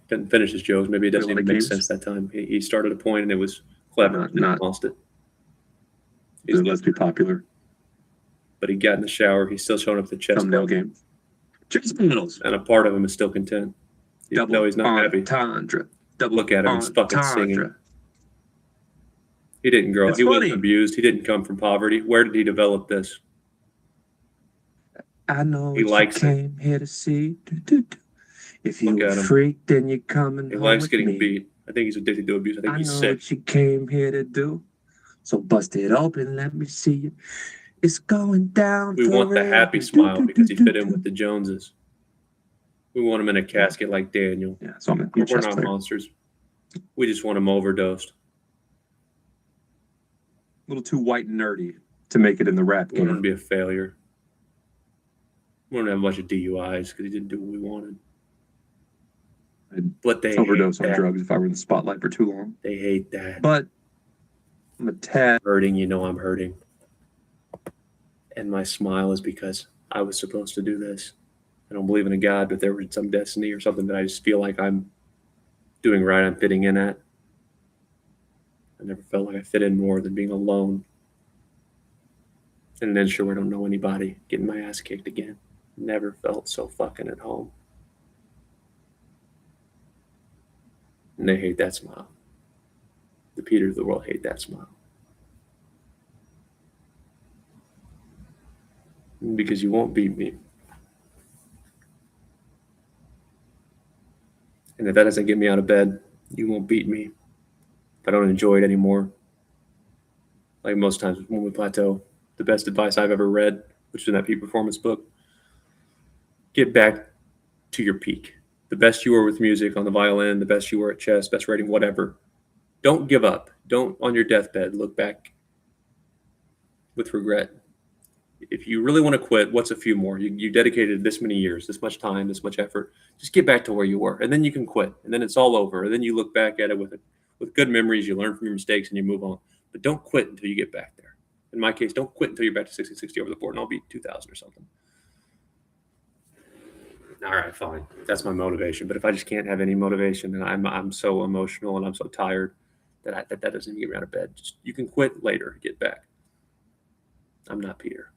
Didn't finish his jokes. Maybe it doesn't Play a lot even of make games. sense that time. He started a point and it was clever. Not- Lost it. He's So let's be popular. But he got in the shower. He's still showing up at the chess Thumbnail club, game. Chess battles. and a part of him is still content. Even though he's not happy. entendre. Double Look at him. He's fucking singing. He didn't grow up. It's He wasn't funny. abused. He didn't come from poverty. Where did he develop this? I know He what likes you it. came here to see. Do, do, do. If you Look a at him. freak, then you're coming He home likes with getting me. beat. I think he's addicted to abuse. I think I he's know sick. what you came here to do. So bust it open, let me see you. It's going down. We want the forever. happy Do, smile do, because do, he do, fit in do. with the Joneses. We want him in a casket like Daniel. Yeah, so I'm a We're chess not player. monsters. We just want him overdosed. A little too white and nerdy to make it in the rap We want him to game. be a failure. We want him to have a bunch of DUIs because he didn't do what we wanted. I'd But they Overdose hate on that. drugs if I were in the spotlight for too long. They hate that. But I'm a tad. Hurting, you know I'm hurting. And my smile is because I was supposed to do this. I don't believe in a God, but there was some destiny or something that I just feel like I'm doing right. I'm fitting in at. I never felt like I fit in more than being alone. And then sure, I don't know anybody, getting my ass kicked again. Never felt so fucking at home. And they hate that smile. The Peters of the world hate that smile. Because you won't beat me. if that doesn't get me out of bed, you won't beat me. If I don't enjoy it anymore, like most times when we plateau, the best advice I've ever read, which is in that peak performance book, get back to your peak. The best you were with music on the violin, the best you were at chess, best writing, whatever. Don't give up. Don't, on your deathbed, look back with regret. If you really want to quit, what's a few more? You dedicated this many years, this much time, this much effort. Just get back to where you were, and then you can quit, and then it's all over. And then you look back at it with good memories. You learn from your mistakes, and you move on. But don't quit until you get back there. In my case, don't quit until you're back to 60 over the board, and I'll beat 2,000 or something. All right, fine. That's my motivation. But if I just can't have any motivation, and I'm so emotional and I'm so tired that that doesn't even get me out of bed. You can quit later, get back. I'm not Peter.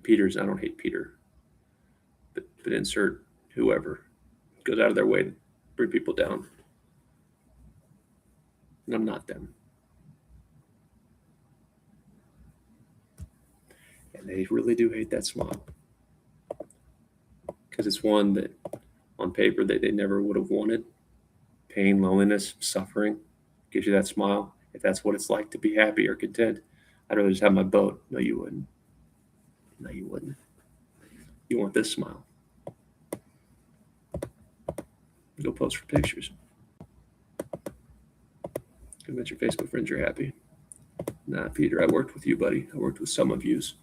I don't hate Peter, but insert whoever goes out of their way to bring people down. And I'm not them. And they really do hate that smile. Because it's one that on paper they never would have wanted. Pain, loneliness, suffering gives you that smile. If that's what it's like to be happy or content, I'd rather just have my boat. No, you wouldn't. No, you wouldn't. You want this smile. Go post for pictures. Convince your Facebook friends you're happy. Nah, Peter, I worked with you, buddy. I worked with some of yous.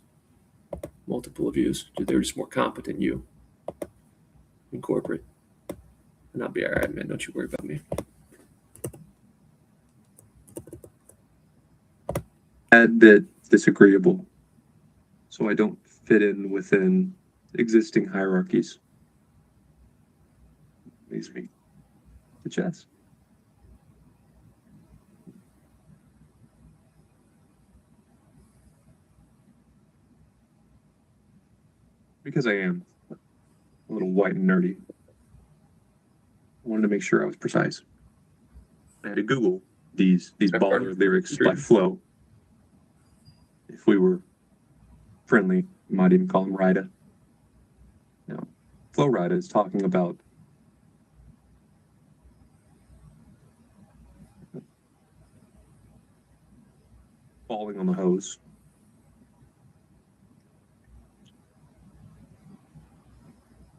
Multiple of yous. They were just more competent than you. In corporate. And I'll be all right, man. Don't you worry about me. Add that disagreeable, so I don't fit in within existing hierarchies. Leads me to chess. Because I am a little white and nerdy, I wanted to make sure I was precise. I had to Google these baller lyrics by Flo. If we were friendly, you might even call him Rida. Now, Flo Rida is talking about falling on the hose.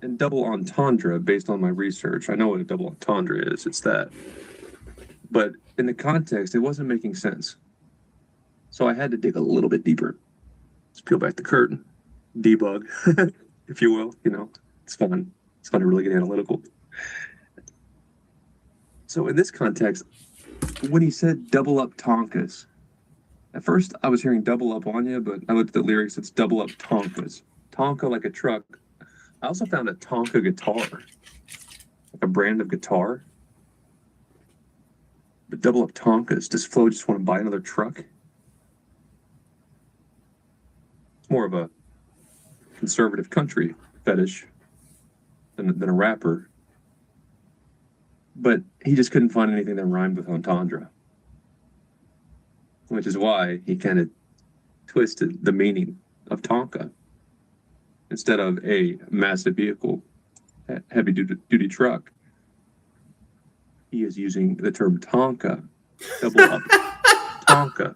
And double entendre, based on my research, I know what a double entendre is, it's that. But in the context, it wasn't making sense. So I had to dig a little bit deeper. Let's peel back the curtain, debug, if you will. You know, it's fun. It's fun to really get analytical. So in this context, when he said double up Tonkas, at first I was hearing double up on you, but I looked at the lyrics, it's double up Tonkas. Tonka like a truck. I also found a Tonka guitar, like a brand of guitar. But double up Tonkas, does Flo just want to buy another truck? It's more of a conservative country fetish than a rapper. But he just couldn't find anything that rhymed with entendre. Which is why he kind of twisted the meaning of Tonka. Instead of a massive vehicle, heavy duty truck, he is using the term Tonka, double up Tonka,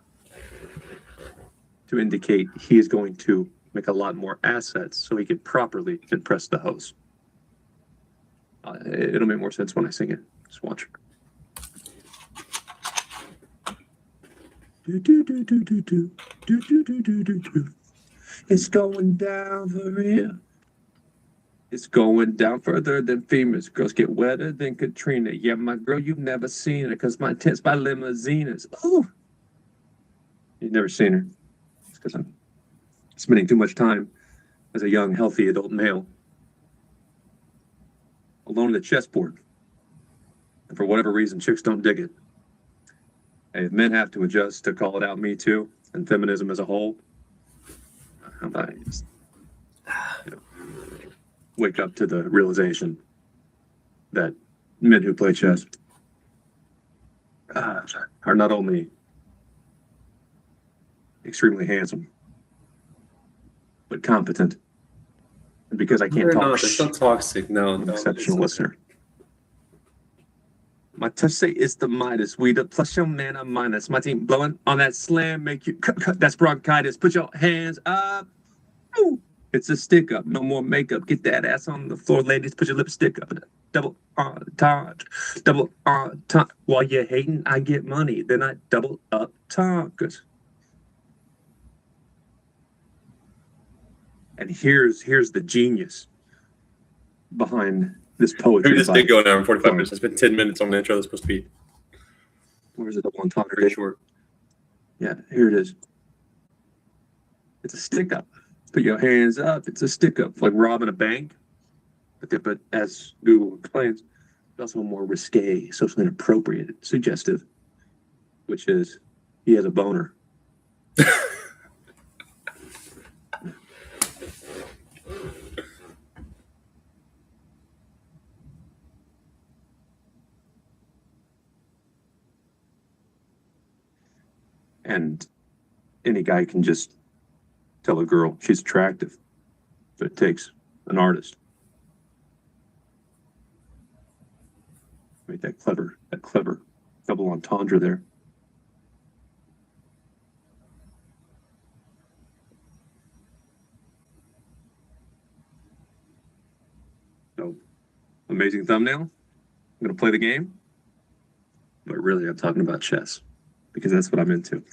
to indicate he is going to make a lot more assets so he can properly impress the host. It'll make more sense when I sing it. Just watch. It's going down for real. It's going down further than famous. Girls get wetter than Katrina. Yeah, my girl, you've never seen her because my tent's by limousines. Ooh. You've never seen her. It's because I'm spending too much time as a young, healthy adult male alone at the chessboard. And for whatever reason, chicks don't dig it. Hey, if men have to adjust to call it out Me Too and feminism as a whole, how about I just, wake up to the realization that men who play chess are not only extremely handsome, but competent because I can't They're talk. not. They're so toxic. No, I'm an no, exceptional it's- listener. My touch say it's the Midas. We the plus your man a minus. My team blowing on that slam, make you cut. That's bronchitis. Put your hands up. Ooh. It's a stick up. No more makeup. Get that ass on the floor, ladies. Put your lipstick up. Double entendre. Double entendre. While you're hating, I get money. Then I double up talkers. And here's the genius behind this poetry. Maybe this did go an hour and 45 Sorry. minutes. It's been 10 minutes on the intro. That's supposed to be Where's the double entendre? pretty short. Yeah, here it is. It's a stick up. Put your hands up. It's a stick up, like robbing a bank. But as Google explains, it's also more risque, socially inappropriate, suggestive, which is he has a boner. And any guy can just tell a girl she's attractive. But it takes an artist. Make that clever double entendre there. So, amazing thumbnail. I'm going to play the game. But really, I'm talking about chess because that's what I'm into.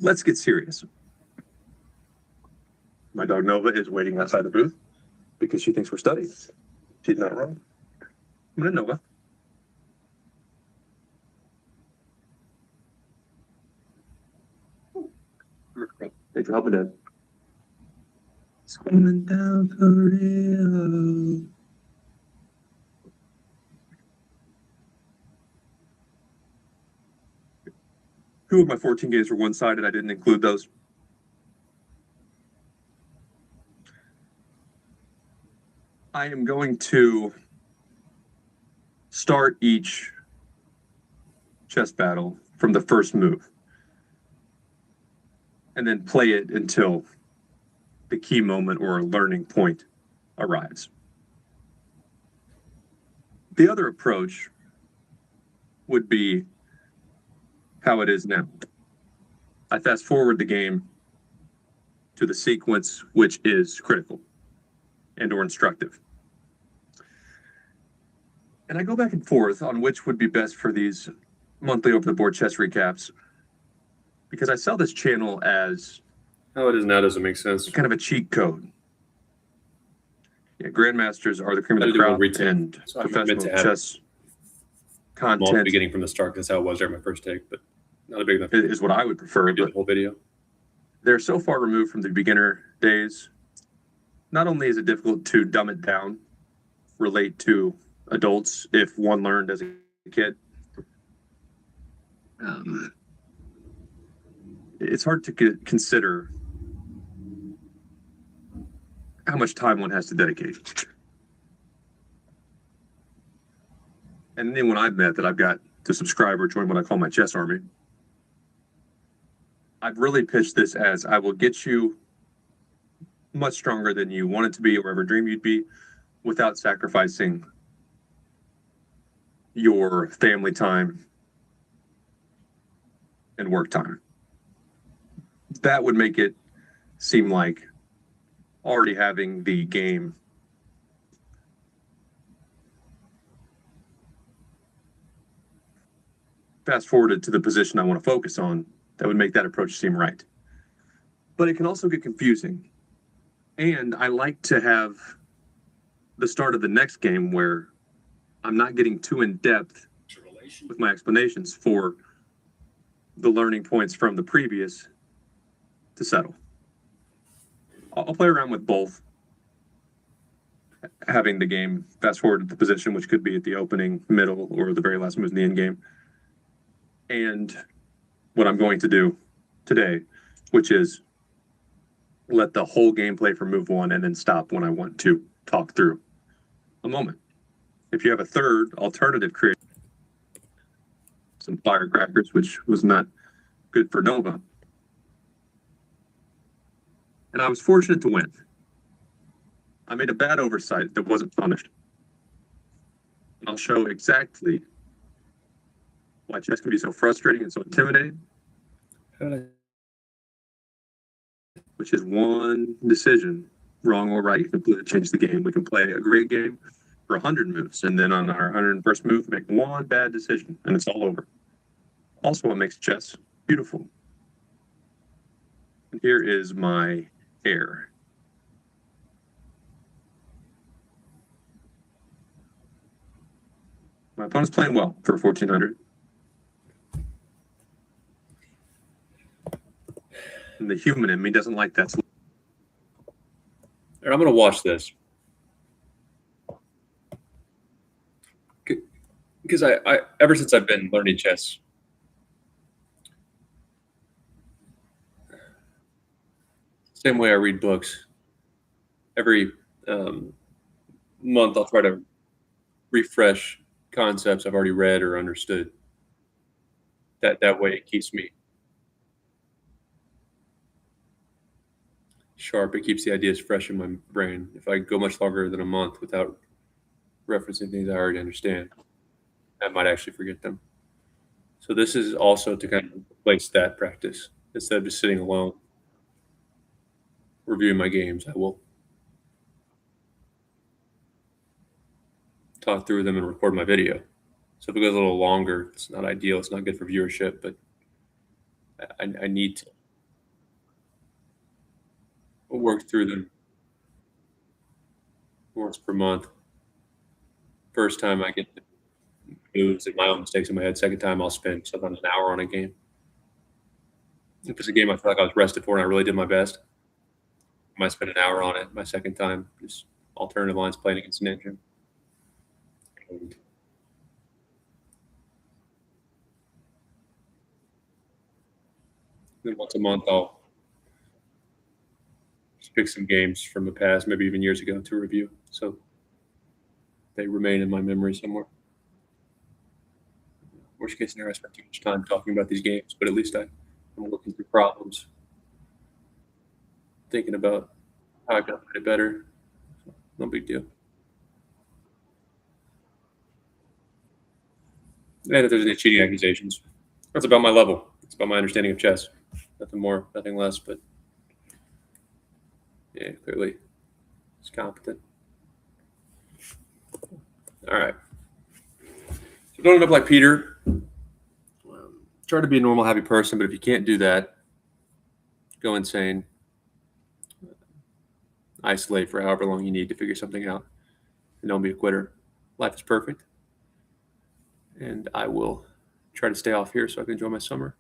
Let's get serious. My dog Nova is waiting outside the booth because she thinks we're studying. She's not wrong. I'm gonna Nova. Thanks for helping, Dad. It's coming down for real. Two of my 14 games were one-sided. I didn't include those. I am going to start each chess battle from the first move and then play it until the key moment or learning point arrives. The other approach would be how it is now. I fast forward the game to the sequence which is critical and or instructive. And I go back and forth on which would be best for these monthly over-the-board chess recaps because I sell this channel as How it is now doesn't make sense. kind of a cheat code. Yeah, grandmasters are the cream I of the did one crop retail, and so I'm meant professional to have chess All at the content beginning from the start. That's how it was during my first take, but not a big enough. is what I would prefer. We did But the whole video. they're so far removed from the beginner days. Not only is it difficult to dumb it down, relate to adults if one learned as a kid, it's hard to consider how much time one has to dedicate. And anyone I've met that I've got to subscribe or join what I call my chess army, I've really pitched this as I will get you much stronger than you wanted to be or ever dreamed you'd be without sacrificing your family time and work time. That would make it seem like already having the game fast forwarded to the position I want to focus on. That would make that approach seem right. But it can also get confusing. And I like to have the start of the next game where I'm not getting too in depth with my explanations for the learning points from the previous to settle. I'll play around with both, having the game fast forward to the position, which could be at the opening, middle, or the very last moves in the end game. And what I'm going to do today, which is let the whole game play for move one and then stop when I want to talk through a moment. If you have a third alternative create some firecrackers, which was not good for Nova. and I was fortunate to win. I made a bad oversight that wasn't punished. And I'll show exactly why chess can be so frustrating and so intimidating, which is one decision, wrong or right, you can completely change the game. We can play a great game for 100 moves, and then on our 101st move, make one bad decision, and it's all over. Also, what makes chess beautiful. And here is my heir. My opponent's playing well for 1400. And the human in me doesn't like that. And I'm going to watch this. Because I ever since I've been learning chess, same way I read books. Every month I'll try to refresh concepts I've already read or understood. That way it keeps me sharp. It keeps the ideas fresh in my brain. If I go much longer than a month without referencing things I already understand, I might actually forget them. So this is also to kind of replace that practice. Instead of just sitting alone, reviewing my games, I will talk through them and record my video. So if it goes a little longer, it's not ideal. It's not good for viewership, but I need to work through them once per month. First time I get the moves and my own mistakes in my head. Second time I'll spend sometimes an hour on a game. If it's a game I feel like I was rested for and I really did my best, I might spend an hour on it. My second time, just alternative lines playing against Ninja. And then once a month I'll just pick some games from the past, maybe even years ago, to review. So they remain in my memory somewhere. Worst case scenario, I spent too much time talking about these games, but at least I'm working through problems, thinking about how I can play it better. No big deal. And if there's any cheating accusations, that's about my level. It's about my understanding of chess. Nothing more, nothing less, but yeah, clearly it's competent. All right. So don't end up like Peter. Try to be a normal, happy person, but if you can't do that, go insane. Isolate for however long you need to figure something out. And don't be a quitter. Life is perfect. And I will try to stay off here so I can enjoy my summer.